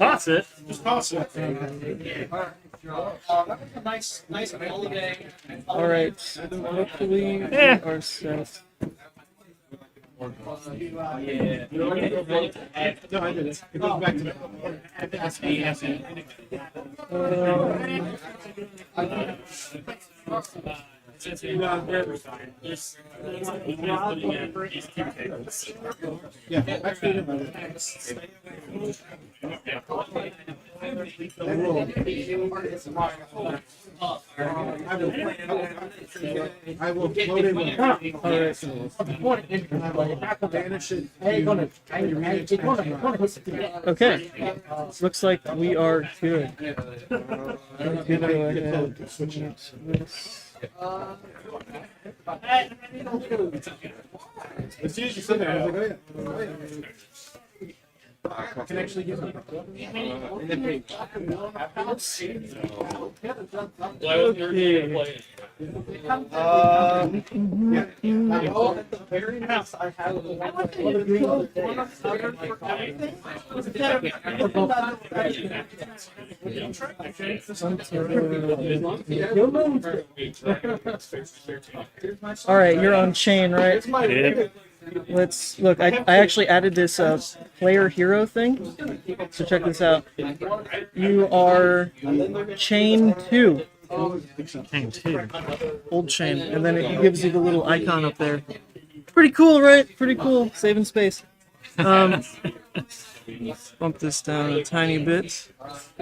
Toss it. Just toss it. Nice holiday. All right. Hopefully we are set. No, I did it. It goes back to yeah, actually, I will float in with banish it. Okay. Looks like we are good. Let's go ahead. As soon as you said that, I was like, oh yeah. I can actually use it. All right, you're on chain, right? Yeah. Let's look. I actually added this player hero thing. So check this out. You are chain 2. Chain 2. Old chain, and then it gives you the little icon up there. Pretty cool, right? Pretty cool. Saving space. Bump this down a tiny bit.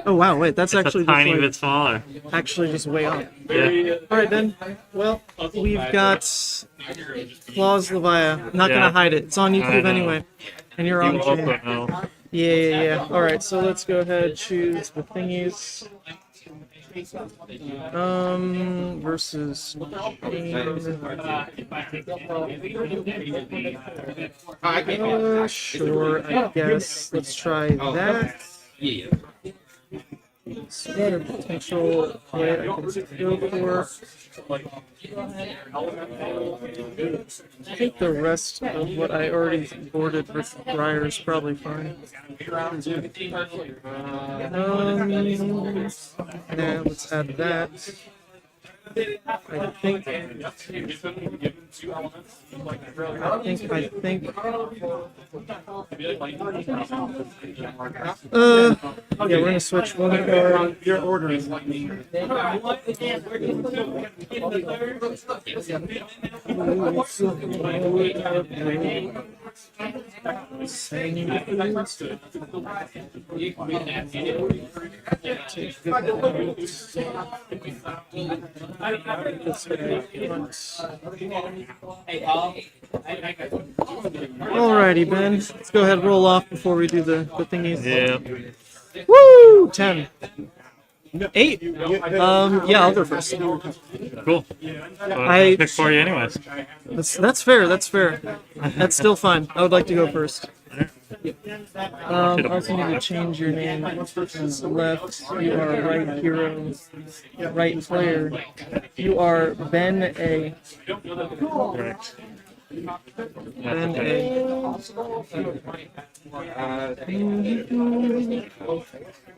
Oh wow, wait, that's actually It's a tiny just, bit smaller. actually just way off. Yeah. All right then. Well, we've got Claws Levia. Not gonna hide it. It's on YouTube anyway, and you're on You also chain. know. Yeah. All right, so let's go ahead choose the thingies. Versus sure, I guess. Let's try that. What potential play I can go for. I think the rest of what I already boarded with Briar is probably fine. Now let's add that. I think. Yeah, we're gonna switch one card. Your order is Alrighty, Ben. Let's go ahead and roll off before we do the thingies. Yeah. Woo! 10. 8? Yeah, I'll go first. Cool. I Pick for you anyways. That's fair. That's fair. That's still fine. I would like to go first. I also need to change your name. Left, you are right hero, right player. You are Ben A. Correct. Ben A.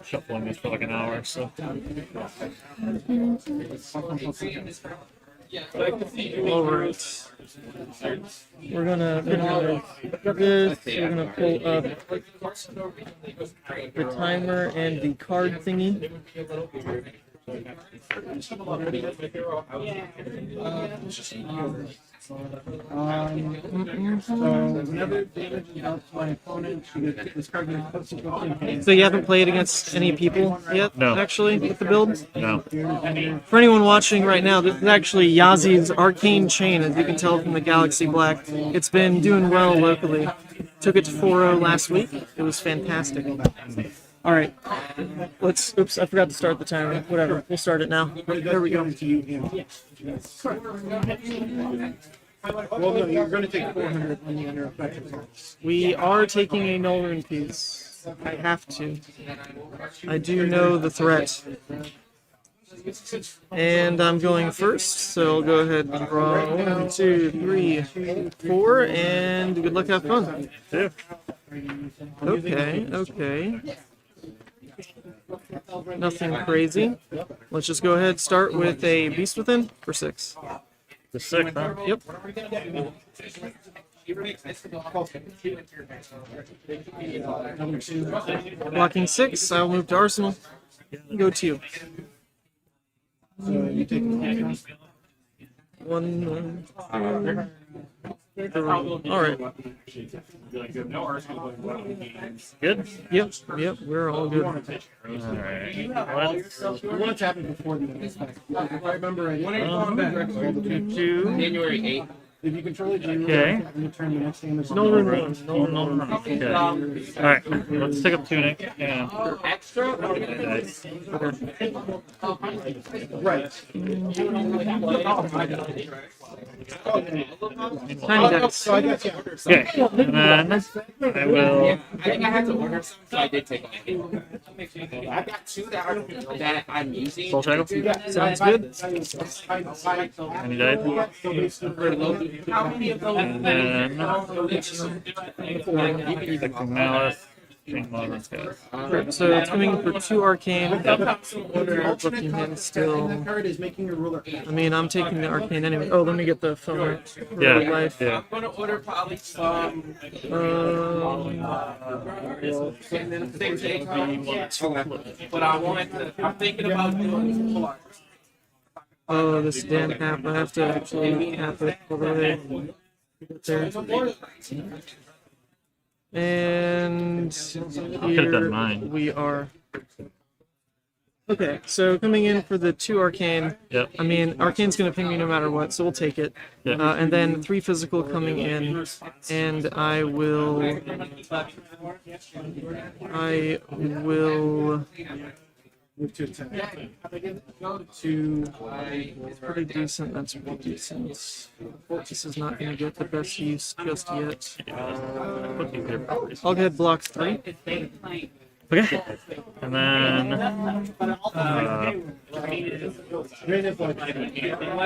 Shuffling this for like an hour, so. Alright. We're gonna do this. We're gonna pull up the timer and the card thingy. So you haven't played against any people yet? No. Actually, with the build? No. For anyone watching right now, this is actually Yazi's Arcane Chane, as you can tell from the Galaxy Black. It's been doing well locally. Took it to 4-0 last week. It was fantastic. All right, let's. Oops, I forgot to start the timer. Whatever, we'll start it now. There we go. well, no, you're going to take 400 on the under effective. We are taking a null rune piece. I have to. I do know the threat. And I'm going first, so I'll go ahead and draw 1, 2, 3, 4, and good luck, have fun. Yeah. Okay. Nothing crazy. Let's just go ahead start with a Beast Within for 6. The 6, huh? Yep. Blocking 6, I'll move to Arsenal. Go to you. So you take One. Alright. Good? Yep, we're all good. Alright. Let's I want it to happen before the end. If I remember right. do. January 8th. If you control it, you Okay. return the next game. No room. No. Okay. Alright, let's take up Tunic and Extra? dice. Right. Tiny dice. So I guess, yeah. Okay, and then I will. I think I had to order some, so I did take it. I've got 2 that I'm using. Soul Shackle? Sounds good. Any dice? How many of those? And then. Detecting Malice. Chain Modern Skies. So it's coming for 2 Arcane. Order looking hand still. That card is making your ruler. I mean, I'm taking the Arcane anyway. Oh, let me get the phone right. Yeah, Life. yeah. I'm gonna order probably some. But I want to. I'm thinking about doing full art. Oh, this damn cap. I have to actually cap it over there. There. And could've done mine. we are. Okay, so coming in for the 2 Arcane. Yep. I mean, Arcane's gonna ping me no matter what, so we'll take it. Yeah. And then 3 physical coming in, and I will Move to attack. It's pretty decent. That's pretty decent. This is not going to get the best use just yet. I'll go ahead block 3. Okay. And then.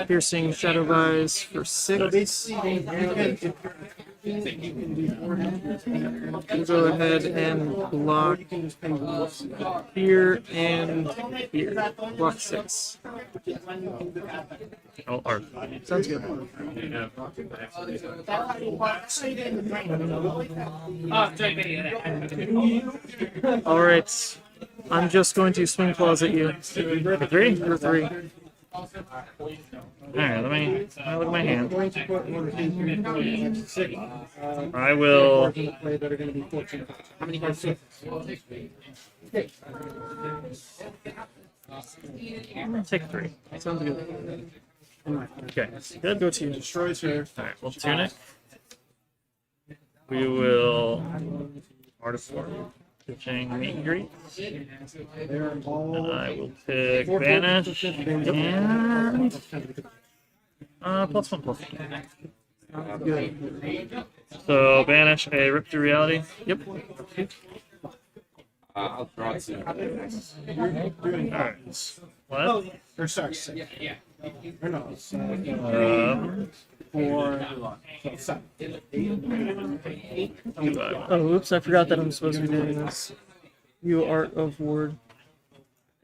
Piercing Shadow Rise for 6. We'll go ahead and block here and here. Block 6. Oh, Art. Sounds good. Alright. I'm just going to swing claws at you. For 3? For 3. Alright, let me look at my hand. Going to put one of these 6. I will. Play that are going to be 14. How many cards? Take 3. Sounds good. Okay. Good. Go to you. Destroys her. Alright, we'll Tunic. We will. Artist Form. Pitching Meet and Greet. They're And all. I will pick Vanish. And. +1/+1. Good. So, banish a Rip Through Reality. Yep. I'll draw it soon. Alright. What? Or sorry, 6. Or no, it's, 4, so 7. Oh, oops, I forgot that I'm supposed to be doing this. You Art of Ward.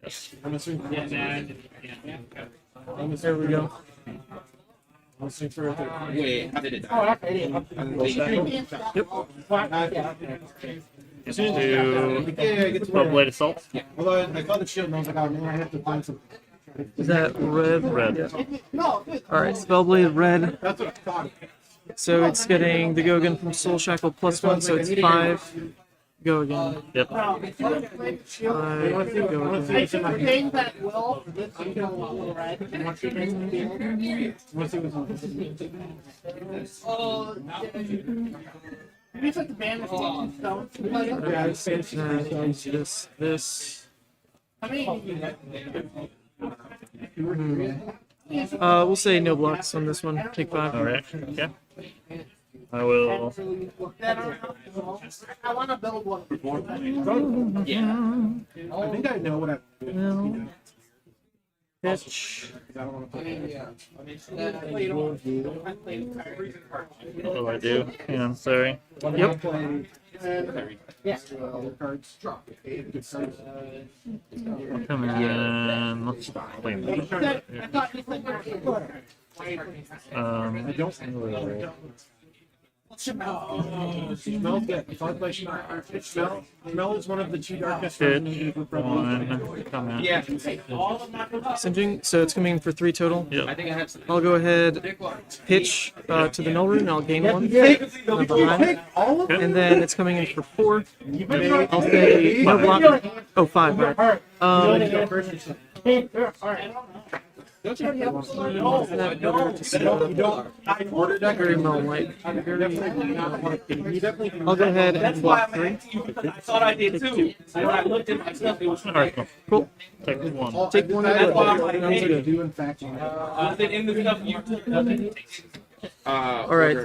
Yes. I'm assuming. There we go. I'm assuming for a third. Wait, how did it die? Yep. Get to Get to Blade Assault. Although I saw the shield and I was like, oh man, I have to find some. Is that red? Red. Yeah. Alright, Spellblade red. That's what I thought. So it's getting the Gogan from Soul Shackle +1, so it's 5. Go again. Yep. 5. Go again. What's in my hand? This. We'll say no blocks on this one. Take 5. Alright. Okay. I will. I want to build one. I think I know what I. Pitch. What do I do? Hang on, sorry. Yep. Come in. Let's play Smells good. Followed by smell. Smell is one of the two darkness. Pitch. One. Come in. Yeah. Singeing. So it's coming in for 3 total. Yep. I think I have some. I'll go ahead, pitch to the null rune. I'll gain 1. Behind. All of And then it's coming in for 4. I'll say no block. Oh, 5. Right. You don't. Very mill white. I'll go ahead and block 3. I thought I did too. When I looked at my stuff, it was Alright, cool. Cool. Take one. Take 1 That's why I'm of like, it. Sounds hey. good. do in fact. in the stuff you took. All right.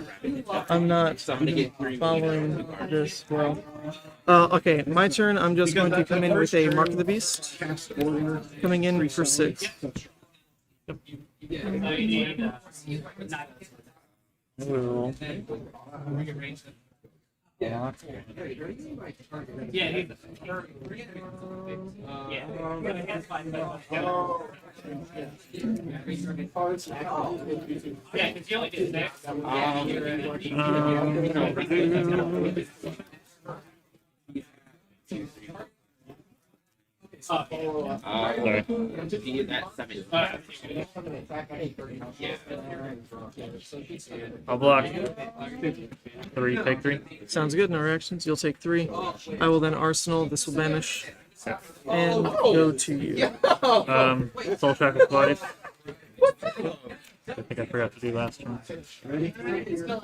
I'm not following this well. Okay, my turn. I'm just going to come in with a Mark of the Beast. Coming in for 6. Ooh. Sorry. I'll block. 3, take 3. Sounds good. No reactions. You'll take 3. I will then arsenal. This will vanish. And go to you. Soul Track of Life. I think I forgot to do last turn.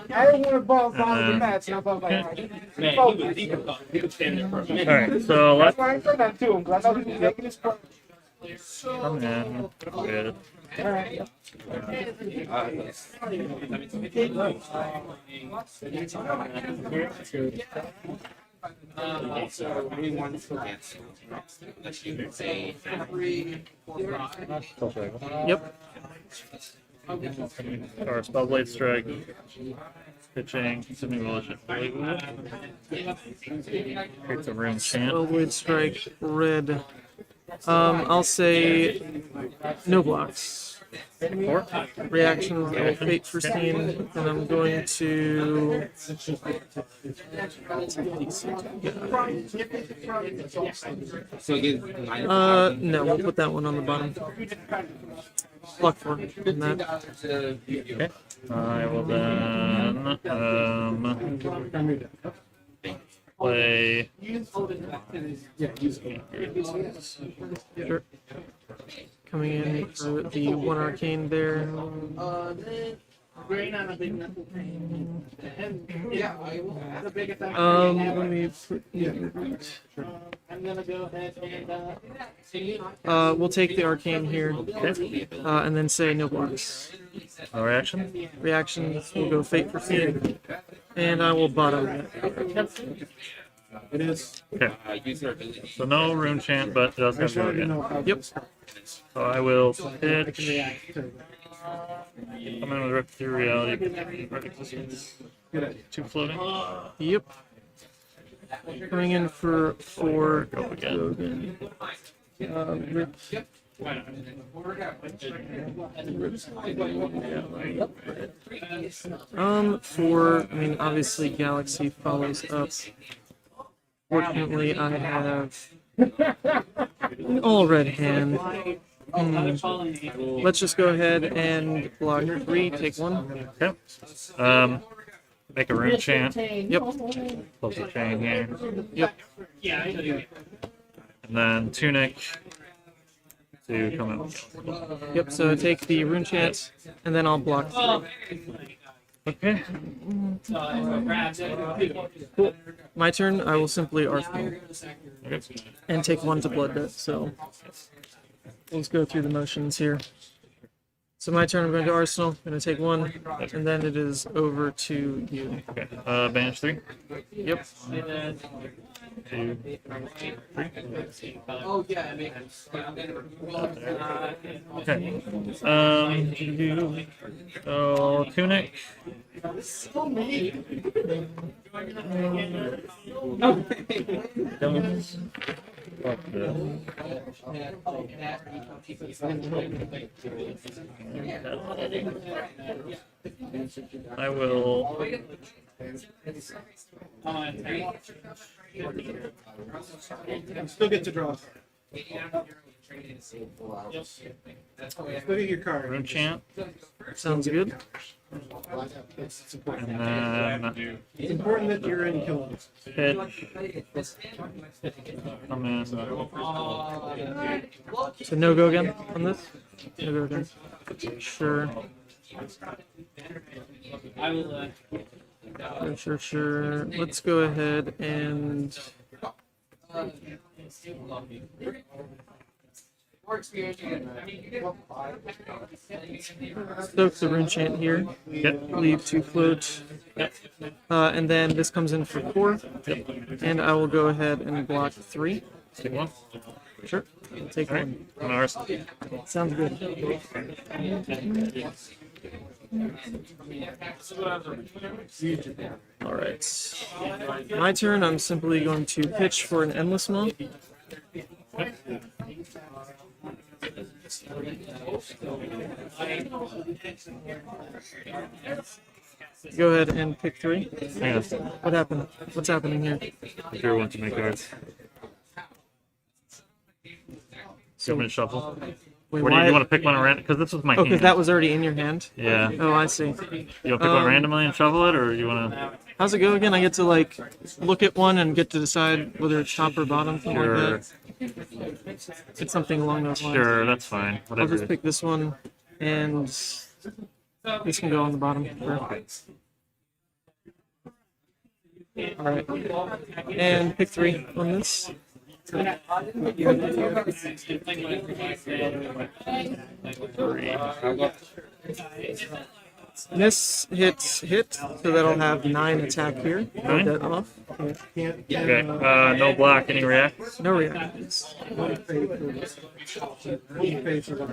I don't want to ball the match. And I was like, He was standing for a minute. Alright, so let's I said that to him because I know he was making his point. come in. Good. Yep. Or Spellblade Strike. Pitching. Simulation. Creates a Rune Chant. Spellblade Strike. Red. I'll say no blocks. 4. Reactions. I will fate for scene, and I'm going to. So again, No, we'll put that one on the bottom. Block 4. And that. Okay. I will then play. Sure. Coming in for the 1 arcane there. Let me put we'll take the arcane here, and then say no blocks. No reaction. Reactions will go fate for feed, and I will bottom it. It is. Okay. So no Rune Chant, but it does have go again. Yep. So I will pitch. I'm in with Rip Through Reality. Red Existence. 2 floating. Yep. Coming in for 4. Go again. Rip. I mean, obviously Galaxy follows up. Fortunately, I have an all red hand. Let's just go ahead and block 3, take 1. Okay. Make a Rune Chant. Yep. Close the chain here. Yep. And then Tunic to come out. Yep. So take the rune chant, and then I'll block 3. Okay. Cool. My turn. I will simply arsenal Okay. and take 1 to blood debt. So let's go through the motions here. So my turn, I'm going to Arsenal. I'm going to take one, and then it is over to you. Okay. Banish 3. Yep. 2, 3. Okay. So Tunic. I will. Still get to draw. Look at your card. Rune Chant. Sounds good. It's important. And then It's important that you're in killing. pitch. Come in. So no go again on this? No go again. Sure. Sure. Let's go ahead and stoke the rune chant here. Yep. Leave 2 float. And then this comes in for 4. And I will go ahead and block 3. Take 1. Sure. Take All right. 1. On Arsenal. Sounds good. Alright. My turn, I'm simply going to pitch for an Endless Maw. Go ahead and pick 3. Hang on. What happened? What's happening here? Drew one too many cards. So, I'm gonna shuffle. wait, Or do you why? want to pick one at random? Because this was my Oh, because hand. that was already in your hand? Yeah. Oh, I see. You want to pick one randomly and shuffle it, or you want to? How's it go again? I get to, like, look at one and get to decide whether it's top or bottom, something Sure. like that. It's something along those lines. Sure, that's fine. I'll Whatever. just pick this one, and this can go on the bottom. Sure. Alright. And pick 3 on this. This hit, so that'll have 9 attack here. Hold that off. Okay. No block. Any react? No reactions.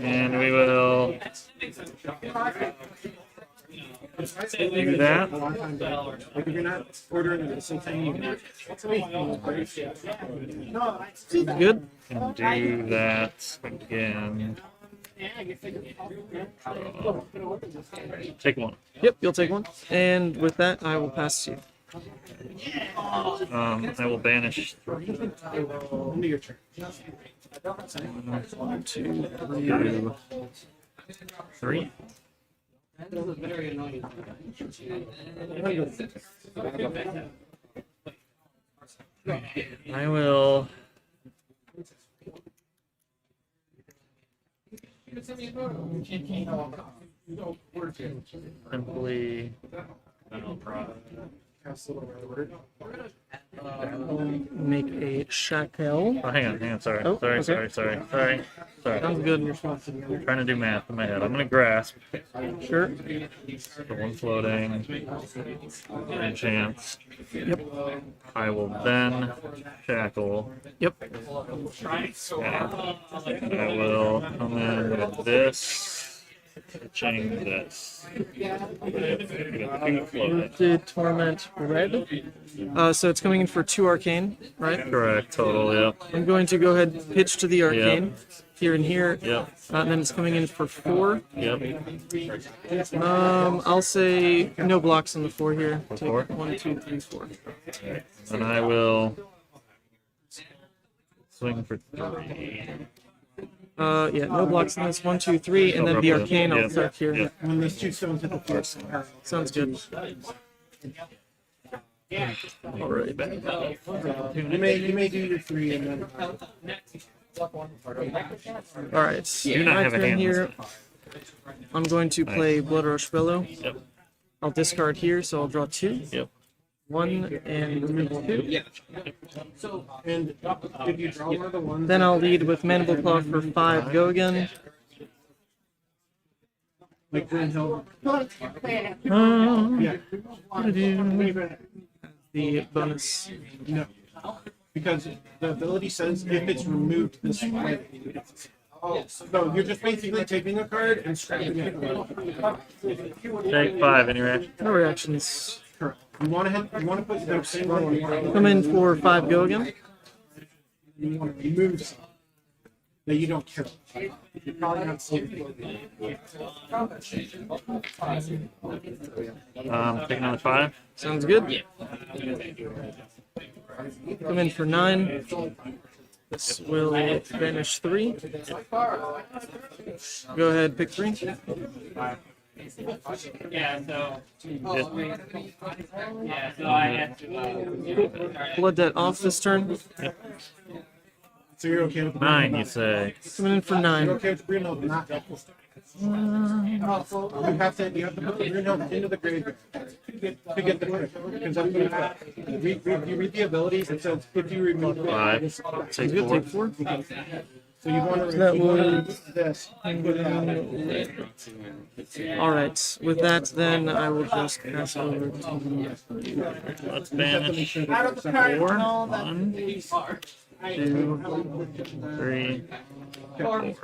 And we will do that. Like if you're not ordering it at the same time, you can. Good. And do that again. Take 1. Yep, you'll take 1. And with that, I will pass to you. I will banish 3. Into your turn. 1, 2, 3. I will simply Make a shackle. hang on, sorry. Oh, okay. Sorry. Sounds good. I'm trying to do math in my head. I'm gonna grasp. Sure. The 1 floating. 3 chance. Yep. I will then shackle. Yep. And I will come in with this. Change this. With 2 floating. The Torment Red. So it's coming in for 2 Arcane, right? Correct, total, yep. I'm going to go ahead and pitch to the Arcane. Here and here. Yep. And then it's coming in for 4. Yep. I'll say no blocks on the 4 here. Take 4? 1, 2, 3, 4. And I will swing for 3. Yeah, no blocks on this. 1, 2, 3, and then the Arcane I'll start here. Yep. When those 2 stones hit the floor. Sounds good. Alright, back. You may do your 3 and then. Alright, Do not my have a turn hand. here. I'm going to play Blood Rush Fellow. Yep. I'll discard here, so I'll draw 2. Yep. 1 and remove 2. And if you draw one of the ones. Then I'll lead with Mandible Claw for 5. Go again. Like Green Hill. Yeah. The bonus. No. Because the ability says if it's removed this way. So you're just basically taking a card and scrapping it. Take 5, any reaction? No reactions. Correct. You want to put the same one. Come in for 5 go again. You want to remove something that you don't kill. You're probably not sleeping. Take another 5. Sounds good. Come in for 9. This will vanish 3. Go ahead, pick 3. Yeah, so. Yeah, so I have to. Blood Debt off this turn. So you're okay with 9, you say. Coming in for You're 9. okay with Green Hill not that. You have to put Green Hill into the graveyard to get the crit. Because that's what it does. You read the abilities, it says if you remove 5. this. Take Good, 4. take 4. So you want to That remove this. Alright, with that, then I will just pass over to Let's banish 4. 1, 2, 3, 4.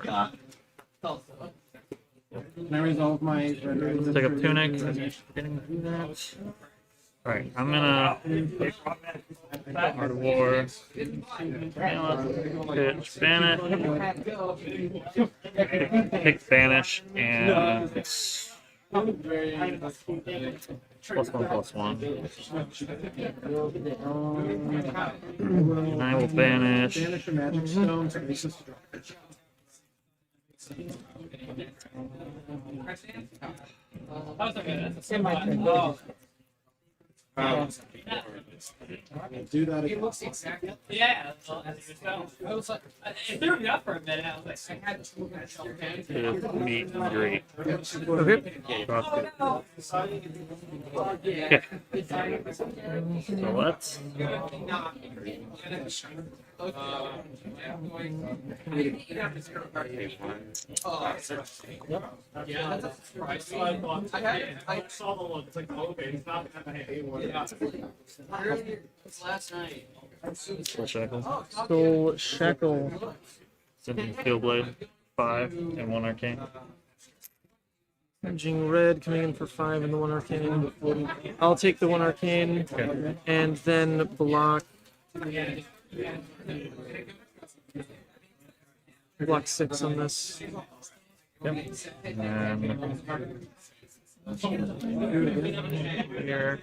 Can I resolve my red? Take up Tunic. Getting through that. Alright, I'm gonna pick Art of War. Pitch Banish. Pick Banish and +1/+1. And I will banish. Banish a magic stone to make this drop. Do that again. Yeah, well, as you know, I was like, it threw me up for a minute. I was like, I had to Meet and greet. Okay. Okay. So let's Yeah, that's a surprise. I saw the one. It's like, okay, it's not that I hate one. Last night. Soul Shackle. Soul Shackle. Sending Field Blade 5 and 1 Arcane. Edging red, coming in for 5 and the 1 arcane. I'll take the 1 arcane and then block. Block 6 on this. Yep. And here.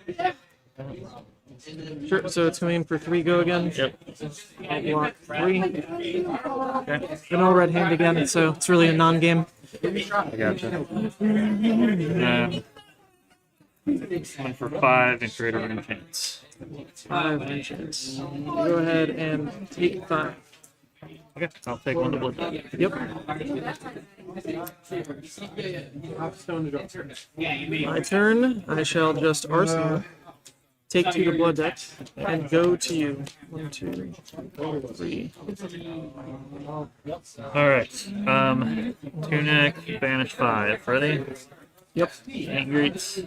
Sure, so it's coming in for 3 go again. Yep. I'll block 3. Okay. Then I'll red hand again, so it's really a non-game. I gotcha. And coming for 5 and create a rune chance. 5 enchants. Go ahead and take 5. Okay. I'll take 1 to blood. Yep. Half stone to drop. My turn. I shall just arsenal. Take 2 to blood deck and go to you. 1, 2, 3. Alright. Tunic, banish 5. Ready? Yep. And greets.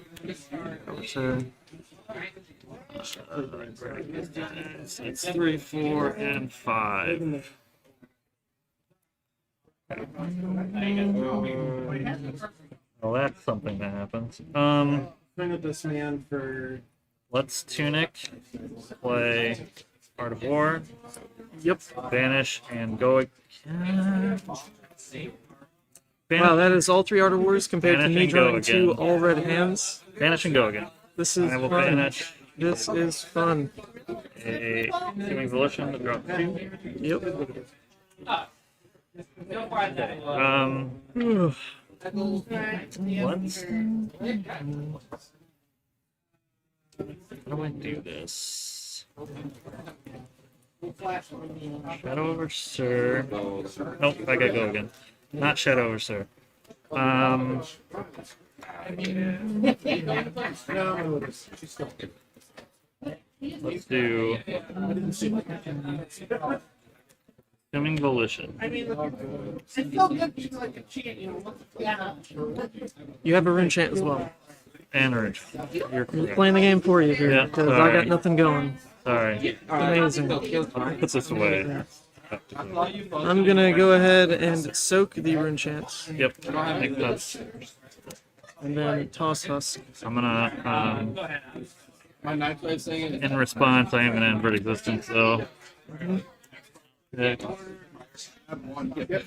Return. It's 3, 4, and 5. Well, that's something that happens. Bring up this man for. Let's Tunic, play Art of War, Yep. banish, and go again. Wow, that is all 3 Art of Wars compared to Banish me and go drawing 2 again. all red hands. Banish and go again. This is I will fun. banish This is fun. a Giving Volition to drop 2. Yep. Let's. How do I do this? Shadow over Sir. Nope, I gotta go again. Not Shadow over Sir. Let's do Dimming Volition. You have a rune chant as well. And Orange. You're I'm correct. playing the game for you here Yeah, because I sorry. got nothing going. Sorry. Amazing. I'll put this away. I'm gonna go ahead and soak the rune chant Yep. Make sense. and then toss husk. I'm gonna, My nice way of saying it. in response, I am gonna invert existence, so. Yeah.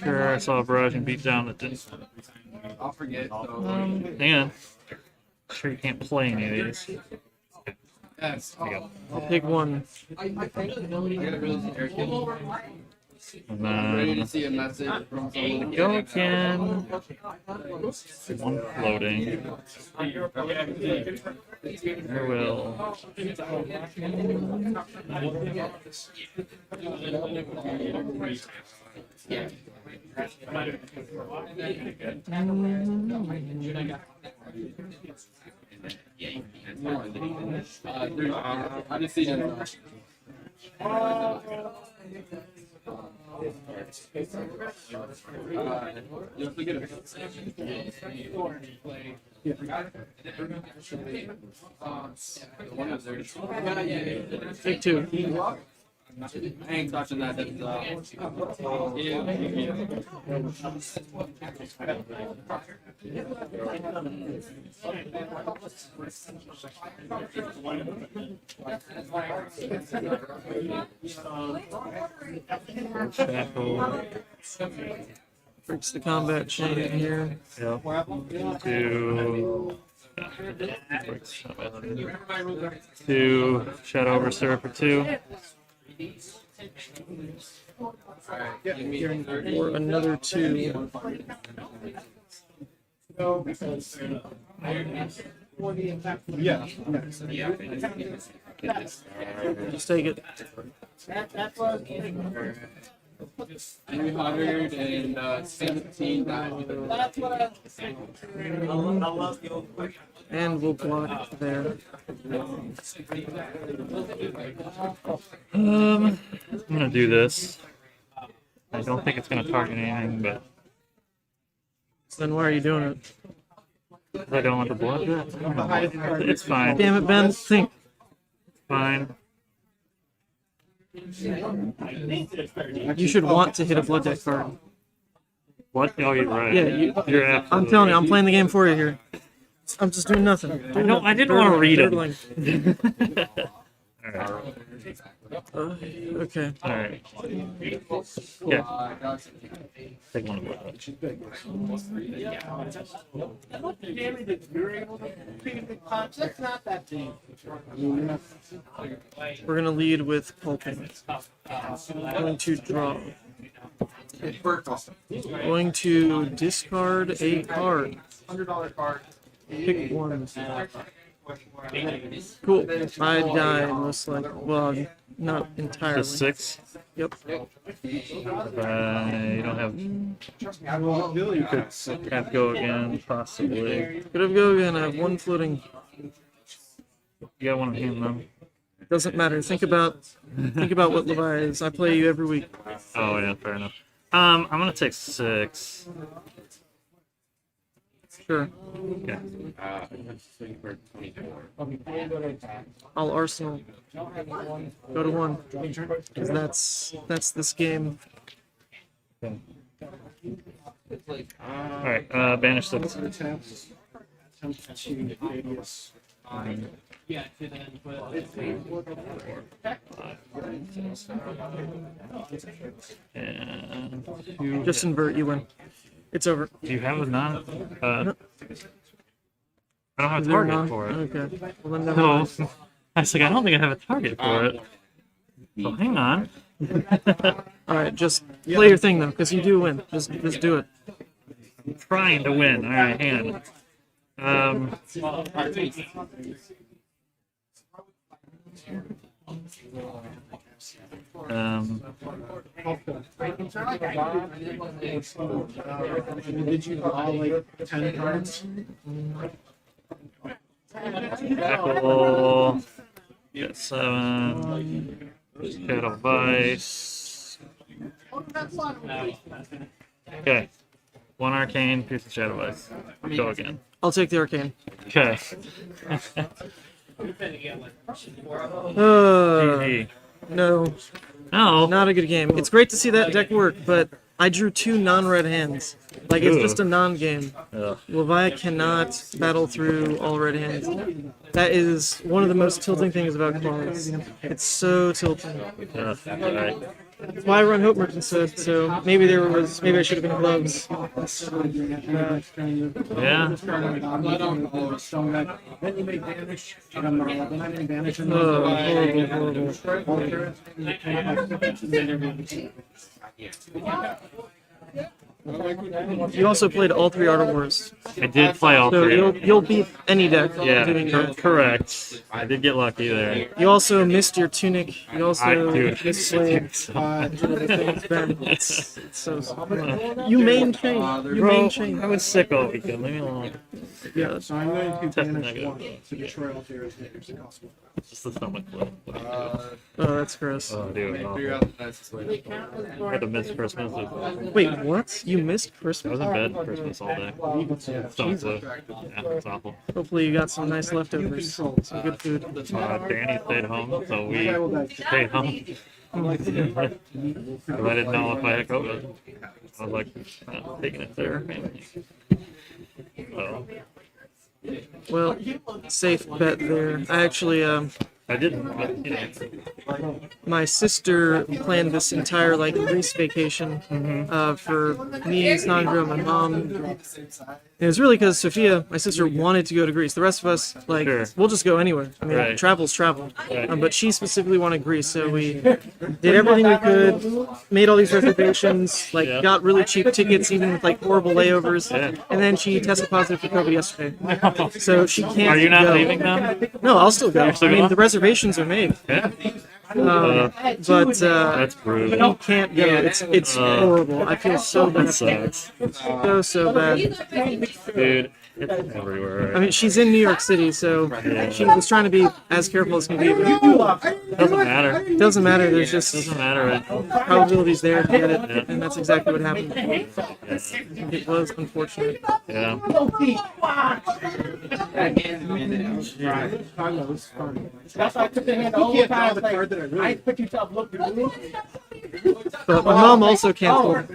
Sure, I saw a barrage and beat down that didn't. I'll forget. So. Hang on. Sure, you can't play any of these. Yes. There you go. I'll pick one. I gotta really Arcane. And Ready to then see a message from someone. go again. One floating. I will. I just see them. You'll forget it. One of theirs. Take two. I ain't touching that. Shackle. Breaks the combat chain here. Yep. To Shadow over Syrup for 2. Or another two. Yeah. Just take it. 317 And we'll block there. I'm gonna do this. I don't think it's gonna target anything, but Then why are you doing it? I don't want the blood. It's fine. Damn it, Ben. Think. Fine. You should want to hit a blood deck card. What? Oh, you're right. Yeah, You're absolutely I'm telling you, I'm right. playing the game for you here. I'm just doing nothing. I didn't want to read it. Okay. All right. Yeah. Take one of those. We're gonna lead with pulping. Going to draw. Going to discard a card. $100 card. Pick one. Cool. I die most likely. Well, not entirely. Just 6. Yep. You don't have. You could have go again, possibly. Could have go again. I have one floating. You got one of him though. Doesn't matter. Think about what Levi is. I play you every week. Oh yeah, fair enough. I'm gonna take 6. Sure. Okay. I'll Arsenal. Go to 1. 'Cause that's this game. Alright, banish 6. And you Just invert, you win. It's over. do you have a non? I don't have a Is there target none? for it. Okay. Well, then never No, mind. I was like, I don't think I have a target for it. So hang on. All right, just play your thing though, because you do win. Just do it. I'm trying to win. All right, hang on. Did you draw like 10 cards? Tackle. Got 7. Shadow Vice. Okay. One arcane, piece of shadow ice. Go again. I'll take the arcane. Okay. Uh, no, No. not a good game. It's great to see that deck work, but I drew 2 non-red hands. Like, it's just a non-game. Ugh. Levia cannot battle through all red hands. That is one of the most tilting things about claws. It's so tilting. Ugh. Alright. That's why I run Hope Merchant Sword, so maybe maybe I should have been gloves. Yeah. Then you may vanish. Then I may vanish. Oh, horrible. You also played all 3 Art of Wars, I did play all so 3. you'll beat any deck Yeah, doing that. correct. I did get lucky there. You also missed your tunic. You I also do. missed Slade. It's so you main chain. You Bro, main chain. I was sick all weekend. Leave me alone. Yeah, so I'm going to Test banish negative. 1 to destroy all 0 as possible. Just the stomach flu. Oh, that's gross. Oh, dude. Figure Awful. out the nicest way. I had to miss Christmas. I Wait, what? You missed Christmas? was in bed Christmas all day. Stomach flu. Yeah, it's awful. Hopefully you got some nice leftovers. Some good food. Danny stayed home, so we stayed home. Because I didn't know if I had COVID. I was like, taking it there. So, Well, safe bet there. I actually, I didn't, but you know. my sister planned this entire like Greece vacation for me, Sandra, my mom. It was really because Sophia, my sister, wanted to go to Greece. The rest of us, like, Sure. we'll just go anywhere. I mean, Right. travel's travel. Right. But she specifically wanted Greece, so we did everything we could, made all these reservations, like, Yeah. got really cheap tickets, even with like horrible layovers. Yeah. And then she tested positive for COVID yesterday, so she can't. Are you not go. leaving now? No, I'll still go. still I mean, going? the reservations are made, Yeah. but That's brutal. you can't go. It's horrible. I feel so bad. That sucks. So bad. Dude, it's everywhere. I mean, she's in New York City, so she was trying to be as careful as can be. But Doesn't matter. it doesn't matter. There's just Doesn't matter. probabilities there to get it, and that's exactly what happened. It was unfortunate. Yeah. That's why I took the hand the whole time. The card that I really expect you to look at me. But my mom also canceled.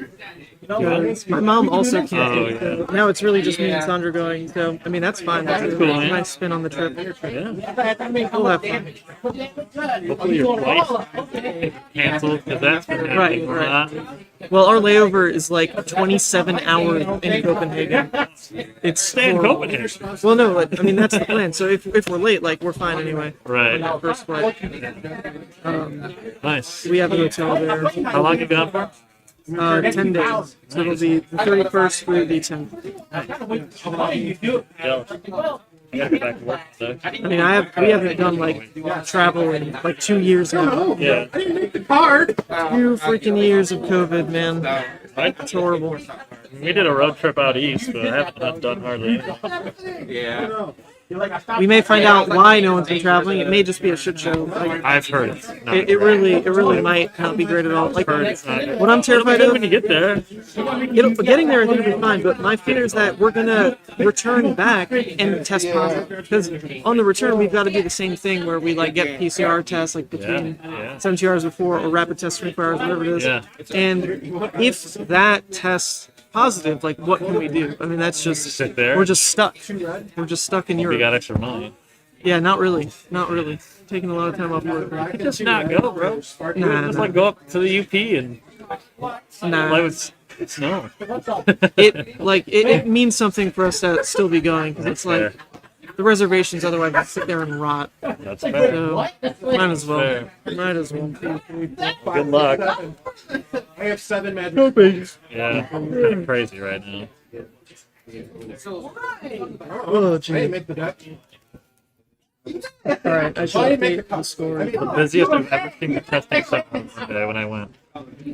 My mom also canceled. So now it's really just me and Sandra going. So I mean, that's fine. That's a cool, man. nice spin on the trip. Yeah. We'll have fun. Hopefully your flight canceled, because that's been happening Right, a lot. Well, our layover is like 27 hours in Copenhagen. It's Stay in horrible. Copenhagen. Well, no, like, I mean that's the plan. So if we're late, like we're fine anyway. Right. First flight. Nice. We have a hotel there. How long you been up for? 10 days. So it'll be the 31st through the 10th. Yeah. I gotta get back to work today. I mean, we haven't done like travel in like 2 years now. Yeah. 2 freaking years of COVID, man. Right? It's horrible. We did a road trip out east, but I haven't done hardly anything. Yeah. We may find out why no one's been traveling. It may just be a shit show. Like, I've heard it's not it really might not be great at all. Like, heard it's not. what I'm It'll be terrified good of, when you get there. getting there I think will be fine. But my fear is that we're gonna return back and test positive, because on the return we've got to do the same thing where we like get PCR tests like between Yeah. 72 hours before or rapid test 24 hours, whatever it is. Yeah. And if that tests positive, like what can we do? I mean, that's just Sit there. we're just stuck. We're just stuck in We Europe. got extra money. Yeah, not really. Taking a lot of time off work. Just not go, bro. Nah, Just nah. like go up to the UP and Nah. let it snow. It means something for us to still be going, because it's like Fair. the reservations otherwise would sit there and rot. That's fair. So might as well. Fair. Might as well. Good luck. I have 7 magic. Yeah, kind of crazy right now. Oh, I gee. didn't make the deck. Alright, I should I didn't make update the the score. The busiest I've ever seen the testing center one day when I went.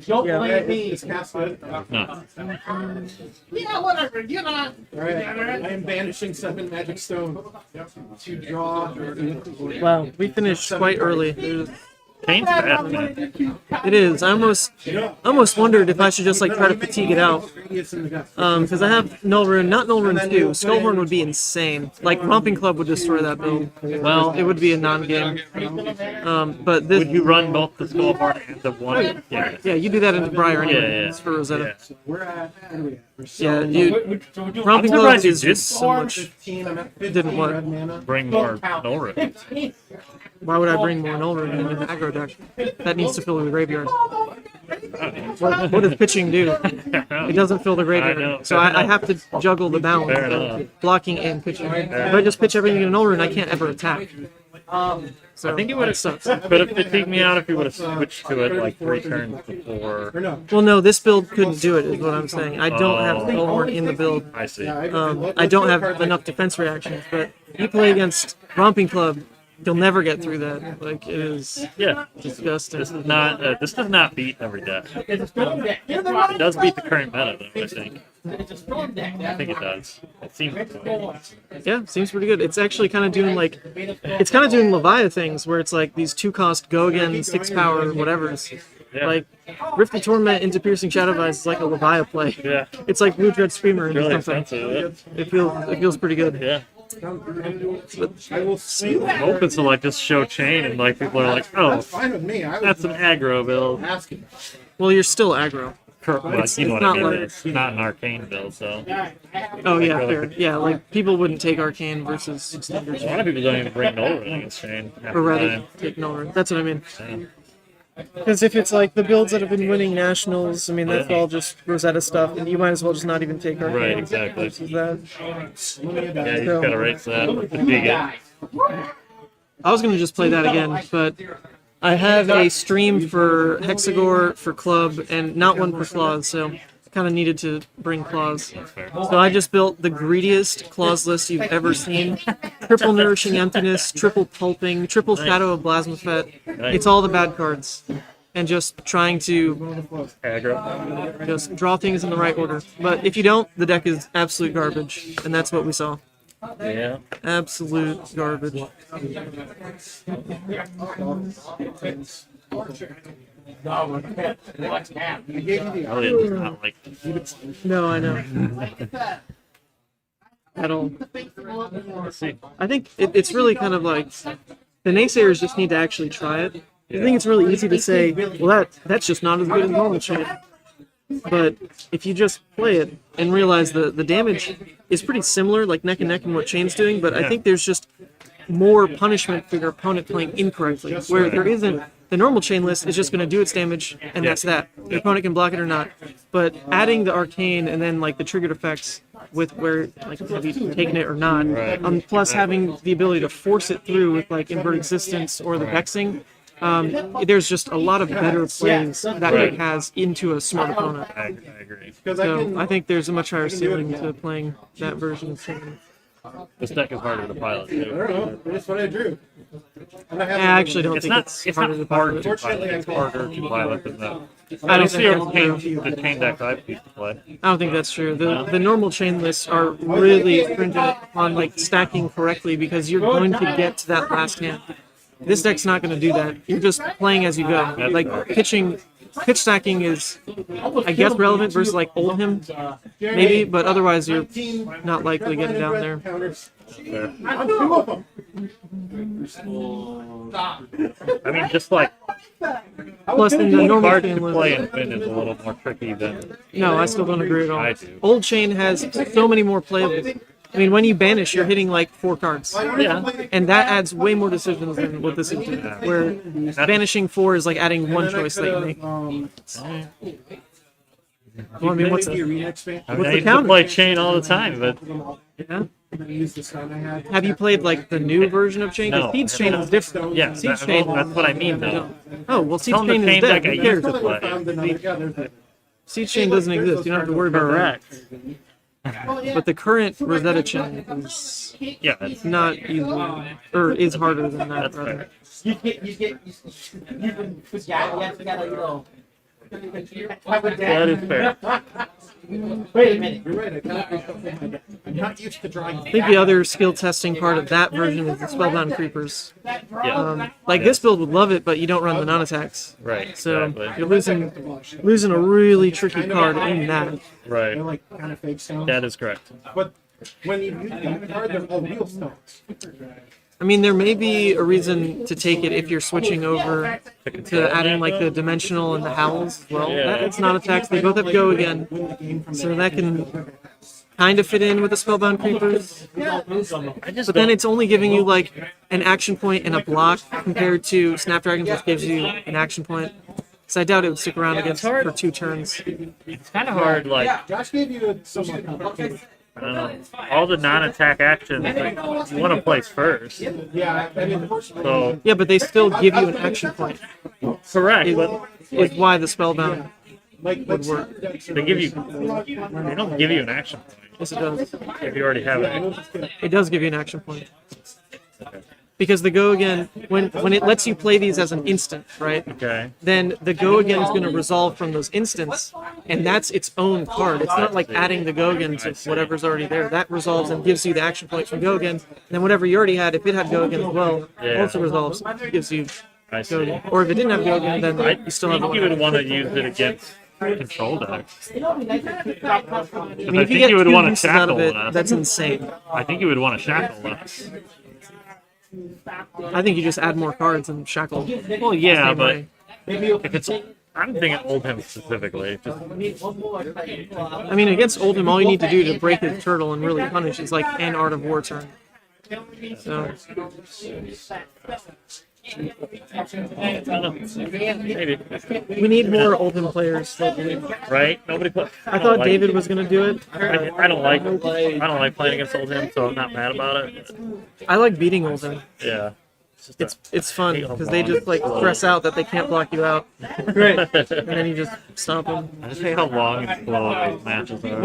Yeah. It's casted. No. Alright, I am banishing 7 magic stone to draw. Wow, we finished quite early. Chane's fast, man. It is. I almost wondered if I should just like try to fatigue it out. Because I have Null Rune, not Null Rune 2. Skullhorn would be insane. Like, Romping Club would destroy that build. Well, It would be a non-game. But this... would you run both the Skullhorn and the one? Yeah. Yeah, you do that into Briar anyway. Yeah. It's for Rosetta. We're at, Yeah, Romping Club surprised you is did just so much... 15, I'm at 15 Didn't what? red mana. Bring more Null Runes. Why would I bring more Null Rune in an aggro deck? That needs to fill the graveyard. What does pitching do? It doesn't fill the I know, graveyard. So fair I enough. have to juggle the balance Fair of enough. blocking and pitching. If I just pitch everything in Null Rune, I can't ever attack. So I think it would have sucks. could have fatigued me out if you would have switched to it like 3 turns before. Or no. Well, no, this build couldn't do it, is what I'm saying. I don't have Skullhorn in the build. I see. I don't have enough defense reactions, but you play against Romping Club, you'll never get through that. Like, it is Yeah. disgusting. This is not. This does not beat every deck. It does beat the current meta, though. I think. I think it does. It seems. Yeah, seems pretty good. It's actually kind of doing like, it's kind of doing Levia things where it's like these 2-cost go again 6 power whatevers. Yeah. Like Rift the Torment into Piercing Shadow Vise is like a Levia play. Yeah. It's like Blue Dread Screamer Really into something. expensive. It feels pretty good. Yeah. I will see. I'm hoping to like just show Chain and like people are like, oh, That's fine with me. I was that's an aggro build. asking. Well, you're still aggro. But you know what not I mean. like- It's not an arcane build, so. Oh yeah, fair. Yeah, like people wouldn't take Arcane versus Standard. A lot of people don't even bring Null Rune against Chain. half Or the rather, time. take Null Rune. That's what I mean. Yeah. Because if it's like the builds that have been winning nationals, I mean that's all just Rosetta stuff, and you might as well just not even take Arcane. Right, exactly. Versus that. Yeah, you just gotta raise that. Fatigue it. I was gonna just play that again, but I have a stream for Hexagore, for Club, and not one for Claws, so I kind of needed to bring Claws. Fair. So I just built the greediest Claws list you've ever seen. Triple Nourishing Emptiness, triple Pulping, triple Shadow of Blasmafet. It's all the bad cards. And just trying to Aggro. just draw things in the right order. But if you don't, the deck is absolute garbage. And that's what we saw. Yeah. Absolute garbage. Elliot does not like this. No, I know. At all. Let's see. I think it's really kind of like the naysayers just need to actually try it. I think it's really easy to say, well, that's just not as good as normal Chain. But if you just play it and realize the damage is pretty similar, like neck and neck in what Chain's doing, but I think there's just more punishment for your opponent playing incorrectly, where there isn't. The normal Chain list is just going to do its damage, and that's that. Your opponent can block it or not. But adding the Arcane and then like the triggered effects with where like have you taken it or not, Right. plus having the ability to force it through with like Invert Existence or the Vexing, there's just a lot of better plays that deck has into a smart opponent. I agree. Because So I think there's a much higher ceiling to playing that version of Chain. This deck is harder to pilot I don't too. know. That's what I drew. And I actually don't It's think not. it's It's harder not to hard pilot. to pilot. It's harder to pilot than that. I don't see think that's true. the chain decks I've used to play. I don't think that's true. The normal Chain lists are really stringent on like stacking correctly because you're going to get to that last hand. This deck's not going to do that. You're just playing as you go. Like pitch stacking is, I guess, relevant versus like Oldhim, maybe, but otherwise you're not likely getting down there. Fair. Two of them. I mean, just like Plus, in the normal hard Chain to play list, and win is a little more tricky than. no, I still don't agree at all. I do. Old Chain has so many more playables. I mean, when you banish, you're hitting like 4 cards. Yeah. And that adds way more decisions than what this is doing. Where banishing 4 is like adding one choice that you make. Well, I mean, what's the the, arena expansion? I mean, What's I the used to counter? play chain all the time, but yeah? And I used the stun I had. Have you played like the new version of Chain? No. Because Siege Chain is different. yeah, Siege that, Chain. that's what I mean though. Oh well, Siege Tell them Chain the is chain dead. deck I Who cares? used to play. Found another guy. There's Siege Chain doesn't exist. You don't have to worry about Correct. that. But the current Rosetta Chain is Yeah, that's, not easy, or is harder than that. that's Rather. fair. You gotta, you know. That is fair. Wait a minute. You're right. I cannot reshuffle my deck. I'm not used to drawing. I think the other skill testing part of that version is the Spellbound Creepers. Yeah. Like this build would love it, but you don't run the non-attacks. Right. So Exactly. you're losing a really tricky card in that. Right. They're like kind of fake stones. That is correct. But when you use that card, they're all real stones. I mean, there may be a reason to take it if you're switching over to adding like the dimensional and the howls as well. It's not attacks. They both have go again, so that can kind of fit in with the Spellbound Creepers. But then it's only giving you like an action point and a block compared to Snapdragons, which gives you an action point. So I doubt it would stick around against for 2 turns. It's kind of hard, like, Josh gave you a somewhat complicated. I don't know, all the non-attack actions, like, you want to place first. Yeah, I mean, So, Yeah, but they still give you an action point. correct, but Is why the Spellbound would work. they give you, they don't give you an action point Yes, it does. if you already have it. It does give you an action point. Because the go again, when it lets you play these as an instant, right? Okay. Then the go again is going to resolve from those instants, and that's its own card. It's not like adding the go again to whatever's already there. That resolves and gives you the action point from go again. And then whatever you already had, if it had go again as well, Yeah. also resolves, gives you I go see. again. Or if it didn't have go again, then you still I have think you the would want to use it against control decks. I mean, I if you think get you would 2 want to uses out of shackle it, less. that's insane. I think you would want to shackle less. I think you just add more cards and shackle. Well, yeah, Same but way. if it's, I'm thinking Oldham specifically. Just, I mean, against Oldham, all you need to do to break his turtle and really punish is like an Art of War turn. So I don't know. Maybe. we need more Oldham players. Right? Nobody put. I thought David was gonna do it. I don't like playing against Oldham, so I'm not mad about it. I like beating Oldham. Yeah. It's fun because they just like stress out that they can't block you out, and then you just stop them. I just hate how long and slow these matches are.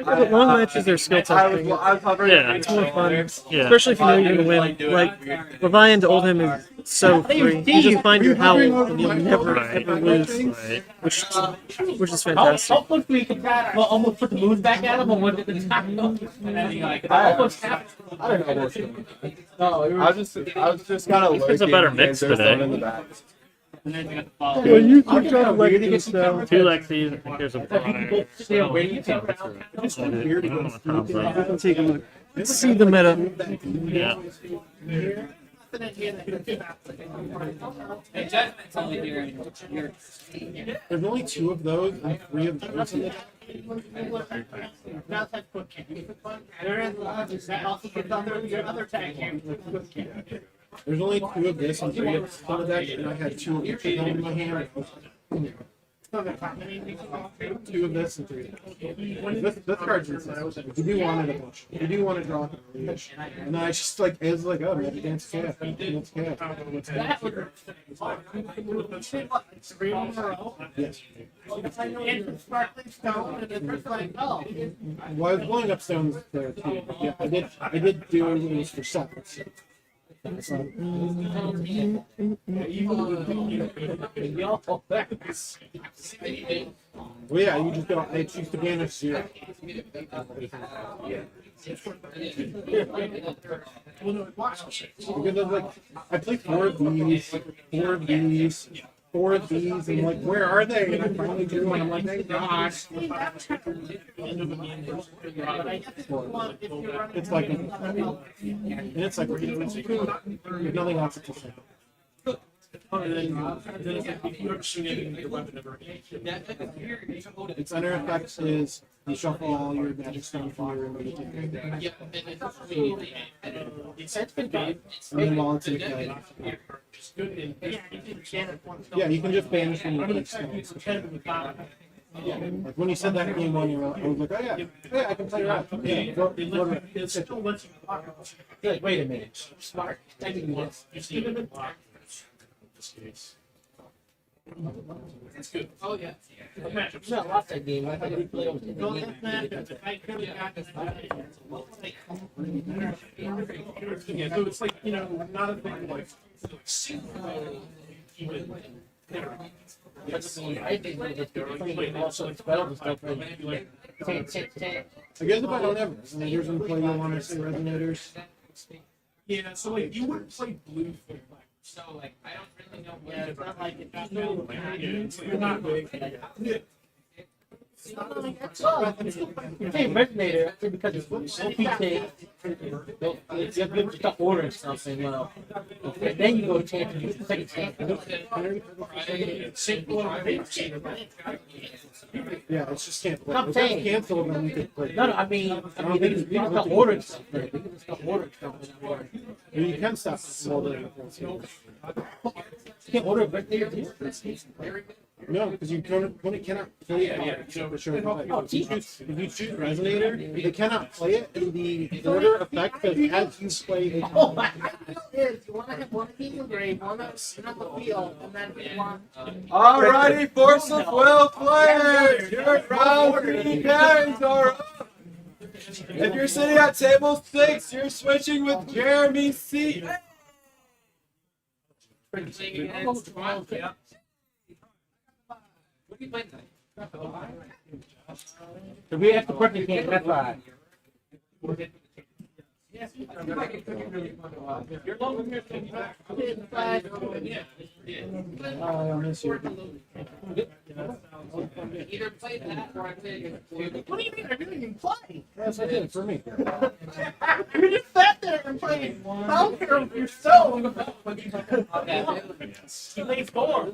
But long matches are skill testing. Yeah. It's more fun, Yeah. especially if you know you're gonna win. Like Levian to Oldham is so free. You just find your howl and you'll never Right. ever lose, Right. which is fantastic. Hopefully we can almost put the moves back at him and when did the time go? And then like, almost happened. I don't know what's going on. I was just kind of There's a better mix today. Well, you can try to like this though. 2 Lexis, I think there's a Briar. Yeah, waiting to Take a look. Let's see the meta. Yeah. Judgment's only here in your There's only 2 of those and 3 of those in the deck. There's only 2 of this and 3 of this on the deck, and I had 2 of each of them in my hand. 2 of this and 3 of this. This card's insane. You do want it a bunch. You do want to draw it. And then I just like, it was like, oh, man, dance cat. Dance cat. Yes. Well, I was blowing up stones there too. But yeah, I did do it for sets. Well, yeah, you just go. I choose to banish 0. Because like, I play 4 of these, 4 of these, 4 of these, and like, where are they? And I finally do, and I'm like, thank gosh. It's like, and it's like, there's nothing else to say. Its under effect is you shuffle all your magic stone from your immediate. And then while it's in play. Yeah, you can just banish from your magic stones. Like when you said that in game 1, I was like, oh yeah, I can play around. Yeah, wait a minute. Smart. That's good. Oh yeah. No, I lost that game. I thought we played Yeah, so it's like, not a thing like But I mean, I think it's playing also spells and stuff. Like, Chane. I guess if I don't have resonators in play, you'll want to say resonators. Yeah, so like you wouldn't play blue for black. So like I don't really know what Yeah, it's not like it's You're not big. You're saying resonator actually because it's OP take. You have to start ordering something, and then you go change and use the second change. Yeah, it's just can't play. I'm If saying. it's canceled, then we could play. No, I mean, they can start ordering something. They can start ordering something. You can stop ordering. You can't order resonator. No, because you cannot play it. If you choose resonator, they cannot play it in the order effect that as you play. Oh my God! You want to have one healing grave, one on the field, and then you want. Alrighty, Force of Will players, your round 3 carries are up. If you're sitting at table 6, you're switching with Jeremy's seat. What do you play tonight? So we have to perfect game. That's right. You're low in your Oh, I miss you. either play that or I play What do you mean? I didn't even play. Yes, I did for me. You just sat there and played. I don't care if you're so. He plays 4.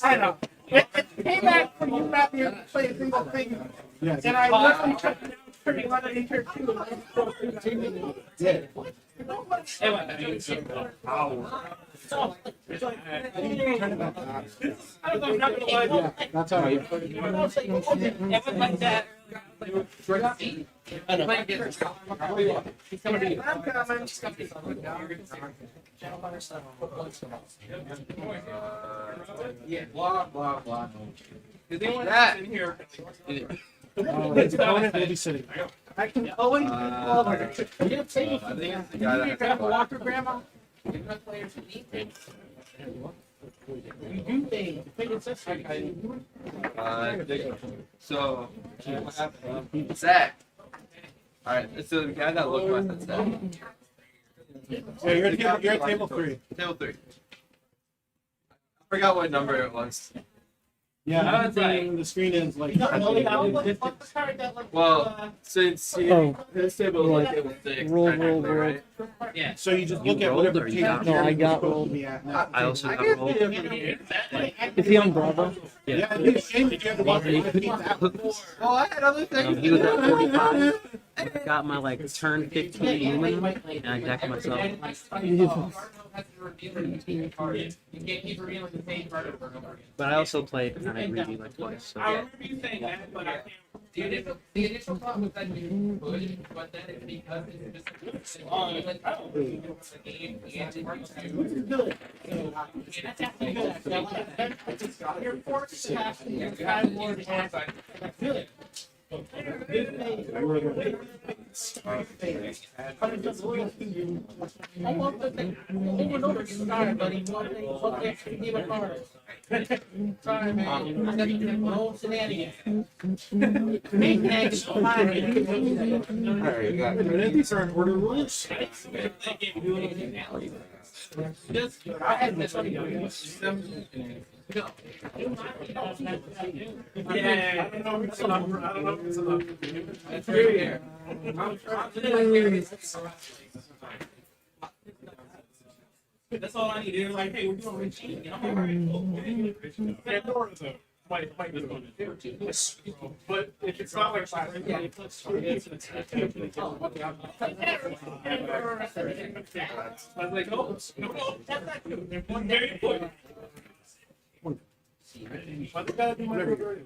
I know. It came back from you not being able to play a single thing. Yes. And I literally took it out pretty much in here too. Yeah. Turn it back on. Yeah, that's how you put it. like that. I know. He's coming to you. I'm coming. Yeah, blah blah blah. Is anyone That- in here? His opponent will be sitting. I can always you have tables. I think it's the You guy need to that have a walker, grandma. You're not players who need things. You do things. You think it's just So, what happened? Zach. Alright, so the guy that looked like that's Zach. Yeah, you're at table 3. Table 3. I forgot what number it was. Yeah, That's right. the screen is like. Well, since he, his table is like table 6. Roll, technically, roll. right? Yeah. So you just look at whatever table. No, I got you're rolled. supposed to be at now. I also got rolled. Is he on Bravo? Yeah, it'd be a shame if you had to walk the 15th out. Oh, I had other things. He was at 45. Got my like turn 15 lumen, and I decked myself. You can't keep revealing the same card over and over again. But I also played kind of greedy like twice. So. I remember you saying that, but I can't. The initial thought was that you could, but then it's because it's just the game and You're forced to have to have more than I want the thing over and over again, buddy. One extra give a card. Sorry, man. No shenanigans. Make eggs fine. These are in order rules. just I had this one. Yeah, I don't know if it's enough. I don't know if it's enough. That's very rare. That's all I need. They're like, hey, we're doing routine. And I'm alright, cool. Pandora's a might be one. But if it's not like I was like, no, that's not good. Very important. I think I do my priority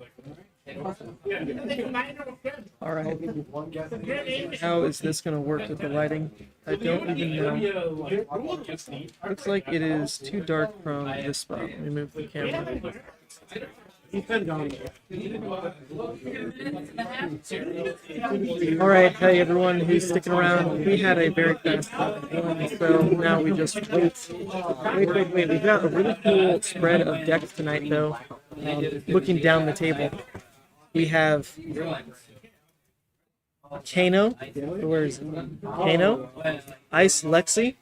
All right. How is this going to work with the lighting? I don't even know. Looks like it is too dark from this spot. Let me move the camera. He's been gone. All right, hey everyone who's sticking around. We had a very fast one, so now we just wait. We've got a really cool spread of decks tonight, though. Looking down the table, we have Kano, where is it? Kano, Ice Lexi,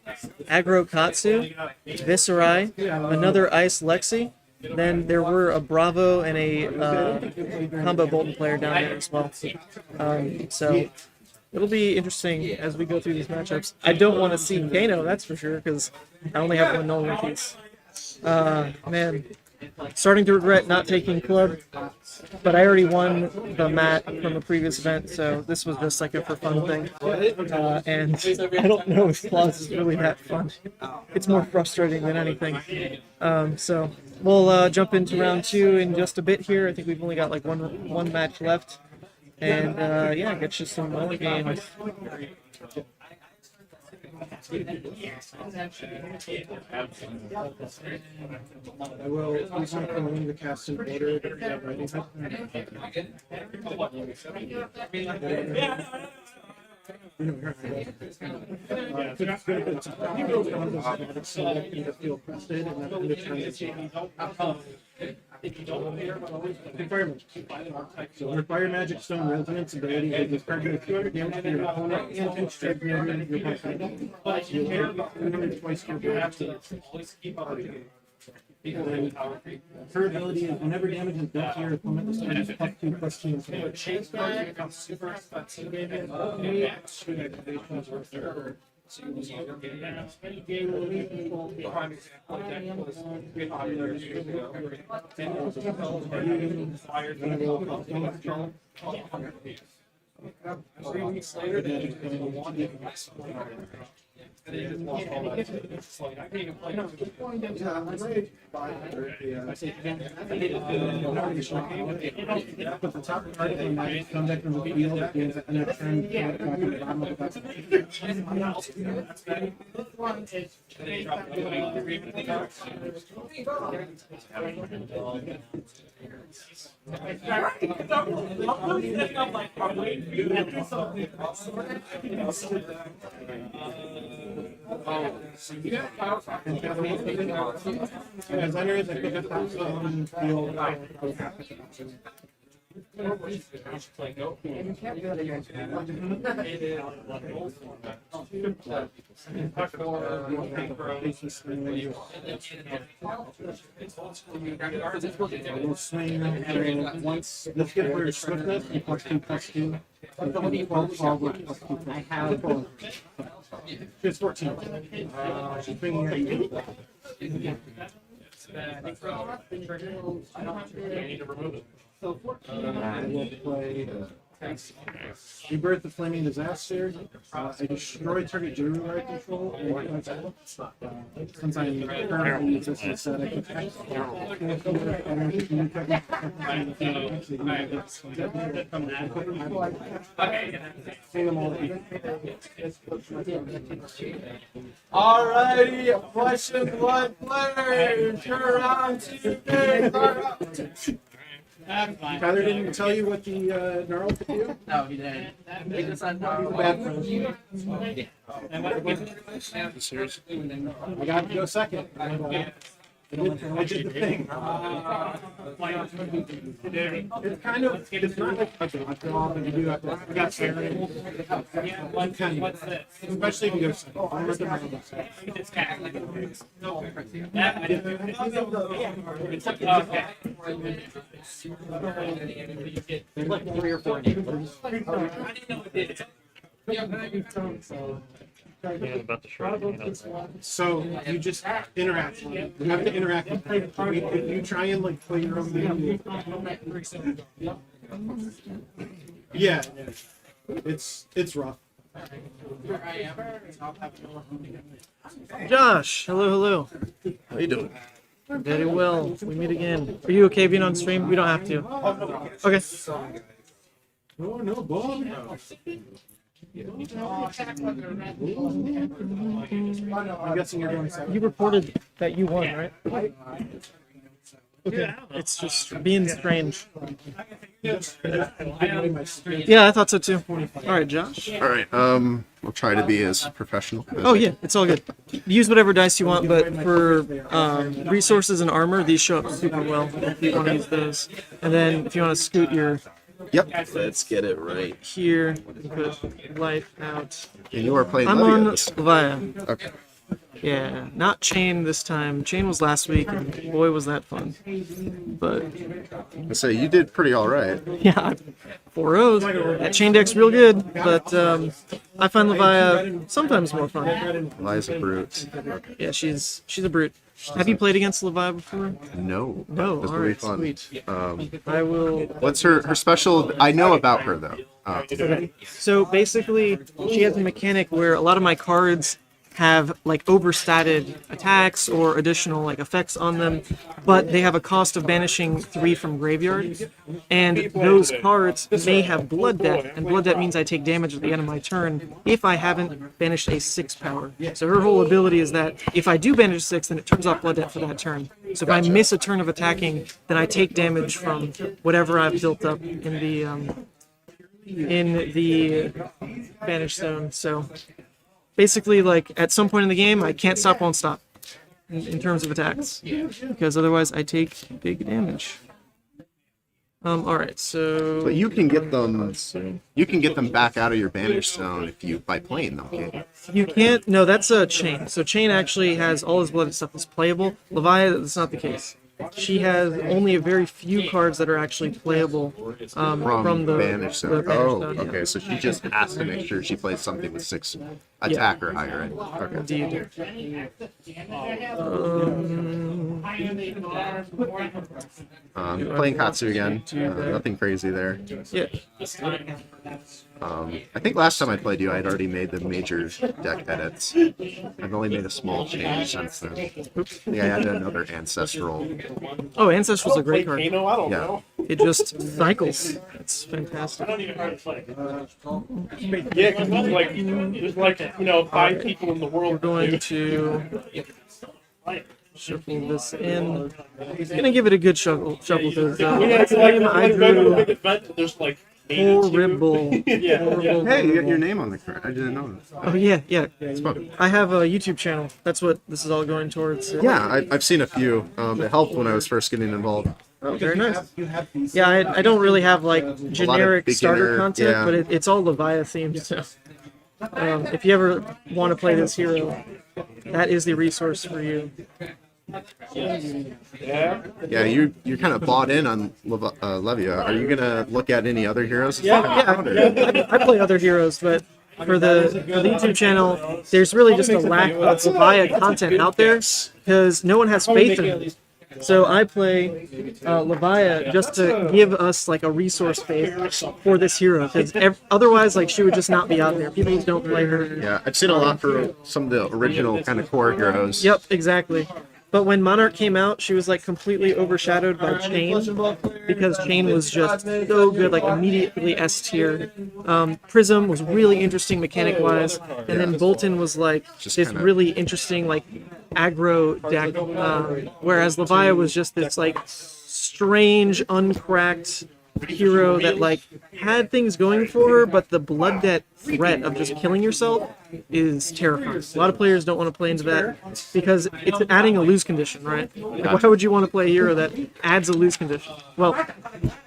Aggro Katsu, Viserai, another Ice Lexi. Then there were a Bravo and a combo Bolton player down there as well. So it'll be interesting as we go through these matchups. I don't want to see Kano, that's for sure, because I only have one null rookies. Man, starting to regret not taking club, but I already won the mat from the previous event, so this was just like a for fun thing. And I don't know if claws is really that fun. It's more frustrating than anything. So we'll jump into round 2 in just a bit here. I think we've only got like one match left, and yeah, get you some more games. I will use my phone to cast an order to get ready. Feel frustrated and then so her Fire Magic Stone Resonance ability is discard your 200 damage to your opponent and constrict your opponent. Twice your her ability is whenever damage is dealt to your opponent, this time is +2/+2. But the top card of the magic come back from the field is an attempt at the bottom of as unders, I pick up that stone field. We'll swing once this gets for swiftness, +2/+2. I have it's 14. We'll play Rebirth the Flaming Disaster. I destroy target Juru I control. Since I'm currently using this set, I can Alrighty, question one players. You're on to Tyler didn't tell you what the gnarl could do? No, he didn't. He just said Bad for us. I got to go second. I did the thing. It's kind of, it's not like a draw, but you do have to, we got Kaelyn. Especially if you go second. I'm with the there's like 3 or 4 names. Yeah, about to shred it. So you just interact. You have to interact with them. If you try and like play your own game, yeah, it's rough. Josh, hello. How you doing? Very well. We meet again. Are you okay being on stream? We don't have to. Okay. Oh no, ball. I'm guessing you're going second. You reported that you won, right? It's just being strange. my strength. Yeah, I thought so too. All right, Josh. All right. We'll try to be as professional. Oh yeah, it's all good. Use whatever dice you want, but for resources and armor, these show up super well if you want to use those. And then if you want to scoot your Yep. Let's get it right. here, you put life out. And you are playing I'm Levia on this time. Levia. Okay. Yeah, not Chane this time. Chane was last week, and boy was that fun. But I say you did pretty all right. yeah, 4 O's. That Chane deck's real good, but I find Levia sometimes more fun. Eliza Brute. Okay. Yeah, she's a brute. Have you played against Levia before? No. No, This all will be right, fun. sweet. I will. What's her special? I know about her though. So basically, she has a mechanic where a lot of my cards have like overstated attacks or additional like effects on them, but they have a cost of banishing 3 from graveyard, and those cards may have blood debt, and blood debt means I take damage at the end of my turn if I haven't banished a 6 power. So her whole ability is that if I do banish 6, then it turns off blood debt for that turn. So if I miss a turn of attacking, then I take damage from whatever I've built up in the banish zone. So basically, like, at some point in the game, I can't stop, won't stop in terms of attacks, because otherwise I take big damage. All right, so But you can get them. You can get them back out of your banish zone by playing them. Can't you? you can't. No, that's a Chane. So Chane actually has all his blooded stuff is playable. Levia, that's not the case. She has only a very few cards that are actually playable from the banish zone. the banish Oh, zone, yeah. okay. So she just has to make sure she plays something with 6 attack or higher. Right? Okay. Indeed. Playing Katsu again. Nothing crazy there. Yeah. I think last time I played you, I had already made the major deck edits. I've only made a small change since then. Yeah, I had another ancestral. Oh, Ancestral's a great card. I don't Yeah. know. It just cycles. It's fantastic. I don't even know how to play. Yeah, because there's like 5 people in the We're world. going to shuffle this in. Gonna give it a good shuffle because Yeah, last it's like game I when you go to a big drew event, and there's like 82. horrible. Horrible. Hey, you got your name on the card. I didn't know that. Oh yeah, yeah. It's fun. I have a YouTube channel. That's what this is all going towards. Yeah, I've seen a few. It helped when I was first getting involved. Oh, very nice. Yeah, I don't really have like generic starter beginner, content, yeah. but it's all Levia themed. So if you ever want to play this hero, that is the resource for you. Yeah. Yeah, you're kind of bought in on Levia. Are you gonna look at any other heroes? Yeah, I play other heroes, but for the YouTube channel, there's really just a lack of Levia content out there because no one has faith in it. So I play Levia just to give us like a resource base for this hero, because otherwise, like, she would just not be out there. People just don't play her. Yeah, I've seen a lot for some of the original kind of core heroes. Yep, exactly. But when Monarch came out, she was like completely overshadowed by Chane because Chane was just so good, like immediately S tier. Prism was really interesting mechanic wise, and then Bolton was like Just this kinda- really interesting like aggro deck, whereas Levia was just this like strange, uncracked hero that like had things going for her, but the blood debt threat of just killing yourself is terrifying. A lot of players don't want to play into that because it's adding a lose condition, right? Like, why would you want to play a hero that adds a lose condition? Well,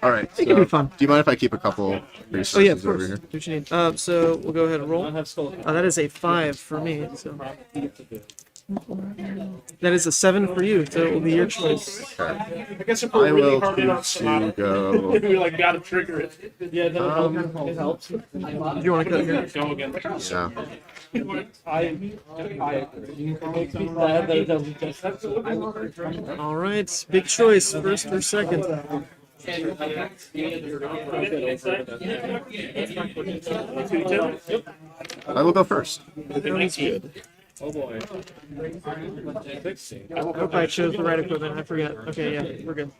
All right. it can be fun. Do you mind if I keep a couple resources Oh yeah, of over course. here? Do what you need. So we'll go ahead and roll. That is a 5 for me. So that is a 7 for you. So it will be your choice. I guess if I we're really will hard in our choose to Sonata, go. we like gotta trigger it. Yeah, Do you want to cut here? Go again. Yeah. All right, big choice, first or second. I will go first. Sounds good. I hope I chose the right equipment. I forget. Okay, yeah, we're good.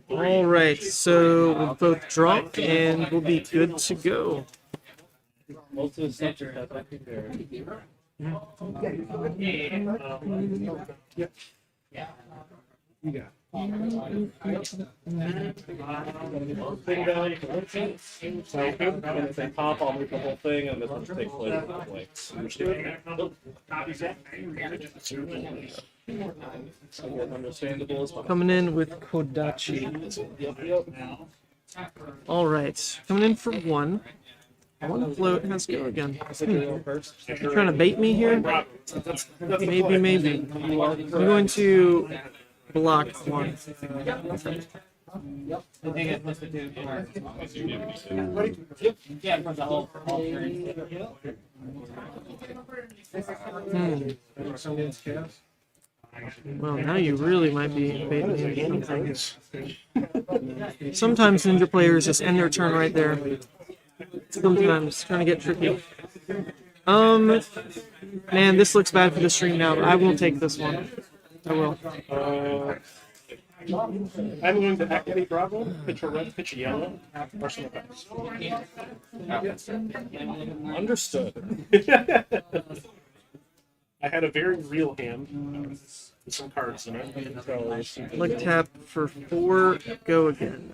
All right, so we'll both drop and we'll be good to go. You got Thing down, you can rotate. So good. And if they pop, I'll move the whole thing, and this one takes place at the point. Understandable as well. Coming in with Kodachi. All right, coming in for one. One float has go again. You're trying to bait me here? Maybe, maybe. I'm going to block one. Someone's chaos. Well, now you really might be baiting me into something. Sometimes ninja players just end their turn right there. Sometimes trying to get tricky. Man, this looks bad for the stream now, but I will take this one. I will. I'm going to activate Bravo, pitch a red, pitch a yellow, personal effects. Understood. I had a very real hand with some cards in it. So, Like tap for 4, go again.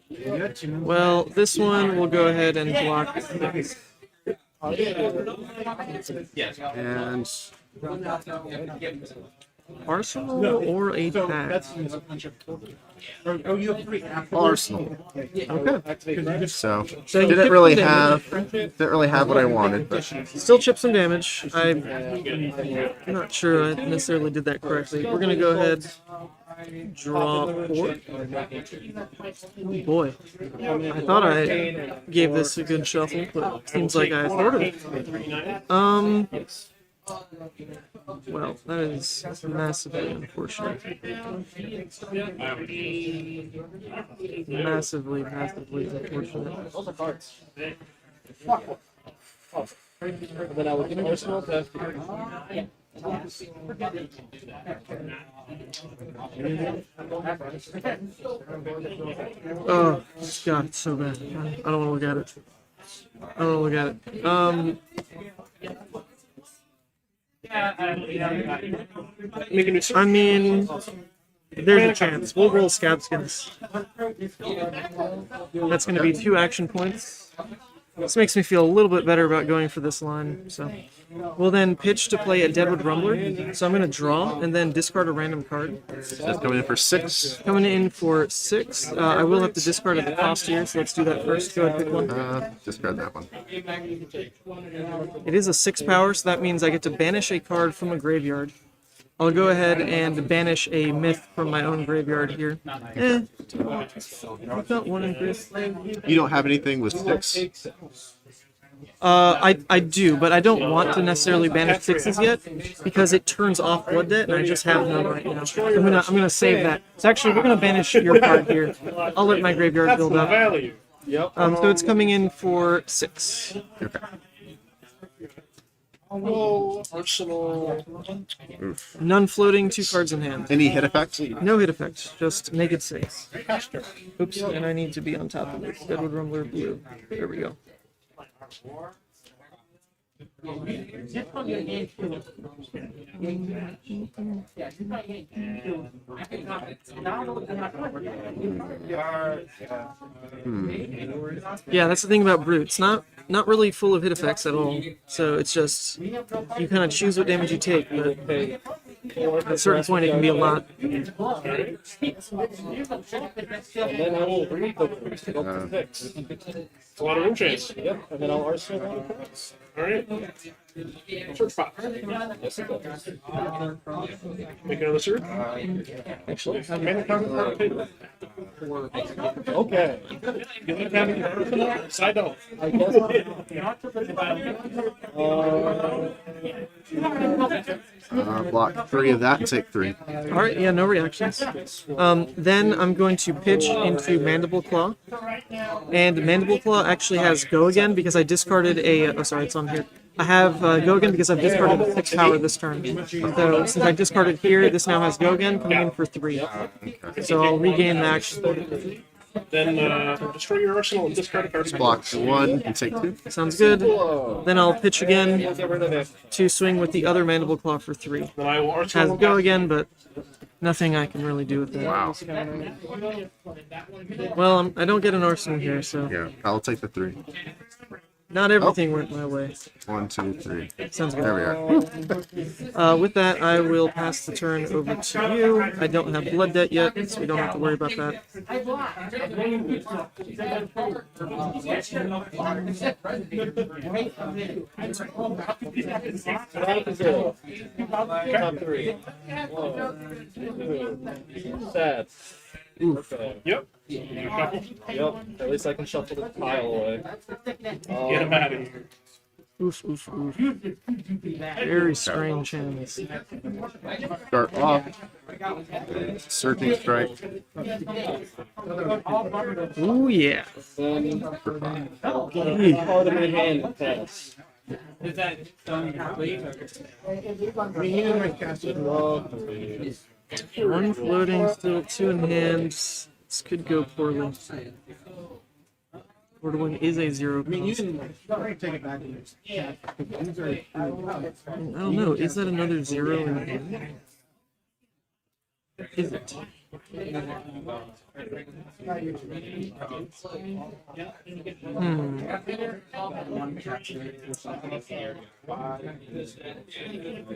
You got 2 minutes. Well, this one will go ahead and block. And Arsenal or a So pack? that's a bunch of. Oh, you have 3 after. Arsenal. Okay. So So you didn't chip really some have damage. what I wanted, but Still chip some damage. I'm not sure I necessarily did that correctly. We're gonna go ahead, draw 4. Oh boy, I thought I gave this a good shuffle, but seems like I thwarted it. Well, that is massively unfortunate. Massively unfortunate. those are cards. And then I would get Arsenal to Oh, God, it's so bad. I don't want to look at it. I don't want to look at it. make a new I mean, there's a chance. We'll roll Scab Skins. That's going to be 2 action points. This makes me feel a little bit better about going for this line. So we'll then pitch to play a Deadwood Rumbler. So I'm going to draw and then discard a random card. that's coming in for 6. Coming in for 6. I will have to discard at the cost here, so let's do that first. Go ahead, pick one. Discard that one. It is a 6 power, so that means I get to banish a card from a graveyard. I'll go ahead and banish a myth from my own graveyard here. I've got 1 increase. You don't have anything with 6. I do, but I don't want to necessarily banish 6s yet because it turns off Blood Debt, and I just have none right now. I'm gonna save that. So actually, we're gonna banish your card here. I'll let my graveyard build up. value. Yep. So it's coming in for 6. Okay. Arsenal. None floating, 2 cards in hand. Any hit effect? No hit effect, just naked 6. Oops, and I need to be on top of this. Deadwood Rumbler blue. There we go. Yeah, that's the thing about Brute. It's not really full of hit effects at all. So it's just you kind of choose what damage you take, but at a certain point it can be a lot. And then I will read the priest to go to 6. It's a lot of room chance. Yep. And then I'll Arsenal on the cards. Alright. Search box. Yes, it does. Make another search. Actually, Okay. Give me a side note. Block 3 of that and take 3. all right, yeah, no reactions. Then I'm going to pitch into Mandible Claw, and Mandible Claw actually has Go Again because I discarded a. Oh, sorry, it's on here. I have Go Again because I've discarded a 6 power this turn. So since I discarded here, this now has Go Again, coming in for 3. So I'll regain the action. Then destroy your arsenal and discard a card. Block 1 and take 2. Sounds good. Then I'll pitch again Get rid of it. to swing with the other Mandible Claw for 3. Then I will arsenal Has them go back. again, but nothing I can really do with that. Wow. Well, I don't get an arsenal here, so Yeah, I'll take the 3. not everything went my way. 1, 2, 3. Sounds good. There we are. With that, I will pass the turn over to you. I don't have blood debt yet, so we don't have to worry about that. Down to 0. Top 3. 1, 2. Sad. Okay. Yep. Yep. At least I can shuffle the pile away. Get him out of here. Oof, oof, oof. Very strange hands. Start off. Surging Strike. Ooh, yeah. Then part of my hand pass. One floating, still 2 in hand. This could go poorly. One is a 0 I mean, you cost. can take it back. I don't know. Is that another 0 in hand? Is it?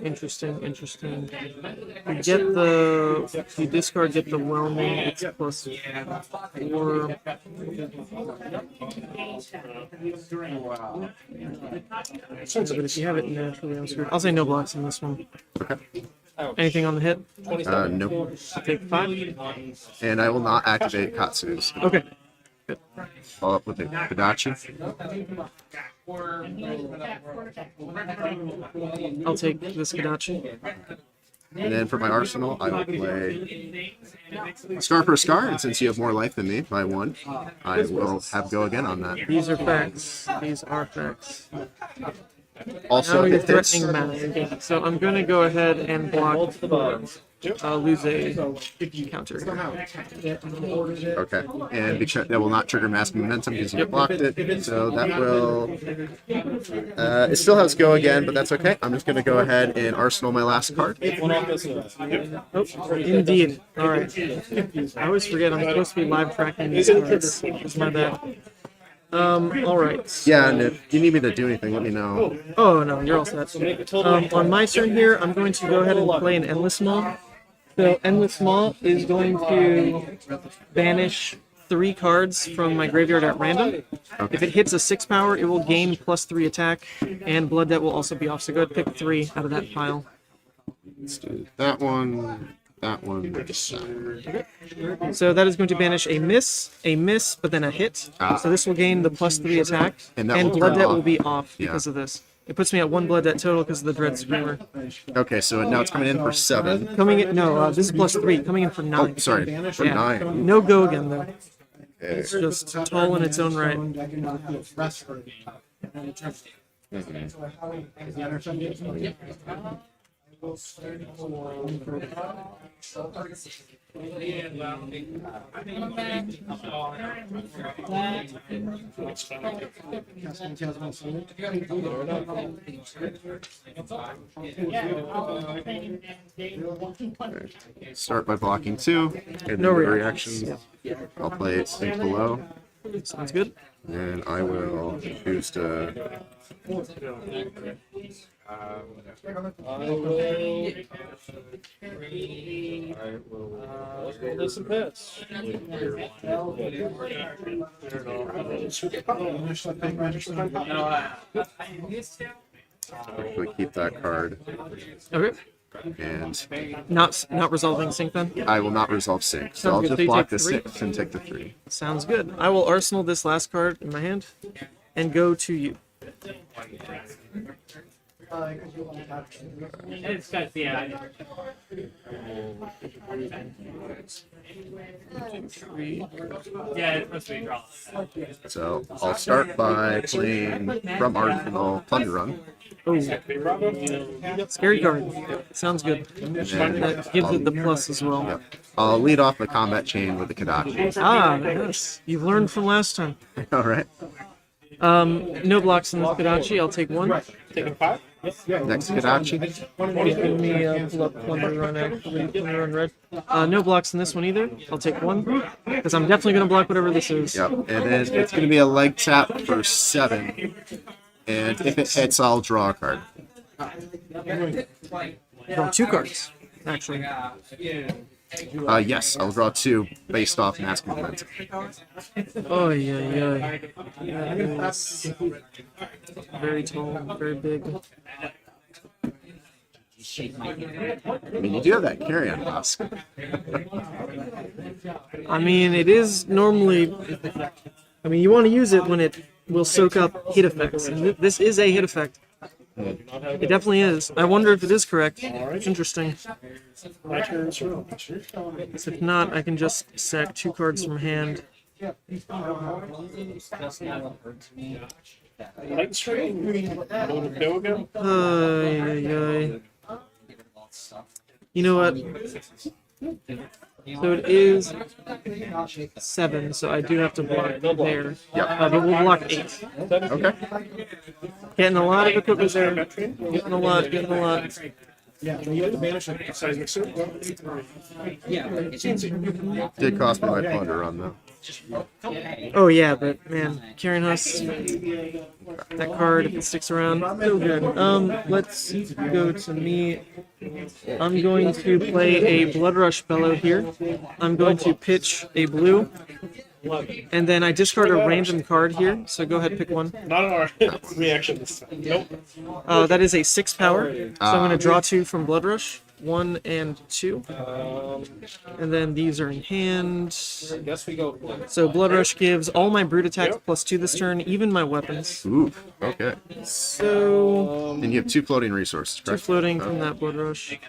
Interesting, interesting. You get the, you discard, get the whelming, it's plus 4. Yeah, but if you have it naturally, I'm screwed. I'll say no blocks in this one. Anything on the hit? Nope. Take 5. And I will not activate Katsu's. Okay. Follow up with a Kodachi. I'll take this Kodachi. And then for my arsenal, I will play a Scar for a Scar. And since you have more life than me by 1, I will have go again on that. These are facts. These are facts. Also, Now you're it hits. threatening math. So I'm going to go ahead and block. Lose a counter. Okay. And because that will not trigger mass momentum because you blocked it. So that will. It still has go again, but that's okay. I'm just going to go ahead and arsenal my last card. Oh, indeed. All right. I always forget I'm supposed to be live tracking these cards. It's my bad. All right. Yeah, and if you need me to do anything, let me know. Oh, no, you're all set. On my turn here, I'm going to go ahead and play an Endless Maw. So Endless Maw is going to banish 3 cards from my graveyard at random. If it hits a 6 power, it will gain +3 attack, and Blood Debt will also be off. So go ahead and pick 3 out of that pile. Let's do that one, that one, that one. So that is going to banish a miss, but then a hit. So this will gain the +3 attack, And and, that will Blood turn Debt off. will be off Yeah. because of this. It puts me at 1 Blood Debt total because of the Dread Screamer. Okay, so now it's coming in for 7. Coming in, no, this is +3, coming in for 9. Oh, sorry, for Yeah. 9. No go again though. Okay. It's just tall in its own right. Start by blocking 2. And No no reactions. reactions. I'll play Sink Below. Sounds good. And I will choose to. This and pass. Hopefully keep that card. Okay. And Not resolving sync then? I will not resolve Sink. So I'll Sounds good. just So you block take the 3? 6 and take the 3. Sounds good. I will arsenal this last card in my hand and go to you. It's got, yeah. Yeah, it's supposed to be drawn. So I'll start by playing from Arsenal Plunder Run. Oh, scary card. Sounds good. And That gives it the plus as well. Yep. I'll lead off the combat chain with the Kadachi. Ah, yes. You've learned from last time. All right. No blocks in this Kadachi. I'll take one. Taking 5? Next Kadachi. Give me pull up Plunder Run, actually. Plunder Run red. No blocks in this one either. I'll take one. Because I'm definitely going to block whatever this is. Yep. And then it's going to be a leg tap for 7. And if it hits, I'll draw a card. Draw 2 cards, actually. Yes, I'll draw 2 based off Mask Momentum. Oh, yeah. Very tall, very big. I mean, you do have that carry-on mask. I mean, it is normally... I mean, you want to use it when it will soak up hit effects. And this is a hit effect. It definitely is. I wonder if it is correct. It's interesting. My turn, sir. If not, I can just sack 2 cards from hand. Light Stream. Go again. You know what? So it is 7, so I do have to block there. Yep. But we'll block 8. Okay. Getting a lot of equipment there. Getting a lot. Yeah, you have to banish it. Seismic Suit. Did cost me my Plunder Run, though. Oh yeah, but man, Karen Huss, that card, if it sticks around, so good. Let's go to me. I'm going to play a Blood Rush Bellow here. I'm going to pitch a blue, and then I discard a random card here, so go ahead, pick one. Not an art reaction this time. Nope. That is a 6 power, so I'm going to draw 2 from Blood Rush. 1 and 2. And then these are in hand. I guess we go. So Blood Rush gives all my brute attacks +2 this turn, even my weapons. Ooh, okay. So And you have 2 floating resources, 2 correct? floating from that Blood Rush.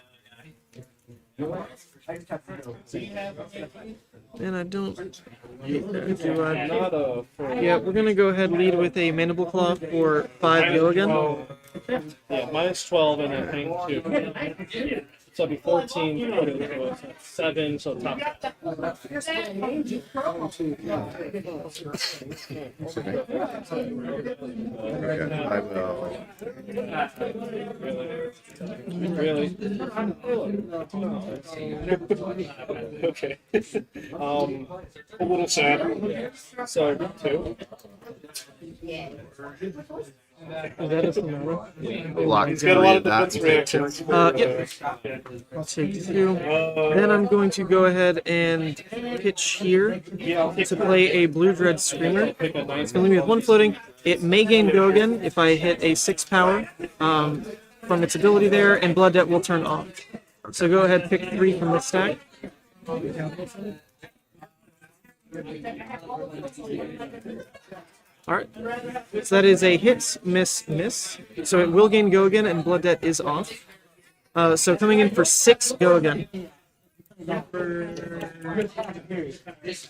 And I don't. Do I? Not a. Yeah, we're gonna go ahead and lead with a Mandible Claw for 5 go again. Yeah, minus 12 and I think 2. So it'd be 14, put it into 7, so top. Okay, I will. Really? Okay. A little sad. So 2. Is that a Sonata? Block He's got a lot of that. defense reactions. Yep. I'll take 2. Then I'm going to go ahead and pitch here to play a Blue Dread Screamer. It's going to leave me with 1 floating. It may gain go again if I hit a 6 power from its ability there, and Blood Debt will turn off. So go ahead, pick 3 from this stack. Alright, so that is a hit, miss. So it will gain go again, and Blood Debt is off. So coming in for 6 go again. This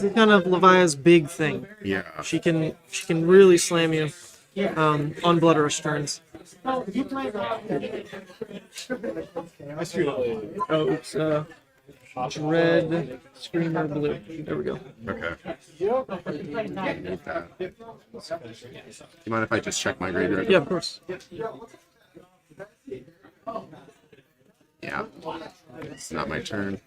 is kind of Levia's big thing. Yeah. She can really slam you on Blood Rush turns. I screwed up. Oh, oops. Red, Screamer, blue. There we go. Okay. Need that. Do you mind if I just check my graveyard? Yeah, of course. Yeah. It's not my turn.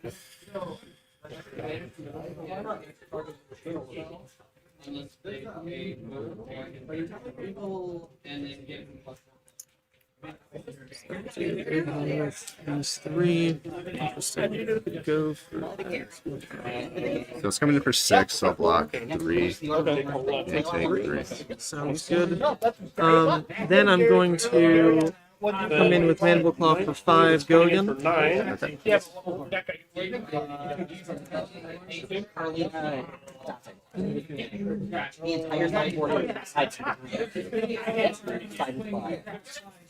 These 3. Interesting. Go for that. So it's coming in for 6, so I'll block 3 and take 3. Sounds good. Then I'm going to come in with Mandible Claw for 5, go again. For 9. The entire sideboard besides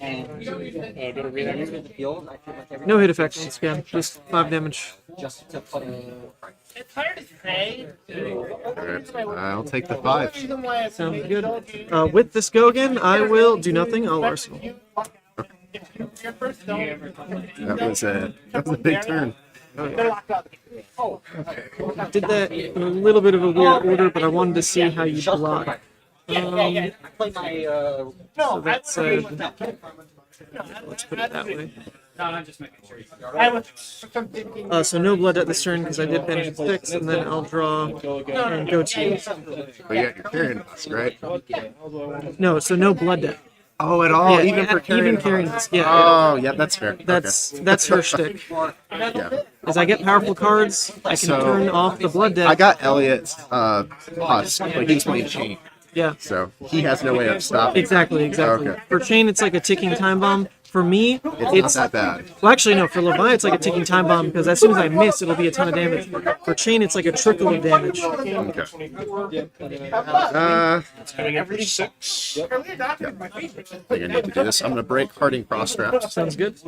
and Go to react. the field, I feel like every No hit effects on Scam, just 5 damage. just to put in. It's hard to say. Alright, I'll take the 5. Sounds good. With this go again, I will do nothing. I'll Arsenal. That was a big turn. Did that in a little bit of a weird order, but I wanted to see how you block. I play my So that said, let's put it that way. I was thinking. So no blood at this turn because I did banish 6, and then I'll draw and go to. But yeah, you're carrying us, right? No, so no blood debt. Oh, at all? Yeah, even for carrying? even carrying this. Yeah, Oh, yeah, that's fair. that's her shtick. Yeah. As I get powerful cards, I can So- turn off the blood debt. I got Elliot's Husk, but he's playing Chain, Yeah, so he has no way of stopping. exactly. Okay. For Chain, it's like a ticking time bomb. For me, It's not that bad. well, actually, no. For Levi, it's like a ticking time bomb because as soon as I miss, it'll be a ton of damage. For Chain, it's like a trickle of damage. Okay. It's coming in for 6. I think I need to do this. I'm going to break Harding Cross Straps, Sounds good.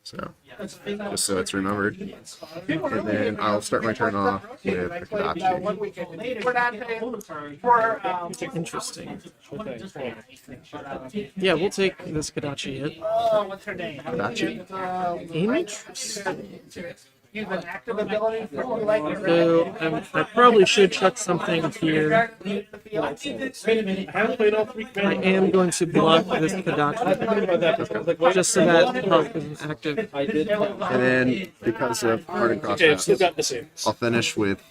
so just so it's remembered. And then I'll start my turn off with a Kadachi. Interesting. Yeah, we'll take this Kadachi hit. What's her name? Kadachi? Interesting. Use an active ability for like So I probably should chuck something here. I haven't played all 3 I commands. am going to block this Kadachi just so that health isn't active. And then because of Harding Cross Okay, I've still Straps, got the same. I'll finish with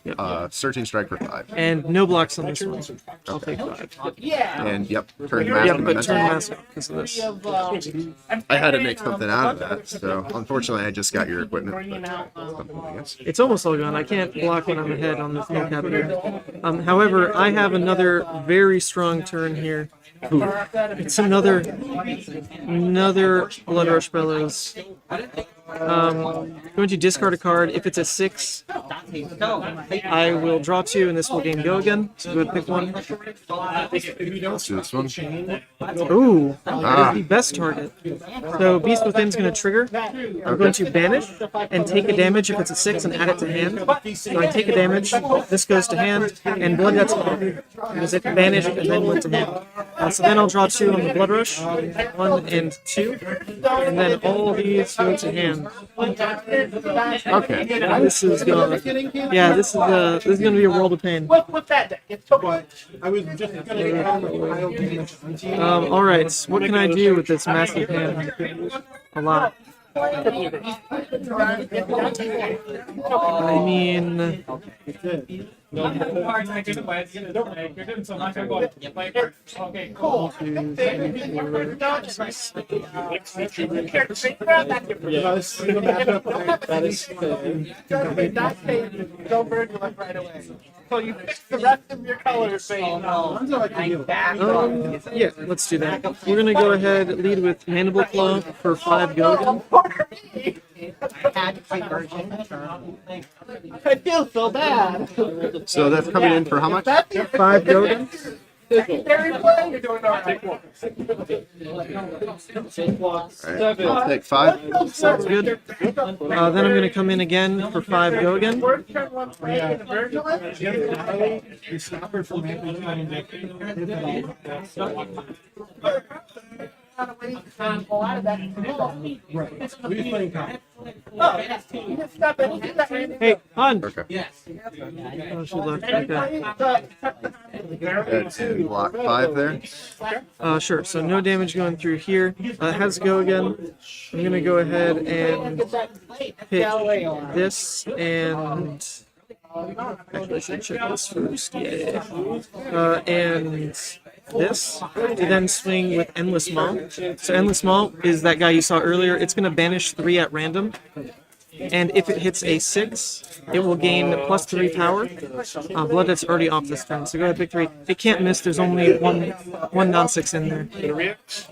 Searching Strike for 5. And no blocks on this one. I'll take 5. And yep, turn Yeah, master but turn momentum. master because of this. I had to make something out of that, so unfortunately I just got your equipment. But something, I guess. It's almost all gone. I can't block when I'm ahead on this no cap here. However, I have another very strong turn here. Ooh, it's another Blood Rush Bellows. Going to discard a card. If it's a 6, I will draw 2, and this will game go again. So go ahead and pick one. Let's do this one. Ooh, that is the best target. So Beast Within's going to trigger. I'm going to banish and take a damage if it's a 6 and add it to hand. So I take a damage, this goes to hand, and Blood Debt's off. Because it banished and then went to hand. So then I'll draw 2 on the Blood Rush, 1 and 2, and then all these go to hand. Okay. This is gonna, yeah, this is gonna be a world of pain. What's that deck? It's But I was just going to get pile damage onto you. All right, what can I do with this massive hand? A lot. I mean, Okay, cool. Yeah, this is a matchup. That is Go Virgil right away. So you fix the rest of your colors, saying no. yeah, let's do that. We're gonna go ahead, lead with Mandible Claw for 5 go. I feel so bad. So that's coming in for how much? 5 go. Secondary play, you're doing all right. Alright, I'll take 5. Sounds good. Then I'm gonna come in again for 5 go again. First turn one play in the Virgil. You stop her from having time to hit the ball. Right. We're playing cop. Hey, Han! Okay. Oh, she left. Okay. That's block 5 there. Sure, so no damage going through here. It has go again. I'm gonna go ahead and hit this and actually I should check this first. Yeah. And this to then swing with Endless Maw. So Endless Maw is that guy you saw earlier. It's gonna banish 3 at random. and if it hits a 6, it will gain +3 power. Blood that's already off this turn, so go ahead, pick 3. It can't miss, there's only one non-6 in there.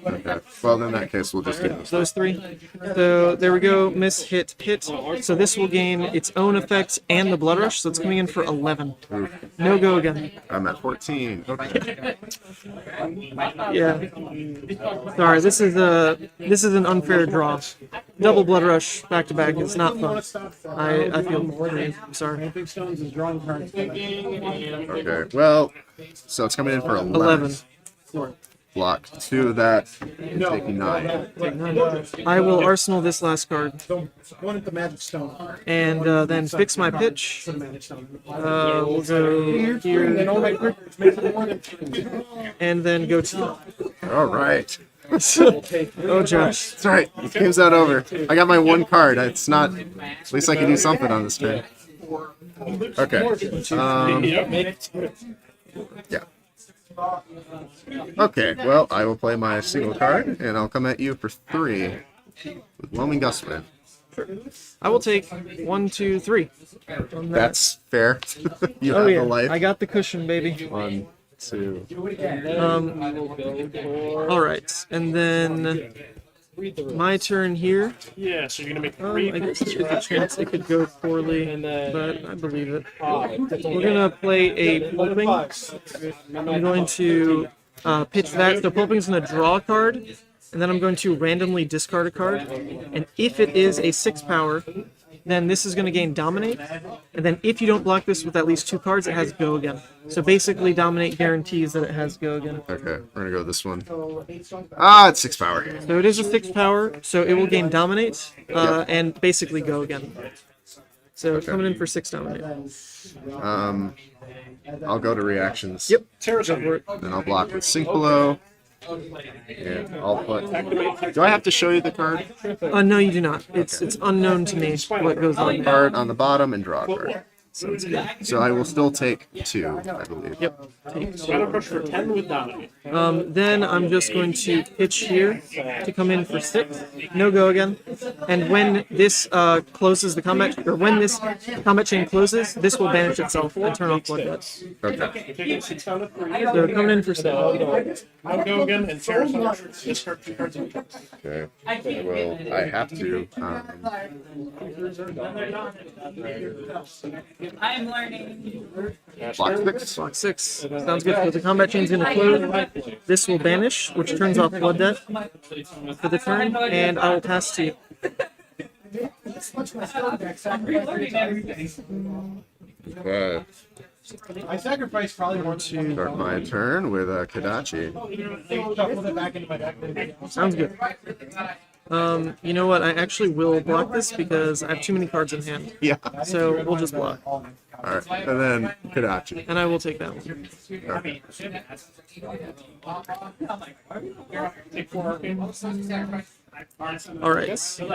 Okay. Well, in that case, we'll just do this. Those 3. So there we go, miss, hit, hit. So this will gain its own effect and the Blood Rush, so it's coming in for 11. No go again. I'm at 14. Okay. Yeah. Sorry, this is an unfair draw. Double Blood Rush back to back is not fun. I feel pretty sorry. Big Stones is drawing cards. Okay. Well, so it's coming in for 11. 11. Block 2 of that. And taking 9. I will arsenal this last card One at the Magic Stone. and then fix my pitch. Magic Stone. We'll go here all my cards make it more than 2. and then go to. All right. Oh, Josh. That's right. This game's not over. I got my 1 card. It's not. At least I can do something on this turn. Okay. Yeah. Okay. Well, I will play my single card, and I'll come at you for 3 with Whelming Gustwind. I will take 1, 2, 3. That's fair. You Oh have yeah, the life. I got the cushion, baby. 1, 2. All right, and then my turn here. Yeah, so you're gonna make 3. I guess there's a chance it could go poorly, but I believe it. We're gonna play a pulping. I'm going to pitch that. So pulping is gonna draw a card, and then I'm going to randomly discard a card. And if it is a 6 power, then this is going to gain Dominate. And then if you don't block this with at least 2 cards, it has Go again. So basically, Dominate guarantees that it has Go again. Okay, we're gonna go with this one. Ah, it's 6 power. So it is a 6 power, so it will gain Dominate and basically Go again. So coming in for 6 Dominate. I'll go to reactions. Yep. Go for it. Then I'll block with Sink Below. And I'll put. Do I have to show you the card? No, you do not. It's unknown to me what goes on here. Card on the bottom and draw a card. So I will still take 2, I believe. Yep. Take Battle 2. Crush for 10 with Dominate. Then I'm just going to pitch here to come in for 6. No go again. And when this closes the combat, or when this combat chain closes, this will banish itself and turn off Blood Guts. Okay. You're taking 6 down to 3. So coming in for 7. I'll go again and Ferris on discard 2 cards. Okay. Well, I have to. I'm learning. Block 6. Block 6. Sounds good. So the combat chain's going to close. This will banish, which turns off Blood Debt for the turn, and I will pass to you. Okay. I sacrificed probably more than Start my turn with Kadachi. shuffled it back into my deck. Sounds good. You know what? I actually will block this because I have too many cards in hand. Yeah. So we'll just block. Alright. And then Kadachi. And I will take that one. Okay. Take 4 Arcane. Alright. So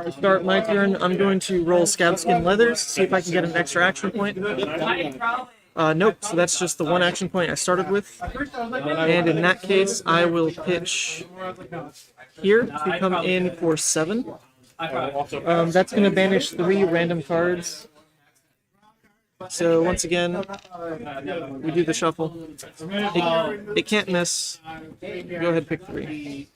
start my turn. I'm going to roll Scabskin Leathers, see if I can get an extra action point. Nope, so that's just the 1 action point I started with. And in that case, I will pitch here to come in for 7. That's going to banish 3 random cards. So once again, we do the shuffle. It can't miss. Go ahead, pick 3.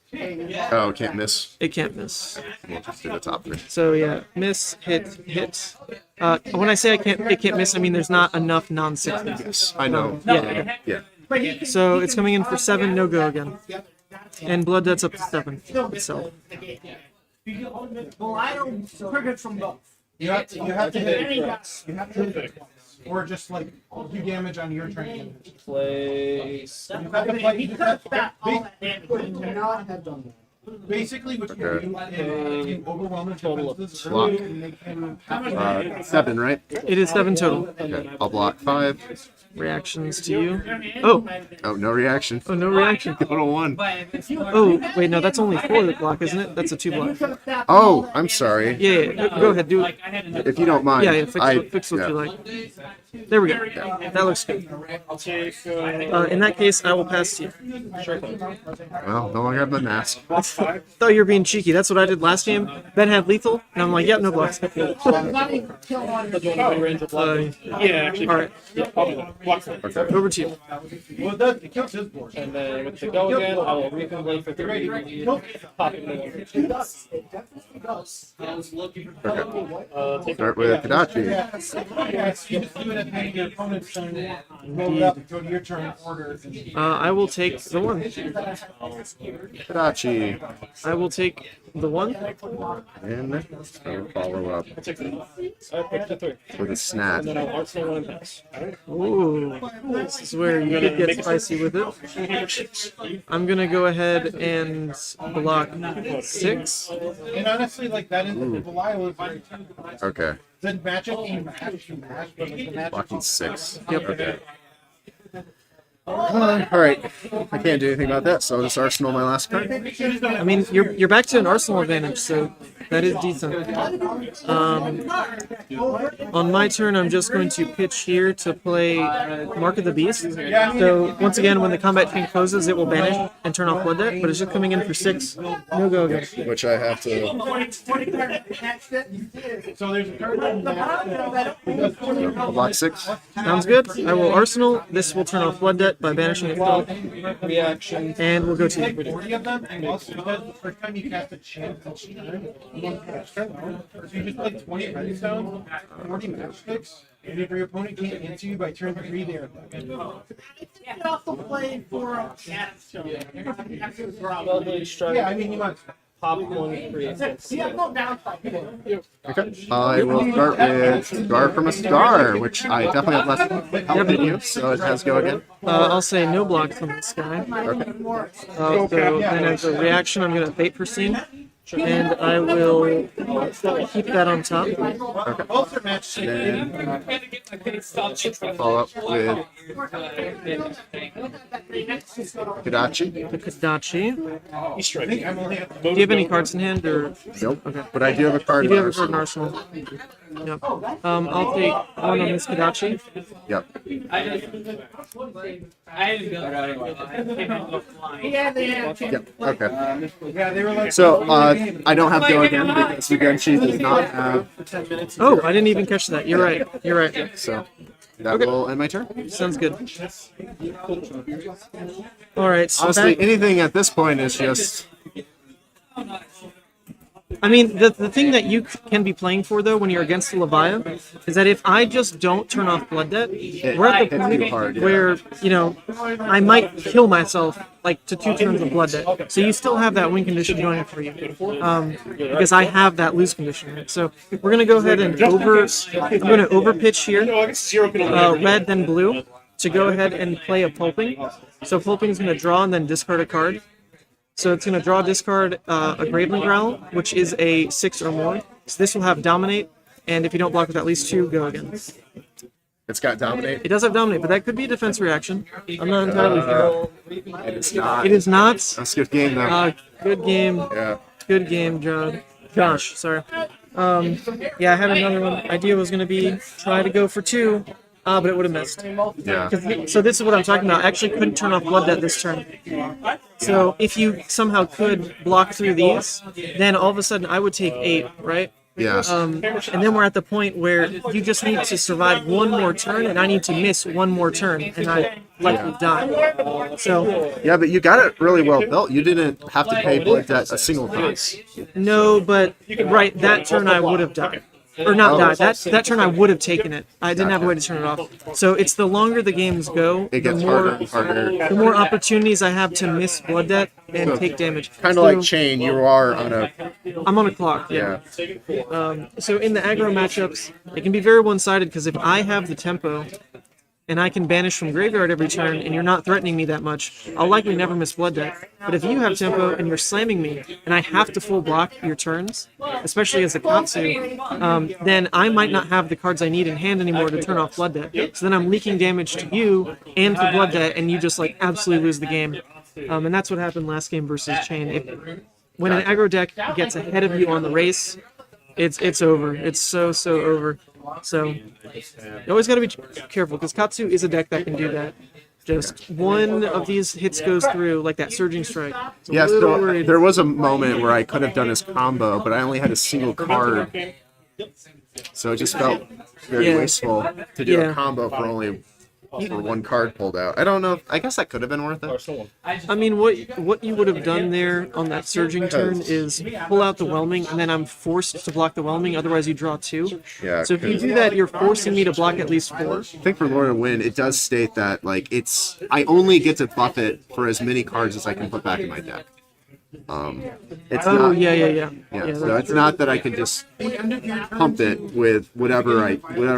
Oh, can't miss. It can't miss. We'll just do the top 3. So yeah, miss, hit, hit. When I say it can't miss, I mean there's not enough non-6s. I know. Yeah. Yeah. So it's coming in for 7, no go again. And Blood Debt's up to 7 itself. Well, I don't trigger from both. You have to hit. You have to hit. Or just like do damage on your turn. Place. You have to play. You have to All that damage. could not have done that. Basically, what you do is you overwhelm his defenses early and make him have to 7, right? It is 7 total. Okay. I'll block 5. Reactions to you. Oh, Oh, no reaction. oh, no reaction. Go to 1. Oh, wait, no, that's only 4 block, isn't it? That's a 2 block. Oh, I'm sorry. Yeah, go ahead, do it. If you don't mind. Yeah, fix I, what you like. There we go. That looks good. I'll take. In that case, I will pass to you. Sure thing. Well, no longer have the mask. Thought you were being cheeky. That's what I did last game. Ben had lethal, and I'm like, yep, no blocks. But you want to range of block? Yeah, actually. All right, Yeah, I'll do that. Block for it. over to you. Well, it does. It kills his board. And then with the go again, I will reconvey for 3. Pop it in. Take Start with Kadachi. Yes, you just do it at the end of your opponent's turn. Roll it up and go to your turn in order. I will take the one. Kadachi. I will take the one. And so follow up I'll take 3. I picked the 3. with a snap. And then I'll arsenal 1 and pass. Alright. Ooh, this is where you could get spicy with it. I'm gonna go ahead and block 6. And honestly, like that is the Belial is very Okay. the matchup you mash, but like the matchup. Blocking 6. Yep. Okay. Alright. I can't do anything about that, so I'll just arsenal my last card. I mean, you're back to an arsenal advantage, so that is decent. On my turn, I'm just going to pitch here to play Mark of the Beast. So once again, when the combat chain closes, it will banish and turn off Blood Debt, but it's just coming in for 6. No go again. Which I have to So there's a card that block 6. Sounds good. I will arsenal. This will turn off Blood Debt by banishing itself, Reaction. and we'll go to you. 40 of them, and also because the first time you cast a chant each turn, you don't cast them. So you just play 20 redstone, 40 matchsticks, and if your opponent can't answer you by turn 3, they are dead. You also play for Lovely strike. Yeah, I mean, you might. Pop 1, create 6. Yeah, no downside. Okay. I will start with Scar from a Star, which I definitely have less help than you, so it has go again. I'll say no block from this guy. Okay. So then as a reaction, I'm going to Fate Foreseen, and I will keep that on top. Also match Then follow up with Kadachi. The Kadachi. He's striking. Do you have any cards in hand, or Nope. But I do have a card you in do have a card in arsenal. arsenal? Yep. I'll take one on this Kadachi. Yep. Yep. Okay. Yeah, they were like. So I don't have go again because Ugenshi does not have. Oh, I didn't even catch that. You're right. You're right. So that will end my turn. Sounds good. All right. So Honestly, that, anything at this point is just. I mean, the thing that you can be playing for, though, when you're against the Levia, is that if I just don't turn off Blood Debt, we're at the hits you point hard, yeah. where, you know, I might kill myself, like, to 2 turns of Blood Debt. So you still have that win condition going for you, because I have that lose condition. So we're going to go ahead and I'm going to overpitch here, No, I guess 0 can red then blue, to go ahead and play a Pulping. So Pulping is going to draw and then discard a card. So it's going to draw, discard a Graveling Growl, which is a 6 or more. So this will have Dominate, and if you don't block with at least 2, go again. It's got Dominate. It does have Dominate, but that could be a defense reaction. I'm not entirely sure. It's not. It is not. That's a good game, though. Good game. Yeah. Good game, John. Josh, sorry. Yeah, I had another one. Idea was going to be try to go for 2, but it would have missed. Yeah. So this is what I'm talking about. I actually couldn't turn off Blood Debt this turn. So if you somehow could block through these, then all of a sudden I would take 8, right? Yeah. And then we're at the point where you just need to survive one more turn, and I need to miss one more turn, and I likely die. So Yeah, but you got it really well built. You didn't have to pay Blood Debt a single time. no, but right, that turn I would have died. Or not died. That turn I would have taken it. I didn't have a way to turn it off. So it's the longer the games go, It the gets harder more and harder. the more opportunities I have to miss Blood Debt and take damage. Kind So of like Chain, you are on a. I'm on a clock. Yeah. Yeah. So in the aggro matchups, it can be very one-sided because if I have the tempo and I can banish from graveyard every turn and you're not threatening me that much, I'll likely never miss Blood Debt. But if you have tempo and you're slamming me and I have to full block your turns, especially as a Katsu, then I might not have the cards I need in hand anymore to turn off Blood Debt. So then I'm leaking damage to you and to Blood Debt, and you just like absolutely lose the game. And that's what happened last game versus Chane. When an aggro deck gets ahead of you on the race, it's over. It's so over. So you always got to be careful because Katsu is a deck that can do that. Just one of these hits goes through, like that Surging Strike. It's a Yes, little so worried. there was a moment where I could have done his combo, but I only had a single card, so it just felt very Yeah. wasteful to do Yeah. a combo for only for one card pulled out. I don't know. I guess that could have been worth it. I mean, what you would have done there on that Surging turn is pull out the Whelming, and then I'm forced to block the Whelming, otherwise you draw 2. Yeah. So if you 'cause do that, you're forcing me to block at least 4. I think for Lord of Wind, it does state that like I only get to buff it for as many cards as I can put back in my deck. It's Oh, not, yeah. Yeah, that's so it's true. not that I can just pump it with whatever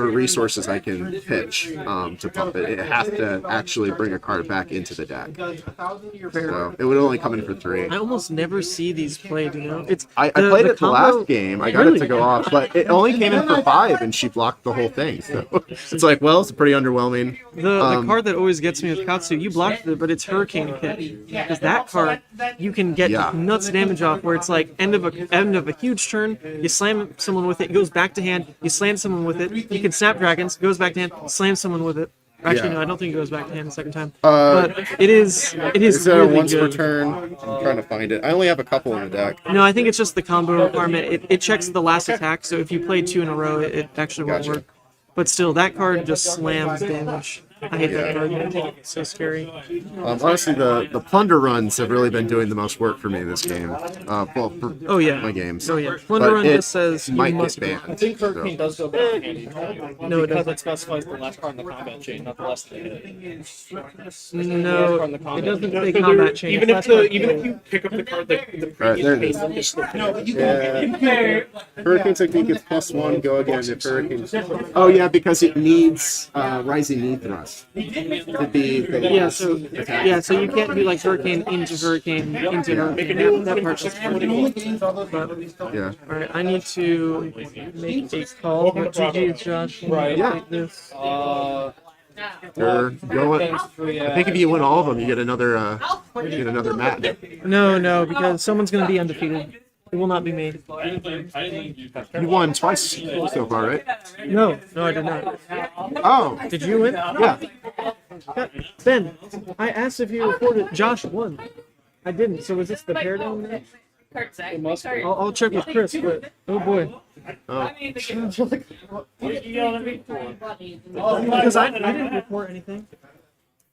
resources I can pitch to pump it. It has to actually bring a card back into the deck. So it would only come in for 3. I almost never see these played, you know? I played it the last game. I got it to go off, but it only came in for 5, and she blocked the whole thing. So it's like, well, it's pretty underwhelming. The card that always gets me with Katsu, you blocked it, but it's Hurricane Pit. Because that card, you can get nuts damage off, where it's like end of a huge turn, you slam someone with it, it goes back to hand, you slam someone with it, you can Snapdragons, goes back to hand, slam someone with it. Actually, Yeah. no, I don't think it goes back to hand the second time. But it is Is there really once per good. turn? I'm trying to find it. I only have a couple in the deck. No, I think it's just the combo requirement. It checks the last attack, so if you play 2 in a row, it actually won't Gotcha. work. But still, that card just slams damage. I hate that card. It's so scary. Honestly, the plunder runs have really been doing the most work for me this game. Well, for Oh yeah. my games. Oh yeah. Plunder But Run it just says you might must get go. banned. think Hurricane does go back in handy. No, it because doesn't. it specifies the last card in the combat chain, not the last thing. No, it doesn't say combat chain. Even It's if last if you pick up the card, the Alright, there it previous is. payment is still Yeah. Hurricane technique is +1. Go again if Hurricane. Oh yeah, because it needs rising knee thrust to be the Yeah, last so attack. yeah, so you can't do like Hurricane into Hurricane into Hurricane. That part's just fun. But Yeah. alright, I need to make a call. What GG's, Josh? Right. Yeah. This. Or go. I think if you win all of them, you get another mat. No, because someone's gonna be undefeated. It will not be me. You won twice so far, right? No, I did not. Oh, Did you win? yeah. Ben, I asked if you reported. Josh won. I didn't. So was this the pair down there? I'll check with Chris, but oh boy. Oh. Because I didn't report anything.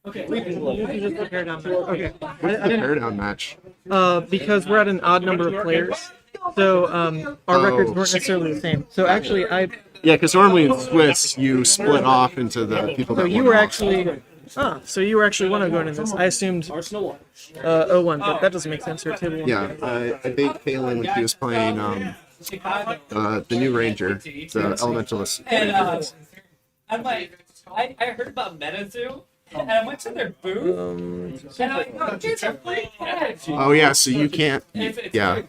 Okay. You can just put pair down there. Okay. I didn't. Tear down match. Because we're at an odd number of players, so our records weren't necessarily the same. So actually, Yeah, because normally in Swiss you split off into the people so that you won were off. actually. So you were actually one of going in this. I assumed Arsenal 01, but that doesn't make sense. Or table 1. Yeah, I beat Kaelyn when she was playing the new Ranger, the Elementalist. And I'm like, I heard about MetaZoo, and I went to their booth, and I'm like, oh, dude, they're playing Katsu. Oh yeah, so you can't. Yeah,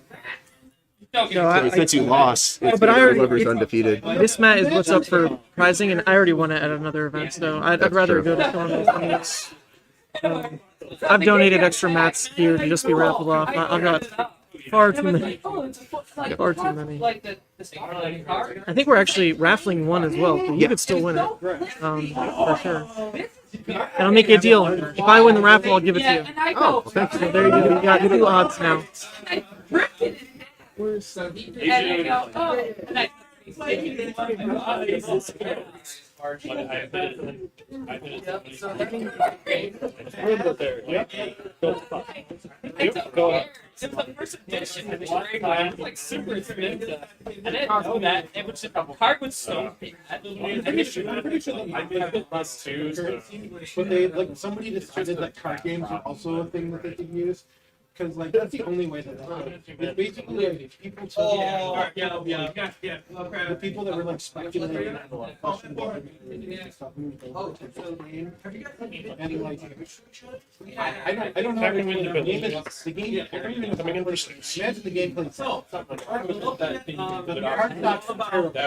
Don't get No, I- since you lost, it's but I already- whoever's it's- undefeated. This mat is what's up for prizing, and I already won it at another event, so I'd That's rather true. go to someone else. I mean, it's, I've donated extra mats here to just be raffled off. I've got far too many. Far too many. like the Starlight card. I think we're actually raffling one as well, so you could still win it. For sure. And I'll make you a deal. If I win the raffle, I'll give it to you. And I go, Oh, thank you. So there you go. You got 2 odds now. I ripped it. And I go, oh, and I. Go ahead. It's the first edition of the trade line. It's like super expensive. I didn't know that. It was just a card with so bad. I'm pretty sure that I did a bit less too. So. But they somebody decided that card games are also a thing that they could use. Because that's the only way that it's basically like people the people that were speculating and stuff and I don't know Having the win the game is the game I don't even Coming in for 6. imagine the game plays That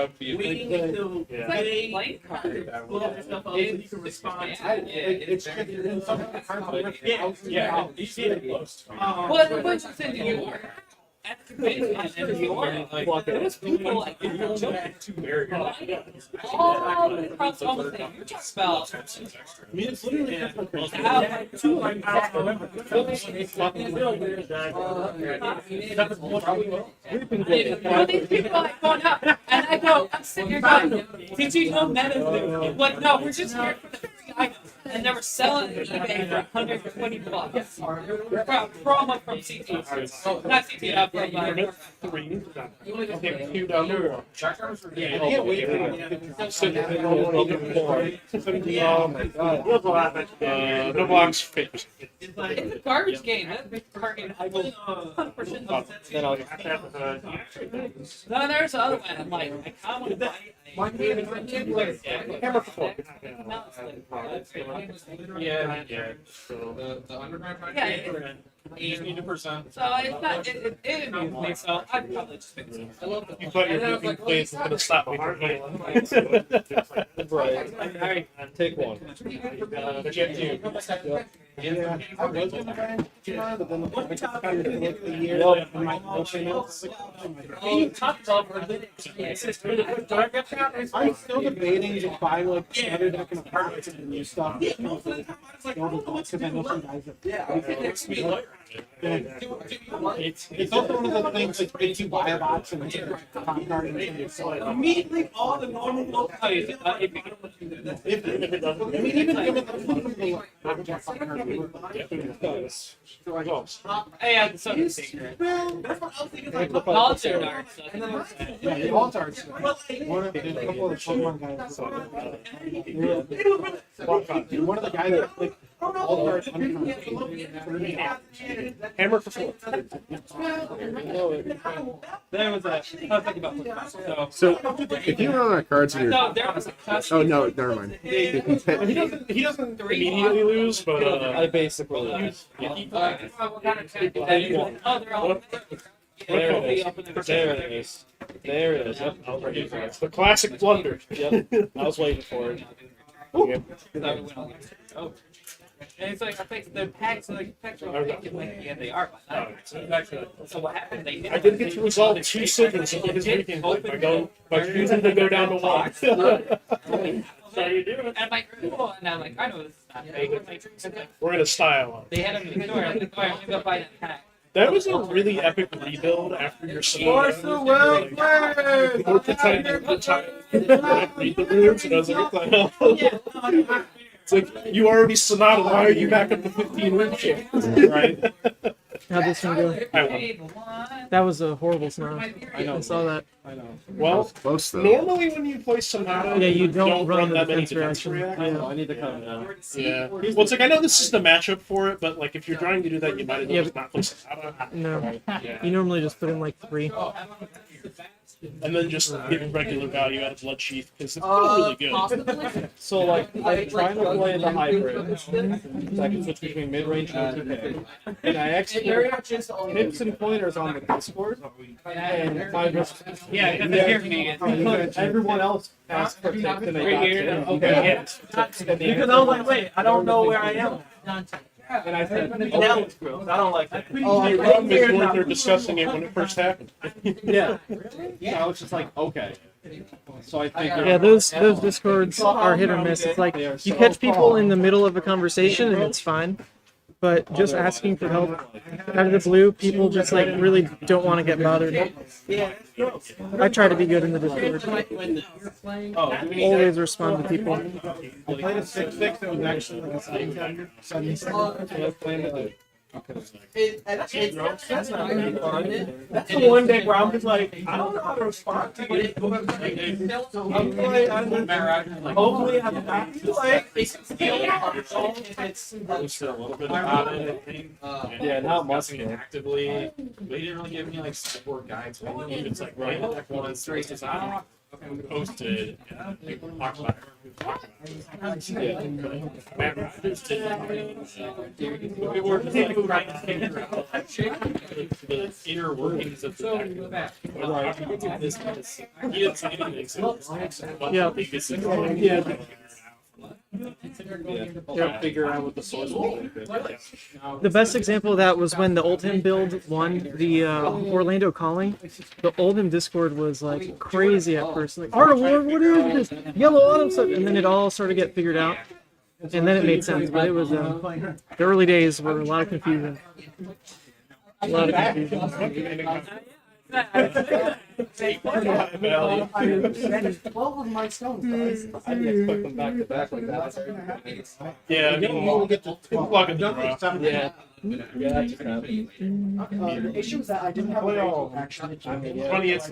would be a big Light card. it's just some of the cards are worth $1,000. What the thing do you are? at the convention in New York, there was people like all across the whole thing. You're talking about. I mean, it's literally Yeah. two like These people are like going up, and I go, I'm sitting here going, did you know Metazoom? Like, no, we're just here for the free items. And they were selling it on eBay for $120. Promo from CT. Not CT, from $2 down the road. No blocks, papers. It's a garbage game. That's a big card game. I will 100% No, there's the other one. I'm like, I kind of want to buy it. Hammer for 4. Yeah. The underground project. Yeah. You just need to present. So it's not. It amused me. So I'd probably just fix it. I love You thought your moving planes was going to stop me from hitting. Right. Take one. But you have to. Yeah, I was gonna buy it, but then the product kind of like the year and my motion was like, oh my God. I'm still debating to buy like another deck and apartments and new stuff. Because I know some guys that it's also one of the things that makes you buy lots and top card and so like immediately all the normal localities. I mean even given the Hey, I'm so secret. Knowledge and art. yeah, the alt arts. One of the couple of the Pokemon guys. One of the guys that like alt art Hammer for 4. There was a. I was thinking about So if you run out of cards in your, No, there was a class. oh no, never mind. He doesn't immediately lose, but I basically lose. Oh, they're all. There it is. There it is. There it is. Yep. it's the classic blunder. Yep. I was waiting for it. Oh. And it's like I think the packs are making like yeah they are. So what happened? They I did get to resolve 2 signals in his weekend by choosing to go down to 1. So you do it. And I'm like, cool. And I'm like, I know this is not big. We're in a style on it. They had them in the store. I'm like, all right, I'm gonna go buy that pack. That was a really epic rebuild after your Force the will first! Read the rules, and I was like, what the hell? It's like, you already Sonata, why are you back up to 15 room chance? Right? How'd this one go? I won. That was a horrible snap. I know. I saw that. I know. Well, Close though. normally when you play Sonata, Yeah, you don't run the that many defense defense reaction. reactions. I know. I need to come now. Yeah. Well, it's like, I know this is the matchup for it, but like, if you're trying to do that, you might as well Yeah, just not play Sonata. No, Yeah. you normally just put in like 3. And then just get regular value out of Blood Sheath, because it's still really good. So like I'm trying to play the hybrid, so I can switch between mid-range and OTK. And I actually tips and pointers on the Discord, and my Yeah, because they hear me. everyone else asked for tips and they got tips. Okay. Because I was like, wait, I don't know where I am. And I said, now it's gross. I don't like that. Oh, I remember when they were discussing it when it first happened. Yeah. Yeah, I was just like, okay. So I figured. Yeah, those discords are hit or miss. It's like you catch people in the middle of a conversation and it's fine, but just asking for help out of the blue, people just like really don't want to get bothered. I try to be good in the Discord. Always respond to people. I played a 6-6 that was actually like a 7-7. That's the one day where I'm just like, I don't know how to respond to it. Hopefully, I'm not too late. Yeah, not much. Actively, they didn't really give me like support guides. It's like right deck one straight to I posted. People talk about it. Matt Rogers did we were trying to figure out the inner workings of the deck. This he didn't say anything. So Yeah. this is Trying to figure out what the source was. The best example of that was when the Oldham build won the Orlando Calling. The Oldham Discord was like crazy at first. Like, Art of War, what is this? Yellow Autumn stuff. And then it all started to get figured out. And then it made sense. But it was the early days were a lot of confusion. A lot of confusion. my stones. I didn't expect them back to back like that. Yeah, I mean, plug in the draw. Yeah. Yeah, that's crap. The issue is that I didn't have a way actually. Funny, it's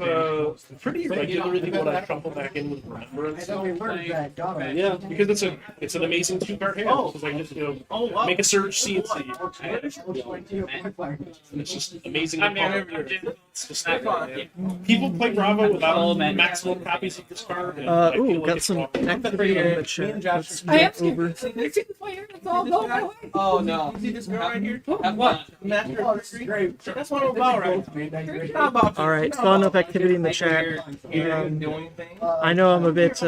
pretty regularly what I shuffle back in with Remembrance. Yeah. Because it's an amazing 2-card hand. Because I just make a Surge C and C. And it's just amazing. It's just people play Bravo without maximum copies of this card. And I feel like Got it's some awful. activity in the chat. Let's I am get scared. over. It's all going my way. Oh no. See this girl right here? What? Oh, this is great. That's what I'm about, right? How about All right, saw enough activity in the chat. I know I'm a bit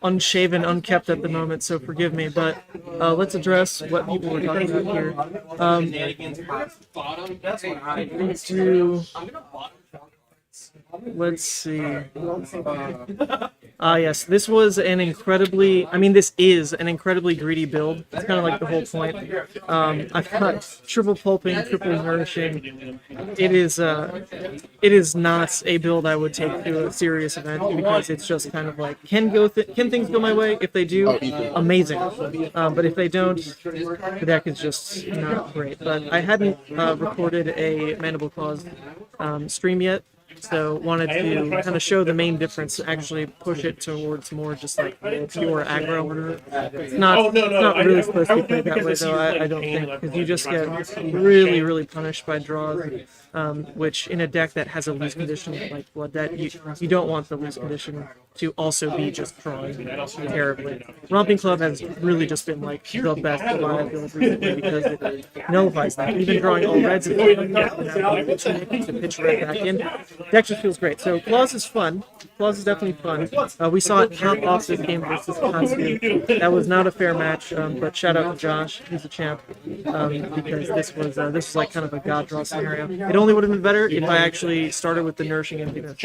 unshaven, unkept at the moment, so forgive me. But let's address what people were talking about here. Let's see. Yes, this was an incredibly, I mean, this is an incredibly greedy build. It's kind of like the whole point. I've got triple pulping, triple nourishing. It is not a build I would take to a serious event because it's just kind of like, can things go my way? If they do, amazing. But if they don't, the deck is just not great. But I hadn't recorded a Mandible Claws stream yet. So wanted to kind of show the main difference, actually push it towards more just like pure aggro. It's not really supposed to be played that way though, I don't think, because you just get really, really punished by draws, which in a deck that has a loose condition like Blood Debt, you don't want the loose condition to also be just drawing terribly. Romping Club has really just been like the best build recently because it nullifies that. Even drawing all reds and to pitch red back in. It actually feels great. So Claws is fun. Claws is definitely fun. We saw it pop off this game versus Katsu. That was not a fair match, but shout out to Josh, he's a champ, because this was like kind of a god draw scenario. It only would have been better if I actually started with the Nourishing Emptiness.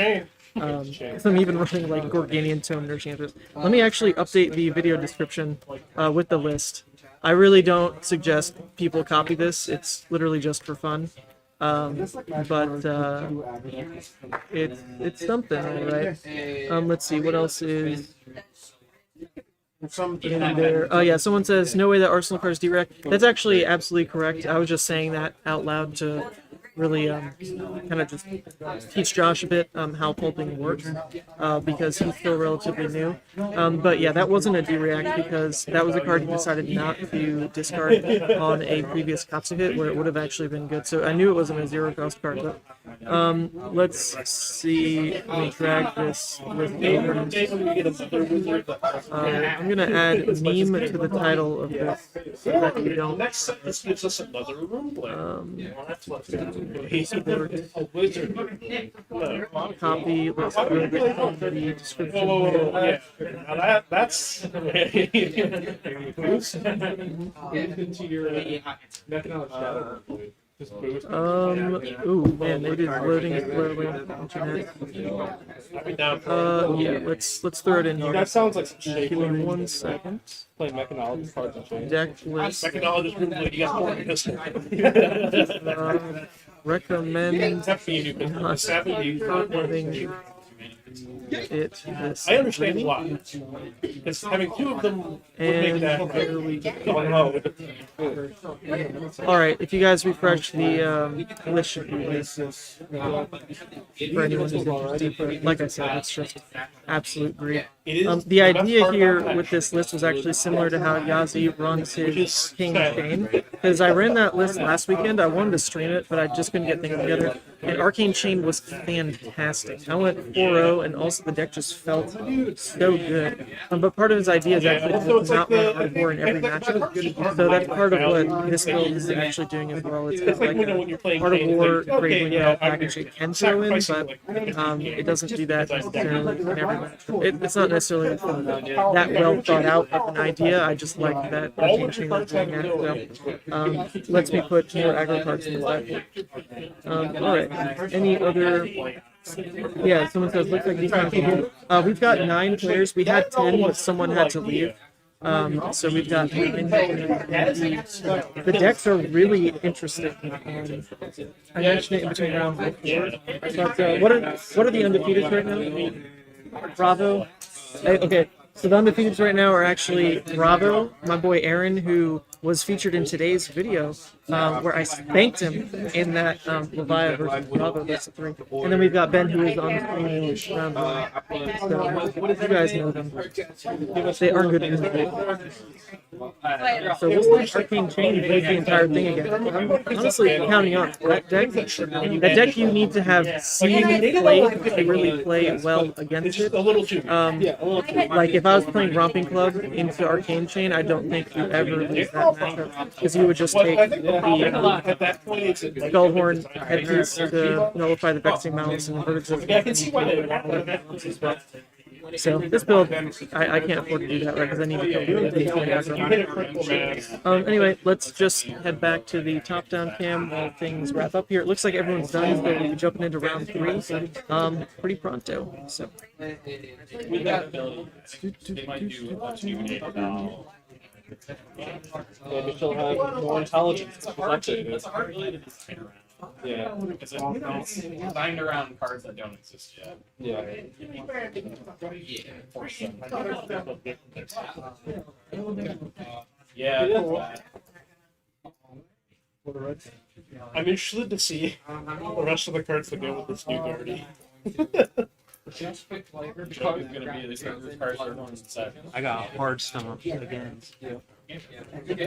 I'm even running like Gorganian Tone Nourishing Emptiness. Let me actually update the video description with the list. I really don't suggest people copy this. It's literally just for fun. But it's something, all right? Let's see, what else is in there? Oh yeah, someone says, no way that Arsenal card is direct. That's actually absolutely correct. I was just saying that out loud to really kind of just teach Josh a bit how pulping works because he's still relatively new. But yeah, that wasn't a D-React because that was a card he decided not to discard on a previous Katsu hit where it would have actually been good. So I knew it wasn't a zero-cost card. But let's see. Let me drag this with over. I'm going to add meme to the title of this so that you don't... Next set, this gives us another room player. Copy, let's go to the description. Yeah. Now that's Boost into your Shadow. Just boost. Ooh, man, it is loading slowly. Internet. Yeah, let's throw it in here. That sounds like some shit. Give me 1 second. Playing Mechanologist cards and change. Deck list. Mechanologist room play. You got more pistol. Recommend Not having it this I understand why. Because having two of them would make and that. there we go. Oh, Alright, if you guys refresh the list should be this for anyone who's interested, but like I said, it's just absolute great. The idea here with this list was actually similar to how Yazi runs his Arcane Chane, because I ran that list last weekend. I wanted to stream it, but I just couldn't get things together. and Arcane Chane was fantastic. I went 4-0, and also the deck just felt so good. But part of his idea is actually to not run Arbor in every matchup, so that's part of what this build is actually doing as well. It's got like a Heart of War, Graveling Bell package it can throw in, but it doesn't do that necessarily in every matchup. It's not necessarily that well thought out of an idea. I just like that Arcane Chane was doing that. So, lets me put more aggro cards in the deck. Alright, any other... Yeah, someone says, looks like these kind of people. We've got 9 players. We had 10, but someone had to leave. So we've got 9. The decks are really interesting. I mentioned it in between rounds. But what are the undefeated right now? Bravo. Okay, so the undefeated right now are actually Bravo, my boy Aaron, who was featured in today's video, where I spanked him in that Levia versus Bravo best of 3. And then we've got Ben, who is on the screen round 1. So you guys know them. They are good individuals. So we'll see Arcane Chane plays the entire thing again. I'm honestly counting on that deck. That deck you need to have seen play to really play well against it. Like if I was playing Romping Club into Arcane Chane, I don't think you ever lose that matchup because you would just take the Skullhorn headpiece to nullify the Vexing Malice and Inverted System. So this build, I can't afford to do that right because I need to kill anyway, let's just head back to the top-down cam while things wrap up here. It looks like everyone's done, so we'll be jumping into round 3 pretty pronto. So. With that ability, they might do Maybe she'll have more intelligence. Yeah. Because it's designed around cards that don't exist yet. Yeah. Yeah. I'm interested to see the rest of the cards that go with this new Guardy. I got a hard stomach again. Yeah. I mean,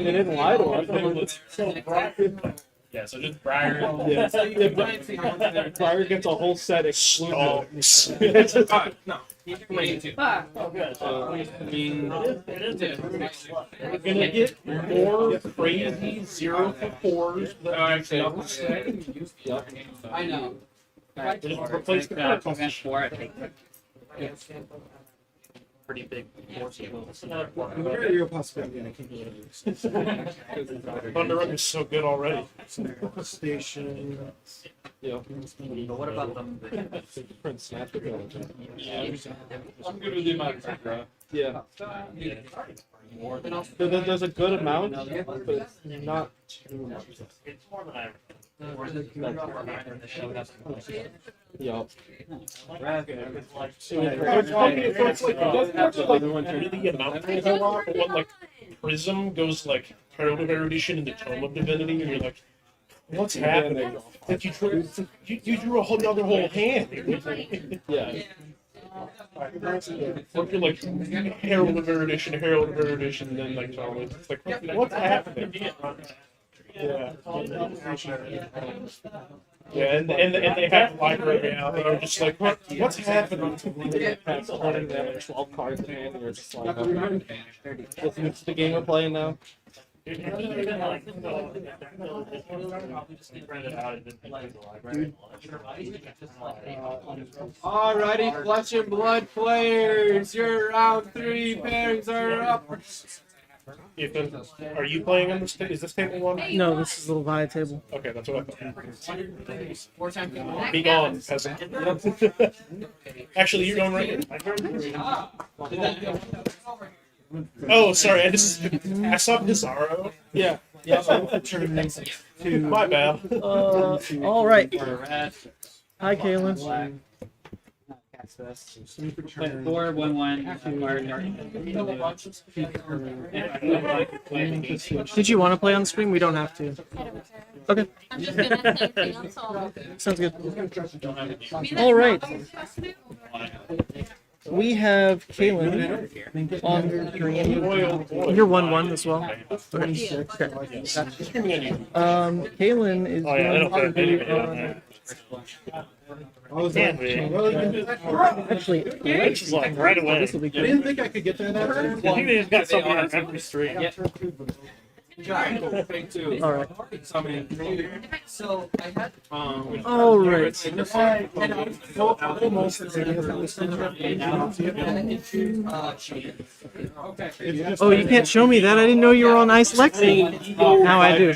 they didn't lie to us. Yeah, so just Briar. Yeah. Briar gets a whole set exclusive. No. We're gonna get more crazy 0-for-4s that I know. just replace the card Pretty big force. Very real possibility I can't believe it. Thunder Run is so good already. Station. Yeah. But what about them? Print snap the village. I'm good with the amount of card draw. Yeah. There's a good amount, but it's not too much. It's more than I. Yup. So it's like it doesn't really amount to a lot, but when like Prism goes like Herald of Erudition into Tome of Divinity, and you're like, what's happening? Like you drew a whole other whole hand. Yeah. Or if you're like Herald of Erudition, and then like Tome, it's like what's happening? Yeah. Yeah, and they have the library out. They are just like, what's happening? Past turning them like 12 cards in hand, and you're just like, it's the game we're playing now. Alrighty, flesh and blood players, your round 3 pairings are up. Ethan, are you playing on this? Is this table one? No, this is the Levia table. Okay, that's what I thought. 4 times. Be gone, peasant. Actually, you're going right here. Oh, sorry. I saw Pizarro. Yeah. My bad. All right. Hi, Kaelyn. 4-1-1. Did you want to play on stream? We don't have to. Okay. I'm just gonna say everything else all. Sounds good. All right. we have Kaelyn on green. You're 1-1 as well. Okay. Kaelyn is Oh yeah, I don't going put to be anybody on on. there. Can be. Actually, It's like right away. this will be I didn't good. think I could get that out I think they just got something on every street. All right. So I had All right. Oh, you can't show me that. I didn't know you were on Ice Lexi. Now I do.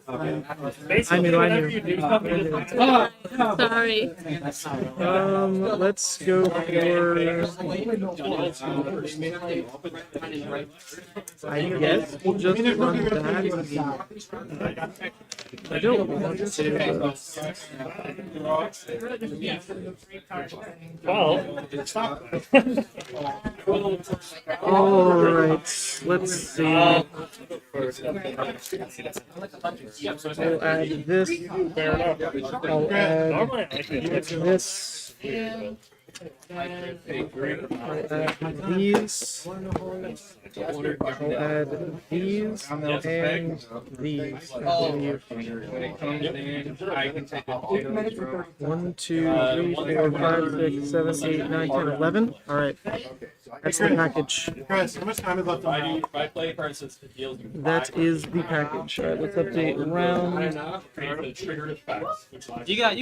I knew. Sorry. Let's go for. I guess we'll just run that. I don't want to. Well, All right. Let's see. I'll add this. I'll add normally I think this. I'll add these. I'll add these and these. I believe. 1, 2, 3, 4, 5, 6, 7, 8, 9, 10, 11. All right. That's the package. Chris, how much time is left on If I play cards that deals you That is the package. All right. Let's update round trigger effects. you got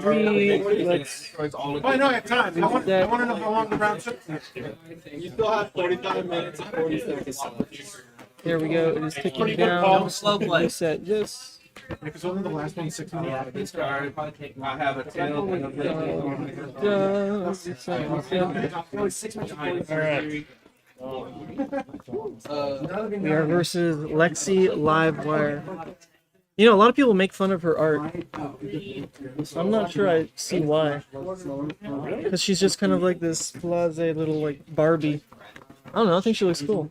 3. Let's. Oh, I know I have time. I want to know how long the round took. You still have 45 minutes and 40 seconds. There we go. It is ticking down. slow play. Reset this. Because only the last one 6 minutes. This card, I have a tail. We are versus Lexi Livewire. You know, a lot of people make fun of her art. I'm not sure I see why. Because she's just kind of like this blasé little like Barbie. I don't know. I think she looks cool.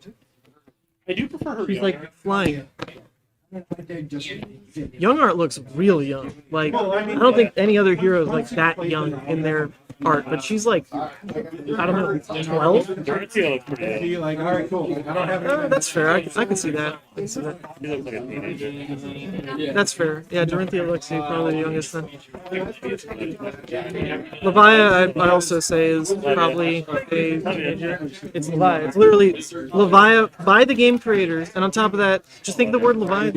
I do prefer her. She's like flying. Young art looks real young. Like I don't think any other hero is like that young in their art, but she's like I don't know, 12. Dorothy looks pretty good. Be like, all right, cool. I don't have any. That's fair. I can see that. I can see that. She looks like a teenager. That's fair. Yeah, Dorinthia Lexi, probably the youngest then. Levia, I'd also say, is probably it's Levia. It's literally Levia by the game creators, and on top of that, just think of the word Levia.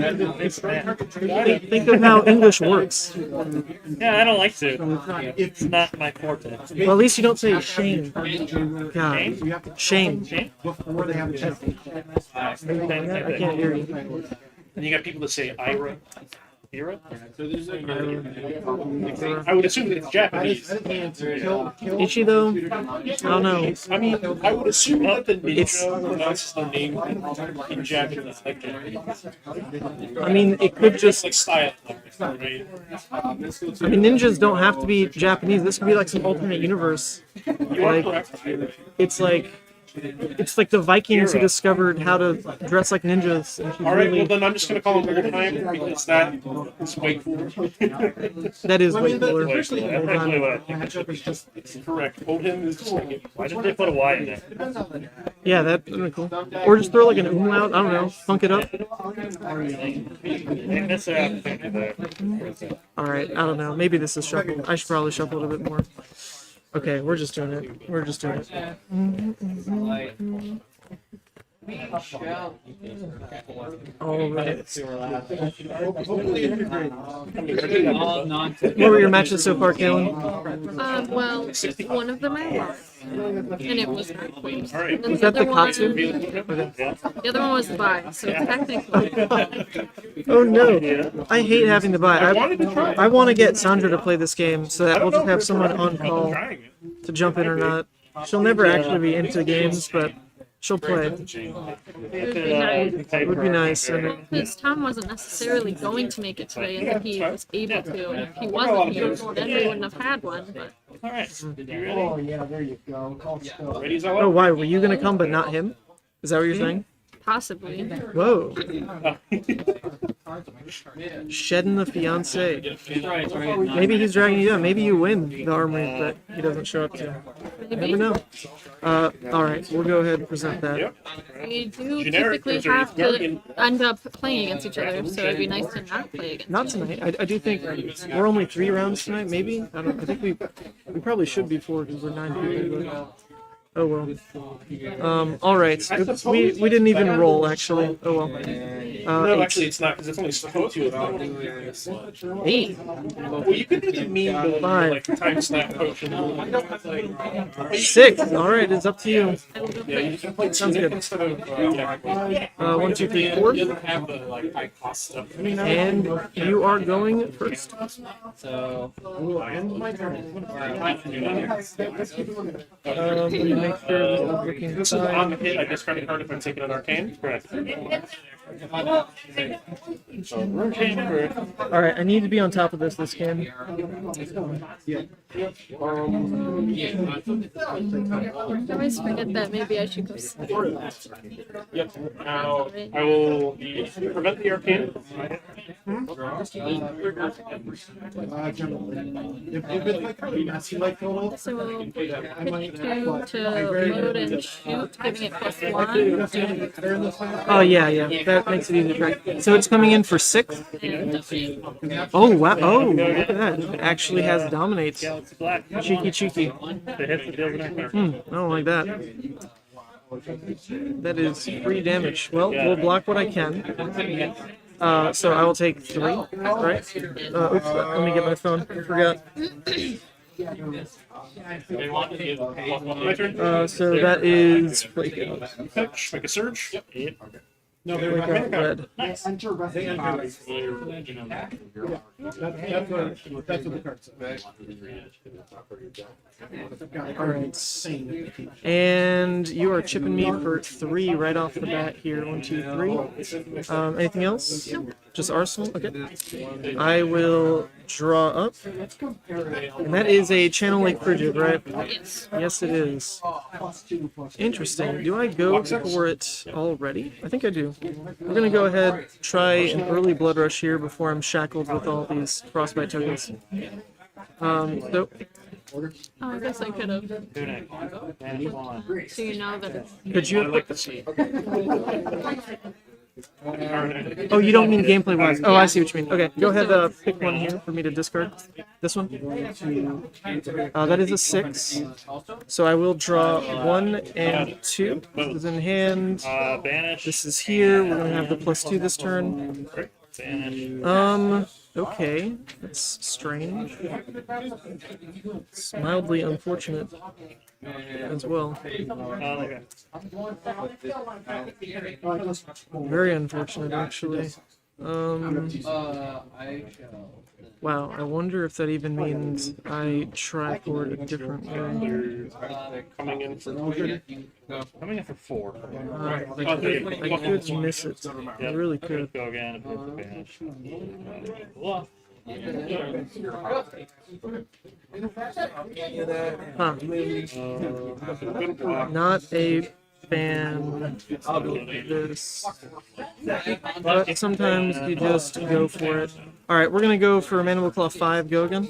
Think of how English works. Yeah, I don't like to. It's not my forte. Well, at least you don't say shame. God, shame. Before they have a chance. I can't hear you. And you got people that say Ira. Ira? I would assume that it's Japanese. Is she though? I don't know. I mean, I would assume that the ninja pronounces their name in Japanese, like Japanese. I mean, it could just. Like style, right? I mean, ninjas don't have to be Japanese. This could be like some alternate universe. You are Like, correct. it's like the Vikings who discovered how to dress like ninjas. And she's All right, well really, then I'm just gonna call him Oldheimer because that is way cooler. that is I way mean, the cooler. officially That's actually what I think. matchup is just Correct. Oldhim is Why did they put a Y in there? Yeah, that would be cool. Or just throw like an umlaut. I don't know. Funk it up. They missed their opportunity there. All right. I don't know. Maybe this is shuffled. I should probably shuffle it a bit more. Okay, we're just doing it. We're just doing it. All right. What were your matches so far, Kaelyn? Well, one of them I lost, and it was not close. And then Was that the other one- Katsu? The other one was the bye, so technically, Oh no! I hate having to buy. I want to get Sandra to play this game so that we'll just have someone on call to jump in or not. She'll never actually be into games, but she'll play. It would be nice. I mean, because Tom wasn't necessarily going to make it today, and he was able to. And if he wasn't here, then we wouldn't have had one. But oh yeah, there you go. ready as I oh, why were you gonna come but not him? Is that what you're saying? possibly. Whoa! Shedding the fiance. Maybe he's dragging you down. Maybe you win the armory that he doesn't show up to. You never know. All right, we'll go ahead and present that. Yep. We do Generic, typically there's a have to Guardian. end up playing against each other, so it'd be nice to not play against Not each other. tonight. I do think we're only 3 rounds tonight, maybe. I think we probably should be 4 because we're 9 people. But, oh well. All right. Oops, we didn't even roll actually. Oh well. No, 8. actually, it's not because it's only supposed to. 8. Well, you could do the meme building, 5. like time snap potion. 6. All right, it's up to you. Yeah, you can play Sounds good. instead of yeah. 1, 2, 3, 4. It doesn't have the like high cost stuff. And you are going first. I will end my turn. Let me make sure this is looking This is on the fine. hit. I discard a card if I'm taking an arcane. Correct. So arcane correct. All right, I need to be on top of this game. I always forget that maybe I should go sleep. Yep. Now I will prevent the arcane. If it's like really messy like total, So we'll I hit might 2 to load and shoot, giving it +1. better in this way. Oh yeah. That makes it easy, right? So it's coming in for 6. And Oh wow! Oh, look at that! It actually has dominates. Galaxy Black. Cheeky. The hits that deals an card. I don't like that. That is 3 damage. Well, we'll block what I can. So I will take 3, right? Oops, let me get my phone. I forgot. My turn. So that is Flake Out. Fetch. Make a surge. No, they Flake were Out red. They entered. That's what the card says. Alright. Insane. And you are chipping me for 3 right off the bat here. 1, 2, 3. Anything else? Just Arsenal? Okay. I will draw up. And that is a Channel Lake Frigid, right? yes. Yes, it is. Interesting. Do I go for it already? I think I do. We're gonna go ahead, try an early Blood Rush here before I'm shackled with all these Frostbite tokens. So Oh, I guess I could have. Tunic. And one. So you know that it's. could you I have like to see. Oh, you don't mean gameplay wise. Oh, I see what you mean. Okay, go ahead, pick one here for me to discard. This one. That is a 6. So I will draw 1 and 2. This is in hand. Banish. This is here. We're gonna have the +2 this turn. Banish. Okay, that's strange. It's mildly unfortunate as well. Okay. Very unfortunate, actually. Wow, I wonder if that even means I try for it a different way. Coming in for Coming in for 4. I could miss it. I really could. Go again. Banish. Huh. Not a fan of this. But sometimes you just go for it. Alright, we're gonna go for Mandible Claw 5. Go again.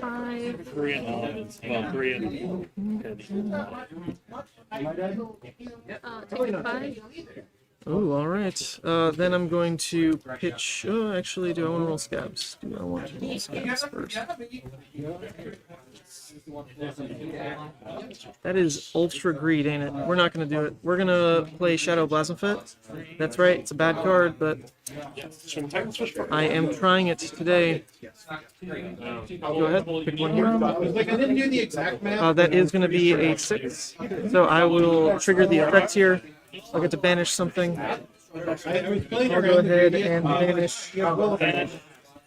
5. 3 and 3 and Take a 5. Oh, alright. Then I'm going to pitch. Oh, actually, do I want to roll scabs? Do I want to roll scabs first? That is ultra greed, ain't it? We're not going to do it. We're going to play Shadow Blasphemfit. That's right, it's a bad card, but I am trying it today. Go ahead, pick one here. Like I didn't do the exact math. That is going to be a 6. So I will trigger the effect here. I'll get to banish something. I was playing I'll go ahead and banish.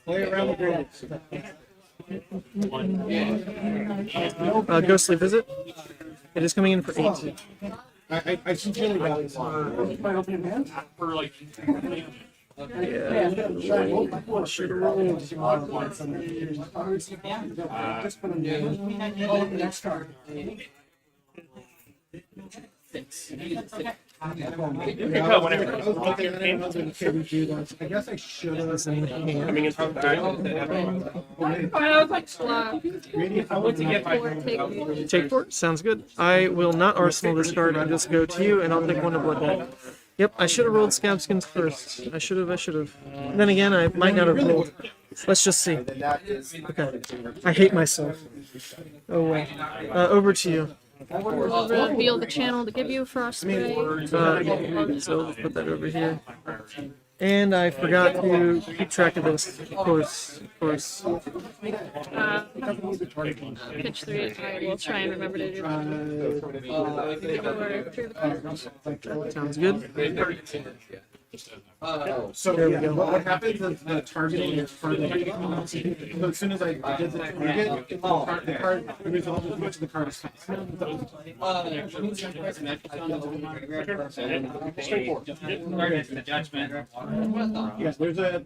Play around the board. Ghostly Visit. It is coming in for 8. I sincerely value this. Yeah. Should have rolled. I was looking at it, I was like, okay, review those. I guess I should have. Coming in from I was like, blah. Take 4. Sounds good. I will not arsenal this card and just go to you, and I'll take 1 to blood debt. Yep, I should have rolled Scab Skins first. I should have. Then again, I might not have rolled. Let's just see. Okay. I hate myself. Oh well. Over to you. We'll reveal the channel to give you Frost Spray. So let's put that over here. And I forgot to keep track of this. Of course. Pitch 3. I will try and remember to do that. Sounds good. So There we yeah, go. what happens is the targeting is further. So as soon as I did the target, the card, the result is much of the card is yes, there's a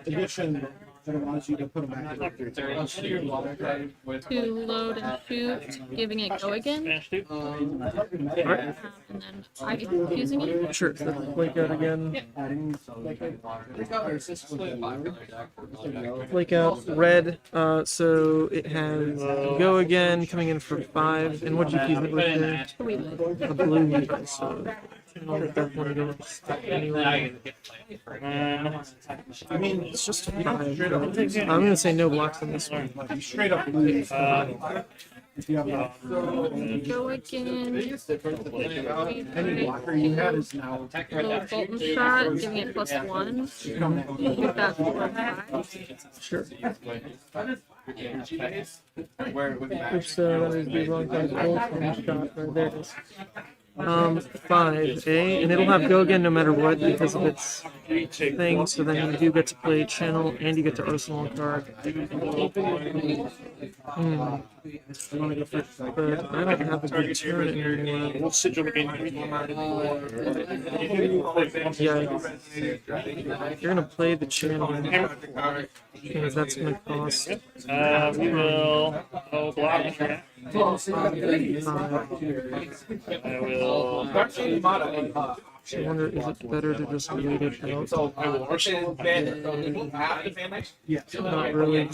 edition that allows you to put them back. To load and shoot, giving it go again. Finish 2. And then I using it. Sure. Let's flake out again. Flake out red. So it has go again coming in for 5. And what'd you keep it with there? A blue. So definitely don't stick anywhere. I mean, It's just 5. I'm gonna say no blocks on this one. straight up lose. If you have Go again. any blocker you had is now Load Bolton Shot, giving it +1. Get that 4 or 5. Sure. Oops, that is the wrong kind of Bolton Shot. Right, there it is. 5, and it'll have go again no matter what because of its thing. So then you do get to play channel and you get to arsenal a card. But I don't have a good turn anymore. We'll sigil the game. Yeah, you're gonna play the channel because that's gonna cost. We will go block the trap. I will. I wonder, is it better to just wait it out? I will arsenal. Not really.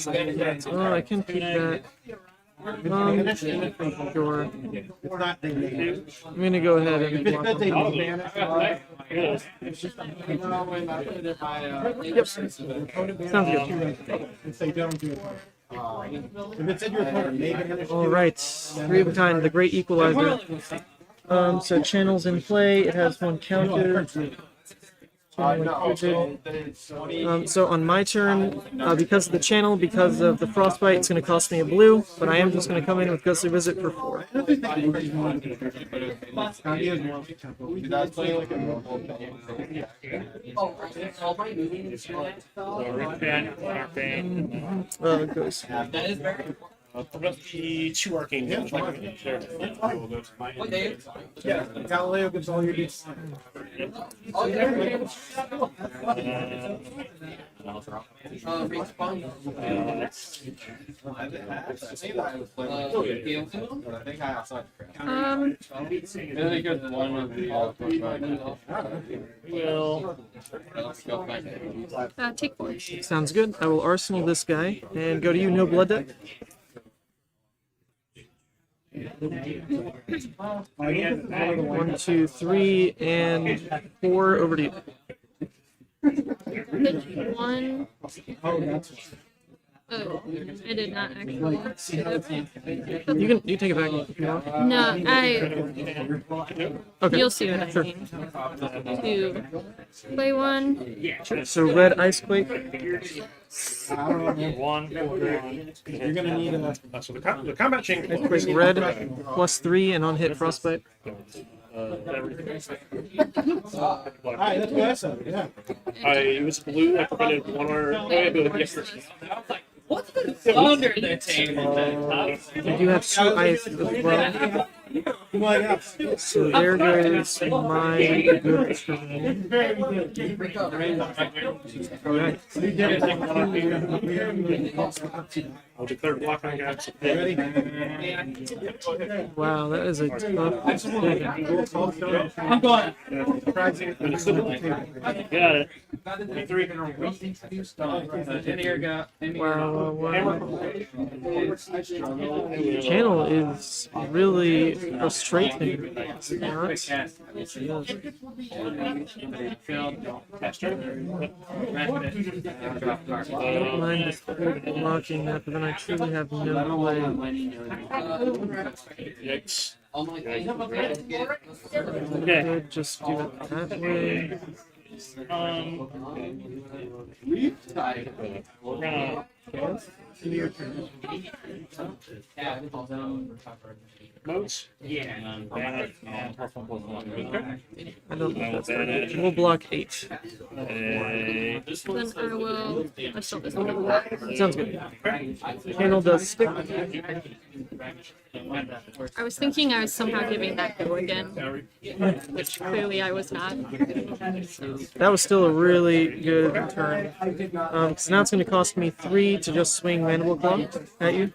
Oh, I can keep that. Sure. I'm gonna go ahead and block them. Yep. Sounds good. if they don't do it. If it's in your opponent, maybe All right. 3 of a kind, the great equalizer. So channel's in play. It has 1 counter. So on my turn, because of the channel, because of the frostbite, it's going to cost me a blue, but I am just going to come in with Ghostly Visit for 4. Ghost. The 2 arcane damage. Yeah, Galileo gives all your beats. Take 4. Sounds good. I will arsenal this guy and go to you, no blood debt. 1, 2, 3, and 4 over to you. Pitch 1. Oh, that's Oh, I did not actually. You can take it back if you want. No, Okay. you'll see what I mean. 2. Play 1. Sure. So red ice quake. One. you're gonna need a. So the combat chain. Ice quake red +3 and on hit frostbite. Alright, that's what I said. Yeah. It was blue. I prevented one or yesterday. What's the under the table then? You do have 2 ice as well. Well, yeah. So there goes my good turn. Very good. Alright. So you did it. I'll declare block on Katsu. Ready? Wow, that is a tough decision. I'm going. Got it. Wow. Channel is really frustrating. It's not. I don't mind just blocking that, but then I truly have no way. Yikes. I could just do it that way. We're gonna modes. And banish and plus 1/+1. Okay. I don't think that's right. We'll block 8. A Then I will. I still this one. Sounds good. Channel does stick. I was thinking I was somehow giving that go again, which clearly I was not. That was still a really good turn. Because now it's going to cost me 3 to just swing Mandible Claw at you.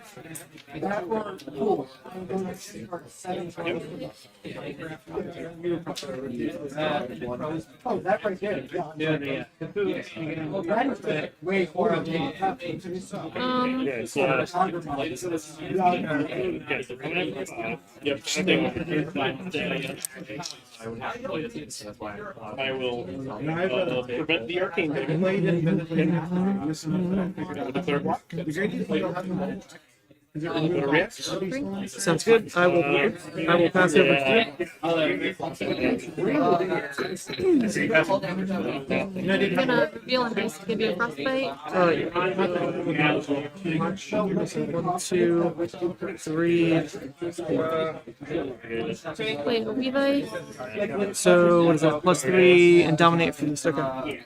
Oh, that right there. Yeah. okay, so okay, so coming in for 5. Yep, stay with I will prevent the arcane damage. Played and been With a third block. The great thing is you don't have to know. Is it I'm gonna react. Sounds good. I will pass over to you. I'm gonna reveal a haste to give you a frostbite. 1, 2, 3, 4. Play a Levi. So what is that? +3 and dominate feast. Okay.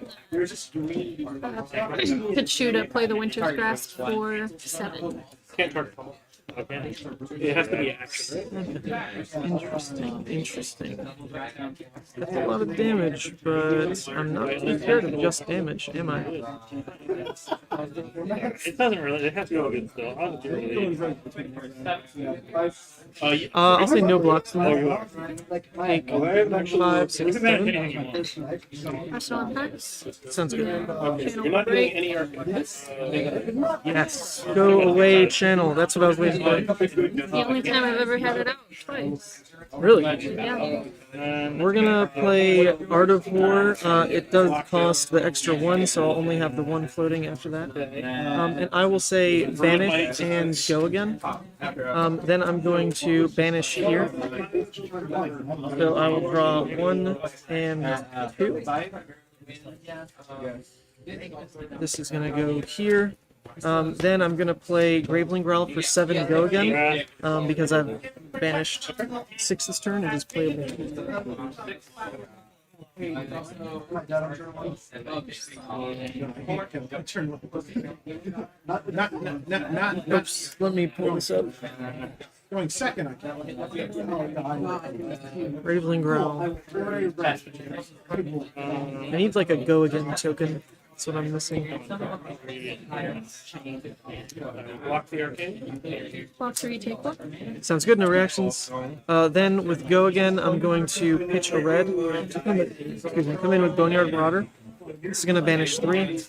Could shoot a play the Winter's Grasp for 7. Can't target. Okay. It has to be action, right? Interesting. That's a lot of damage, but I'm not too scared of just damage, am I? It doesn't really. It has to go against though. I'll do it. I'll say no blocks. Oh, you are. Take 5, 6, 7. Arsenal attacks. Sounds good. You're not doing any arcane. Yes. Go away, channel. That's what I was waiting for. The only time I've ever had it out twice. Really? Yeah. We're gonna play Art of War. It does cost the extra 1, so I'll only have the 1 floating after that. And I will say banish and go again. Then I'm going to banish here. So I will draw 1 and 2. This is gonna go here. Then I'm gonna play Graveling Growl for 7 go again, because I've banished 6 this turn. It is playable. Oops, let me pull this up. Going second, I can't. Graveling Growl. I need like a go again token. That's what I'm missing. Block the arcane. Block 3, take 1. Sounds good, no reactions. Then with go again, I'm going to pitch a red. Come in with Boneyard Marauder. This is going to banish 3.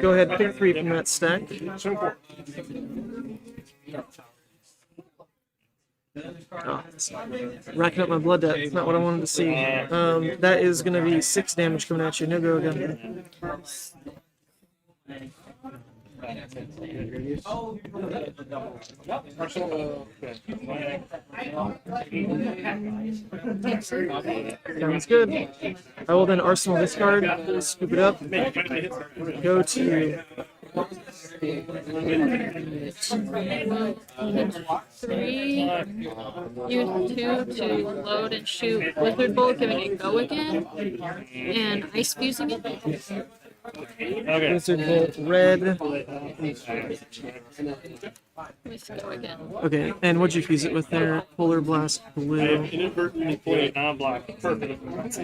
Go ahead, pick 3 from that stack. Oh, racking up my blood debt. It's not what I wanted to see. That is going to be 6 damage coming at you. No go again. Sounds good. I will then Arsenal this card, scoop it up, go to 3, use 2 to load and shoot Blizzard Bolt, giving it go again, and ice fusing it. Okay. Wizard Bolt red. Let's go again. Okay, and what'd you fuse it with there? Polar Blast I blue. inadvertently played non-black. Perfect. That's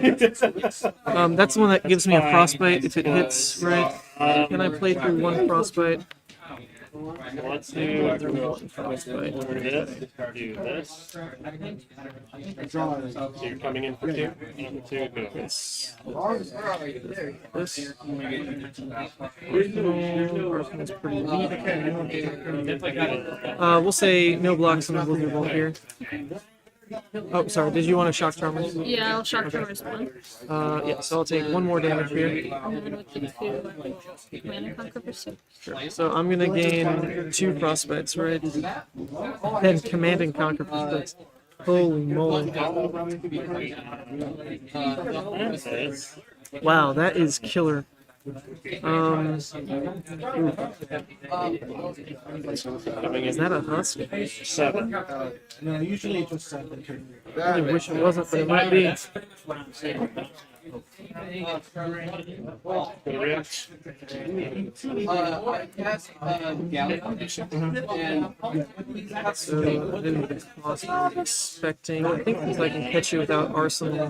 the one that gives me a frostbite if it hits right. Can I play through one frostbite? Let's do Frostbite. this. Do this. Draw. So you're coming in for two? Number 2, go. This. Arsenal's pretty weak. We'll say no blocks on the Blizzard Bolt here. Oh, sorry. Did you want a shock trauma? Yeah, I'll shock tremors one. Yeah. So I'll take one more damage here. And then with the 2 mana conquer pursuit. So I'm gonna gain 2 frostbites, right? And commanding conquer frostbites. Holy moly! Wow, that is killer. Is that a husk? 7. No, usually it's just 7. I really wish it wasn't, but it might be. So I didn't cost I was expecting. I think I can catch you without Arsenal. I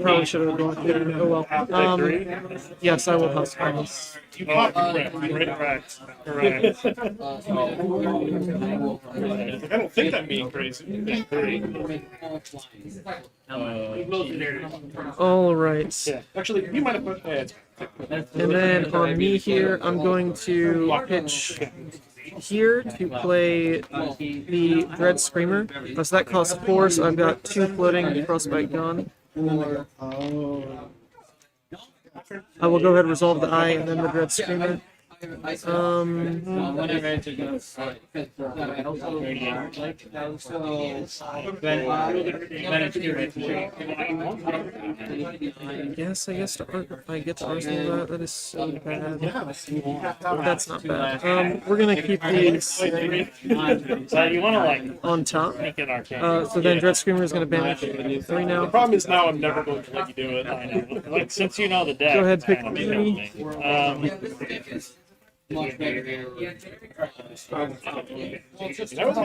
probably should have gone there. Oh well. Yes, I will husk promise. Correct. Correct. I don't think I'm being crazy. 3. All right. Yeah. Actually, you might have put. And then on me here, I'm going to pitch here to play the Dread Screamer. So that costs 4, so I've got 2 floating frostbite gone. I will go ahead and resolve the eye and then the Dread Screamer. Yes, I guess if I get to Arsenal, that is so bad. That's not bad. We're gonna keep these So you want to like on top. make it arcane. So then Dread Screamer is gonna banish 3 The now. problem is now I'm never going to let you do it. I know. Like, since you know the deck, Go ahead, it's pick kinda 3. killing me. I was going to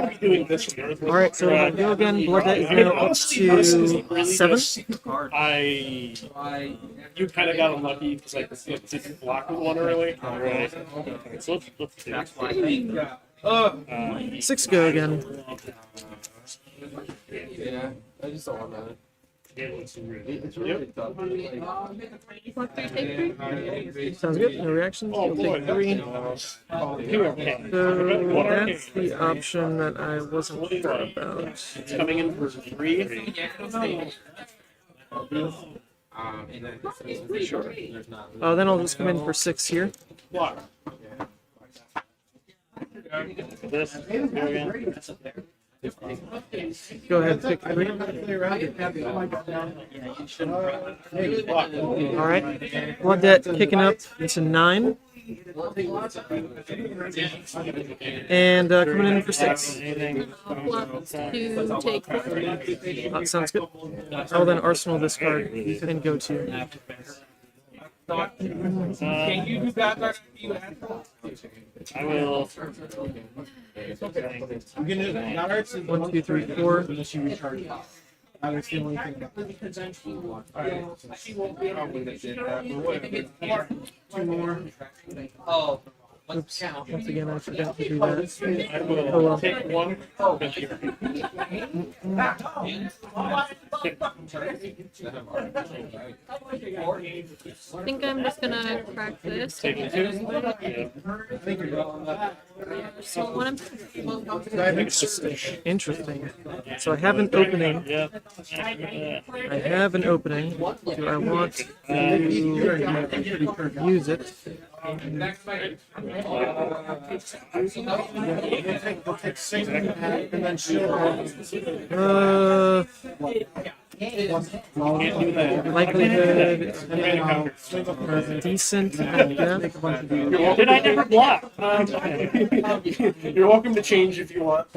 be doing this. Alright, so we're gonna go again. Blood Debt is now up to 7. You kind of got unlucky because I didn't block with one early. Right. So let's do it. 6 go again. Block 3, take 3. Sounds good. No reactions. Oh You'll boy, take 3. 2 arcane. So that's the option that I wasn't thought about. it's coming in for 3. Then I'll just come in for 6 here. Block. This. Do again. Go ahead, pick 3. Alright. Blood Debt kicking up to 9. And coming in for 6. Block 2, take 4. Sounds good. Oh, then Arsenal discard and go to. I will. 1, 2, 3, 4. Unless you recharge it. That's the only thing about it. 2 more. Oops. Once again, I forgot to do that. I will Oh well. take 1. I think I'm just gonna crack this. Take 2. So what I'm Interesting. So I have an opening. Yeah. I have an opening. Do I want to use it? They'll take 6 and then she'll Likelihood decent. Yeah. Did I never block? You're welcome to change if you want.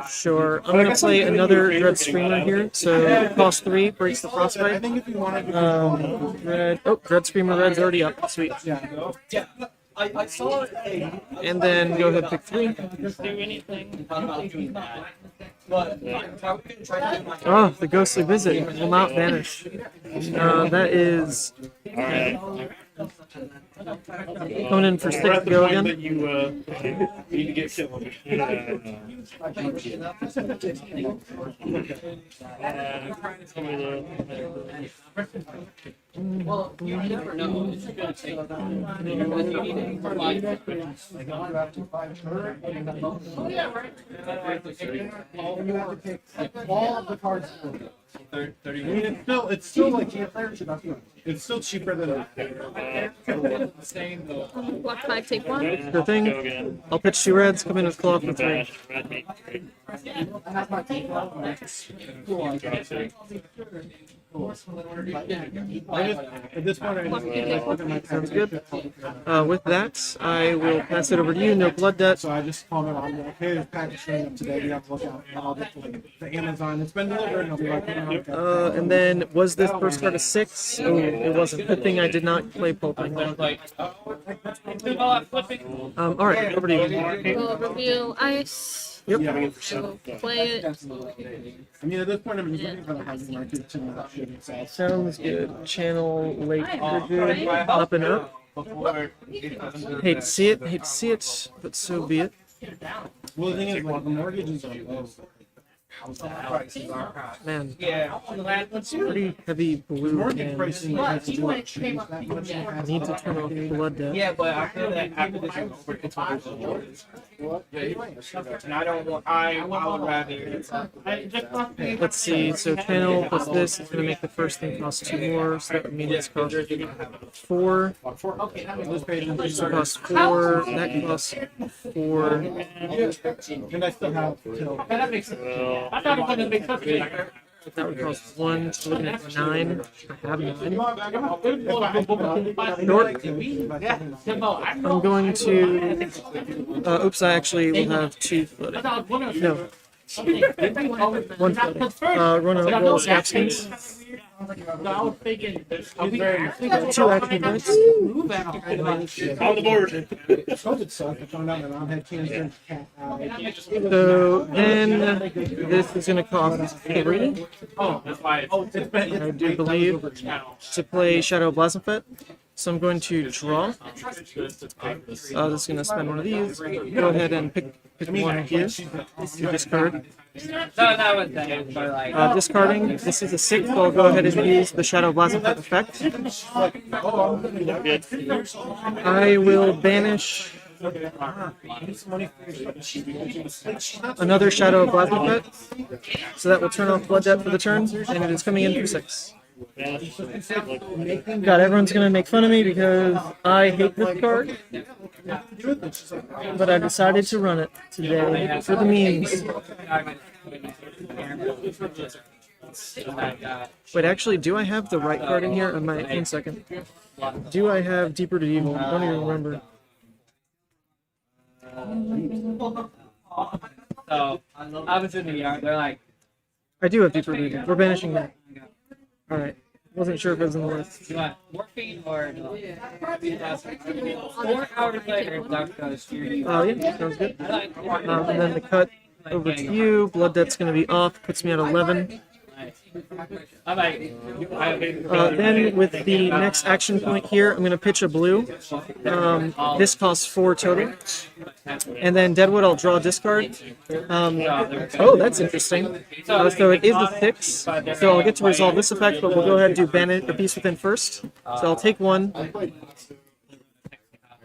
Sure. I'm gonna play another Dread Screamer here. So cost 3 breaks the frostbite. I think if you wanted to Red. Oh, Dread Screamer Red's already up. Sweet. I saw it. And then go ahead pick 3. Do anything. But Oh, the ghostly visit will not vanish. That is coming in for 6 We're at to the go point again. that you need to get killed. Well, you never know. It's gonna take. You need to provide. Oh yeah, right. you have to pick all of the cards. I mean, it's still like it's still cheaper than Block 5, take 1. Sure Go thing. again. I'll pitch 2 reds, come in with claw for 3. Bash. Red meat. at this point I just look at my Sounds good. With that, I will pass it over to you. No blood debt. So I just comment on like, hey, there's package showing up today. You have to look out. And I'll get like, the Amazon. It's been delivered, and I'll be like, okay. And then, was this first card a 6? Oh, it wasn't. Good thing I did not play pulping. Like, Alright, over to you. We'll reveal ice. Yep. We'll play it. I mean, at this point, I'm just looking for the housing market to that shit itself. Sounds good. Channel late good. Up and up. Hate to see it, but so be it. Well, the thing is, like, the mortgages are low. Man, yeah, it's pretty heavy blue Mortgage hand. pricing has to do change that much. I need to turn off blood debt. yeah, but I feel that after this is over, it's over. And I don't want. I would rather. Let's see, so channel plus this is going to make the first thing cost 2 more, so that would mean it's cost 4. This page is This will cost 4, that costs 4. and I still have till. that makes sense. I thought it was a big country. That would cost 1, so looking at 9. I have 9. I'm going to. Oops, I actually will have 2 floating. No. 1 floating. Run a roll of snap skins. I was thinking, 2 action points. On the board. COVID sucked. I found out my mom had cancer. So then this is going to cost 3. I do believe to play Shadow Blasphemous. So I'm going to draw. This is going to spend one of these. Go ahead and pick one here to discard. that was like. Discarding. This is a 6. I'll go ahead and use the Shadow Blasphemous effect. I will banish another Shadow Blasphemous. So that will turn off blood debt for the turn, and it is coming in for 6. God, everyone's gonna make fun of me because I hate this card, but I decided to run it today for the memes. Wait, actually, do I have the right card in here? I might. 1 second. Do I have Deep Rooted Evil? I don't even remember. So I was in the yard. They're like, I do have Deep Rooted Evil. We're banishing that. Alright. Wasn't sure if it was in the list. "You want morphine or?" 4 hours later, Doc goes, Oh, yeah, sounds good. And then the cut over to you. Blood debt's going to be off. Puts me at 11. I'm like, Then with the next action point here, I'm going to pitch a blue. This costs 4 total. And then Deadwood, I'll draw a discard. Oh, that's interesting. So it is a 6. So I'll get to resolve this effect, but we'll go ahead and do Banish or Beast Within first. So I'll take 1.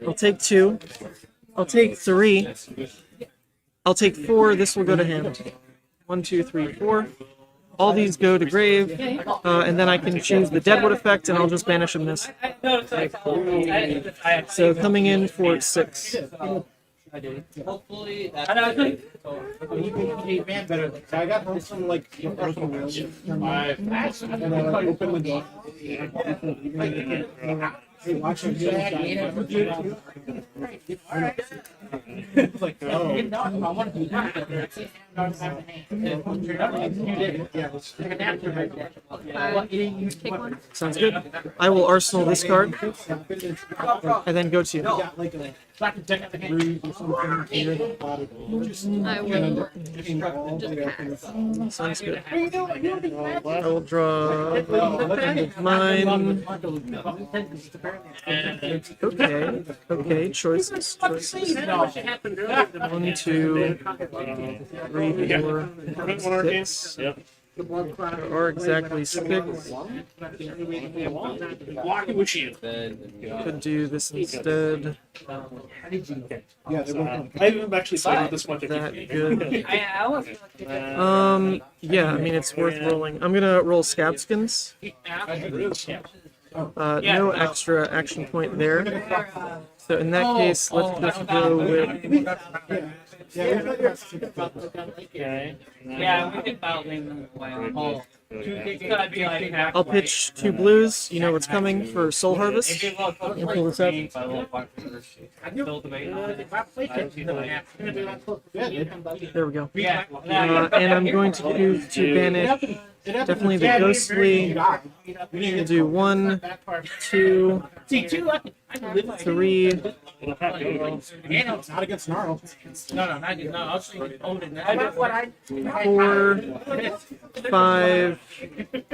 I'll take 2. I'll take 3. I'll take 4. This will go to hand. 1, 2, 3, 4. All these go to grave, and then I can choose the Deadwood effect, and I'll just banish them this. So coming in for 6. I do. Hopefully, that's. And I was like, You man better. So I got home from like Arcane Chane, and I like opened the door. Hey, watch your videos. Like, oh. Take one. Sounds good. I will arsenal this card and then go to you. Got like a bruise or something near the body. I will. Sounds good. I will draw end of mine. Okay. Okay. Choices. Choices. 1, 2, 3, 4, 6. Yep. There are exactly 6. Walking with you. Could do this instead. Yeah, they're both. I haven't actually played with this much. That good. I was. Yeah, I mean, it's worth rolling. I'm gonna roll Scab Skins. No extra action point there. So in that case, let's just go with. Yeah, we could battle them away. I'd be like, I'll pitch 2 blues. You know what's coming for Soul Harvest. You pull this up. There we go. And I'm going to use to banish definitely the ghostly. We'll do 1, 2, 3, Not against Snarl. No, not you. No, I was thinking Odin. 4, 5,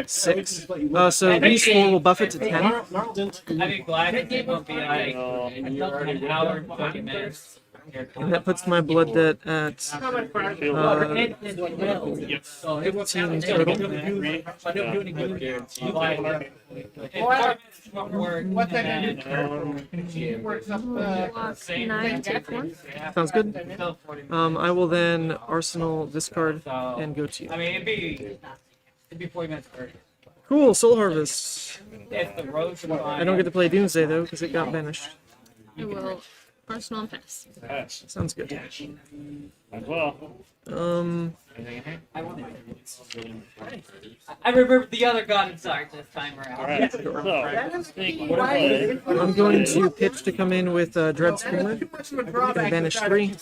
6. So these 4 will buff it to 10. Snarl didn't. I'd be glad if it won't be like an hour and 20 minutes. And that puts my blood debt at 15 total. What's that gonna do? Works up Block 9, take one. Sounds good. I will then arsenal this card and go to you. I mean, it'd be 40 minutes per. Cool, Soul Harvest. If the roads are I don't get to play Doomsday though because it got banished. I will arsenal and pass. Pass. Sounds good. As well. I remember the other God inside this time around. Alright. So, I'm going to pitch to come in with Dread Screamer. Gonna banish 3.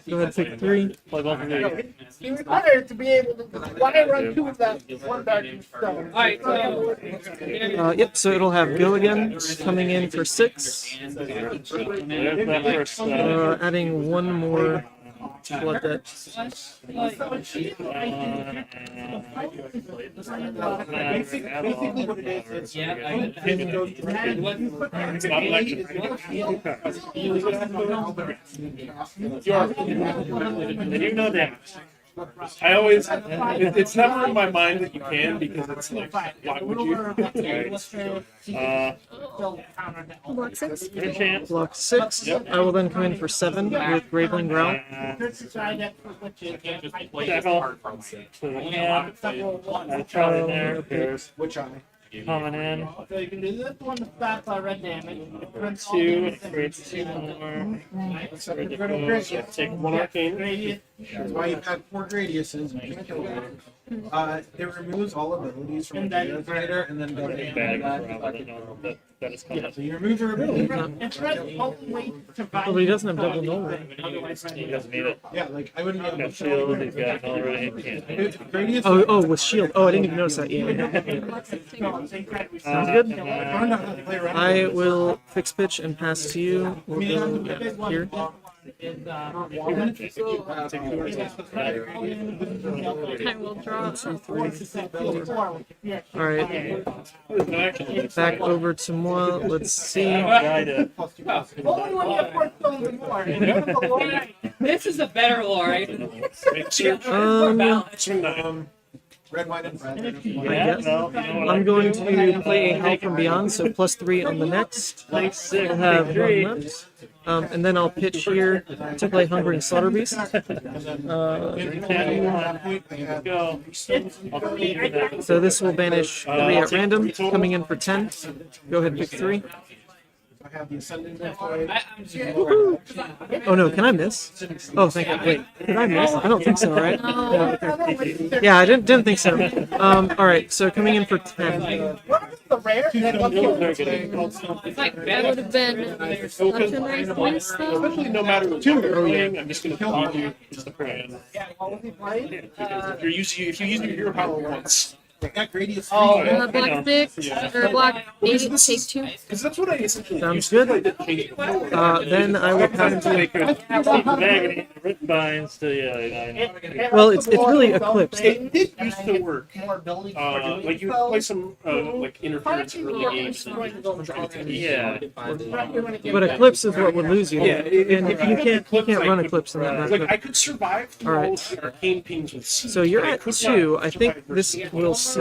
Go ahead, pick 3. play both of these. He required to be able to. Why run 2 of that one dark stone? Alright, so. Yep, so it'll have Go again, coming in for 6. There's that first. Adding 1 more blood debt. Basically what it is It's not election. And you know that. I always, it's never in my mind that you can because it's like, why would you? Block 6. Good chance. Block 6. I will then come in for 7 with Graveling Growl. Shackle. To the camp. I try in there. There's which eye? coming in. So you can do this one to stop red damage. 2, creates 2 more. Take 1 arcane. That's why you've got 4 Gradiuses. It removes all abilities from the generator and then does it. Bag around, but no, that is coming. So you remove your ability. Oh, but he doesn't have double null ray. He doesn't need it. Yeah, like I wouldn't be able Got to shield, he's got null ray, he can't. Gradius. Oh, with shield. Oh, I didn't even notice that. Yeah. Block 6, take one. Sounds good. I will fix pitch and pass to you. We'll go here. I will draw. 2, 3, 4. Alright. Back over to moi. Let's see. This is a better lore, right? Red, white, and red. I guess. I'm going to play a Hell from Beyond, so +3 on the next. We'll have 1 left. And then I'll pitch here to play Hungering Slaughter Beast. So this will banish 3 at random, coming in for 10. Go ahead, pick 3. I have the Ascendant deployed. I'm just Oh no, can I miss? Oh, thank God. Wait, can I miss? I don't think so, right? No. Okay. Yeah, I didn't think so. All right, so coming in for 10. The rare? It's like That would have been such a nice miss, though. Especially no matter what you're playing, I'm just going to feed you just the plan. If you use your hero power once. That Gradius Block 6 or block 8, take 2. Because that's what I essentially Sounds used good. to. I did change it before. Then I will have to. Magony, rip binds to yeah. Well, it's really Eclipse. It did used to work. Like you would play some like interference early games. Yeah. But Eclipse is what would lose you. Yeah, And you can't run Eclipse in that Like matchup. I could survive through All all right. of the arcane pings with C. So you're I at could 2. not I think survive this versus will seal it.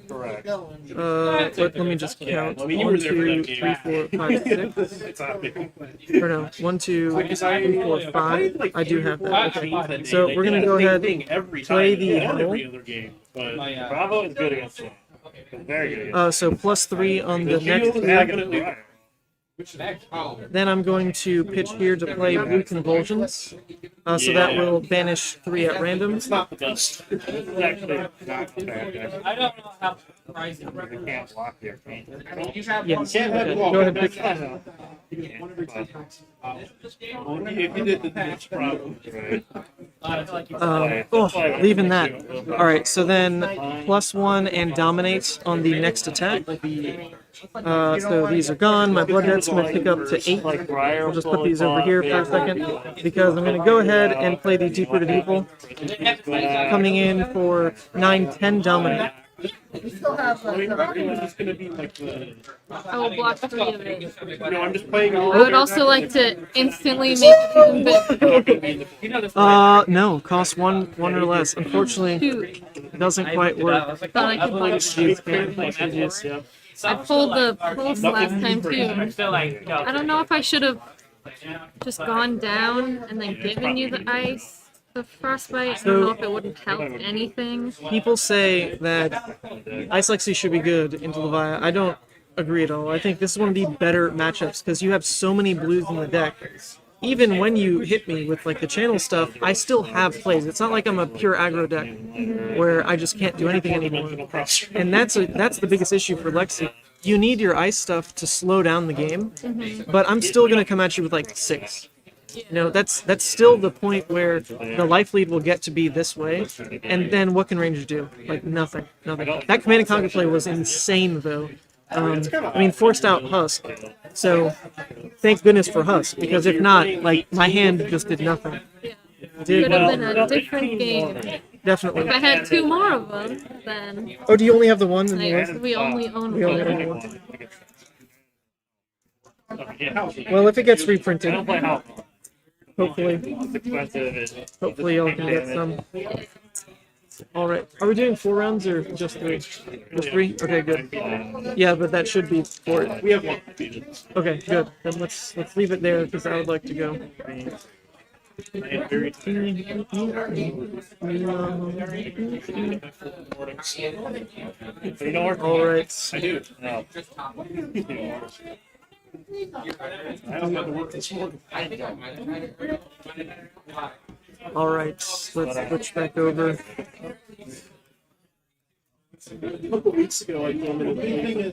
Correct. Let me just count. I mean, you 1, were there for 2, that 3, game. 4, 5, 6. It's on me. Or no, 1, 2, 3, 4, 5. I do have that. Okay. So we're gonna go ahead, play the every roll. other game, but Bravo is good against him. Very good against So +3 on the next. definitely. Then I'm going to pitch here to play Blue Convulsions. So that will banish 3 at random. It's not the best. It's actually not bad. I don't know how surprising. You can't block your paint. Yes. Can't have Okay. block. Go ahead, pick. If you did the problem. Right. Leaving that. All right. So then +1 and dominate on the next attack. So these are gone. My blood debt's going to pick up to 8. Like Briar I'll just put these over here for a second because I'm going to go ahead and play the Deep-Rooted Evil, coming in for 9-10 dominate. I mean, it's gonna be like the. I will block 3 of it. You know, I'm just playing. I would also like to instantly make it even bigger. No, cost one or less. Unfortunately, Shoot. it doesn't quite work. Thought I could block. I pulled the pulse last time too. I don't know if I should have just gone down and then given you the ice, the frostbite. I don't know if it wouldn't help anything. People say that Ice Lexi should be good into Levia. I don't agree at all. I think this is one of the better matchups because you have so many blues in the deck. Even when you hit me with like the channel stuff, I still have plays. It's not like I'm a pure aggro deck where I just can't do anything anymore. And that's the biggest issue for Lexi. You need your ice stuff to slow down the game, but I'm still gonna come at you with like 6. You know, that's still the point where the life lead will get to be this way, and then what can Rangers do? Like nothing. That Command and Conquer play was insane though. I mean, forced out Husk. So thank goodness for Husk, because if not, like my hand just did nothing. Could have been a different game. Definitely. If I had 2 more of them, then Oh, do you only have the one in the list? we only own We only one. own one. Well, if it gets reprinted, hopefully y'all can get some. All right. Are we doing 4 rounds or just 3? Just 3? Okay, good. Yeah, but that should be 4. We have one. Okay, good. Then let's leave it there because I would like to go. All right. I do. No. I don't have to work this morning. All right. Let's switch back over. A couple weeks ago, I came in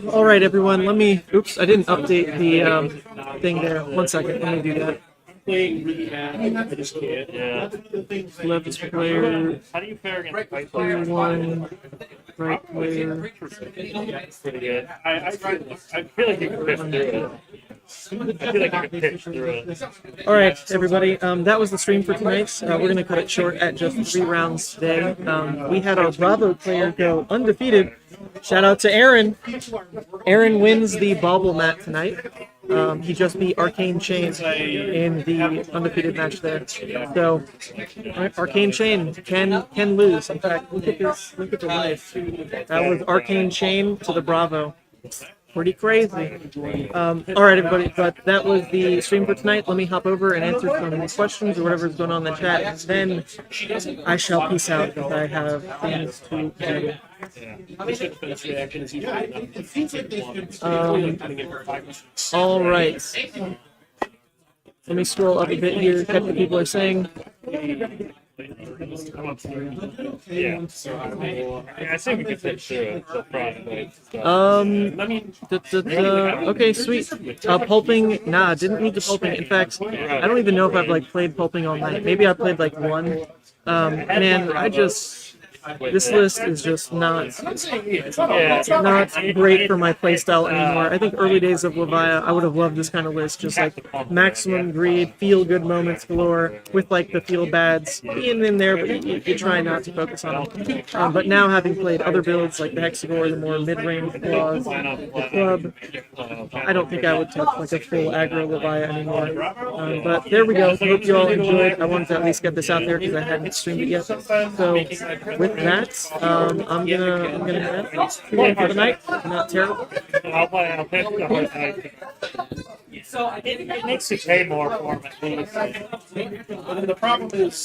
All right, everyone. Let me. Oops, I didn't update the thing there. 1 second. Let me do that. playing really bad. I just can't. Yeah. Left player. How do you fare against Fight Player Club? 1. Right player. Pretty good. I feel like you can pitch through it. I feel like you can pitch through it. All right, everybody. That was the stream for tonight. We're gonna cut it short at just 3 rounds today. We had our Bravo player go undefeated. Shout out to Aaron. Aaron wins the Bauble Mat tonight. He just beat Arcane Chane in the undefeated match there. So, Arcane Chane can lose. In fact, look at this. Look at the life. That was Arcane Chane to the Bravo. pretty crazy. All right, everybody, but that was the stream for tonight. Let me hop over and answer some questions or whatever's going on in the chat, and then I shall peace out because I have things to do. All right. Let me scroll up a bit here, check what people are saying. Yeah. I think we can fit through it. So probably. Okay, sweet. Pulping, nah, didn't need the pulping. In fact, I don't even know if I've like played pulping all night. Maybe I played like one. Man, this list is just not great for my playstyle anymore. I think early days of Levia, I would have loved this kind of list, just like maximum greed, feel good moments galore, with like the feel bads being in there, but you try not to focus on them. But now having played other builds like the Hexagore, the more mid-range claws, the club, I don't think I would touch like a full aggro Levia anymore. But there we go. Hope you all enjoyed. I wanted to at least get this out there because I hadn't streamed it yet. So with that, I'm gonna head out for the night. Not terrible. I'll pick the hard night. So I It makes you pay more for it. But then the problem is,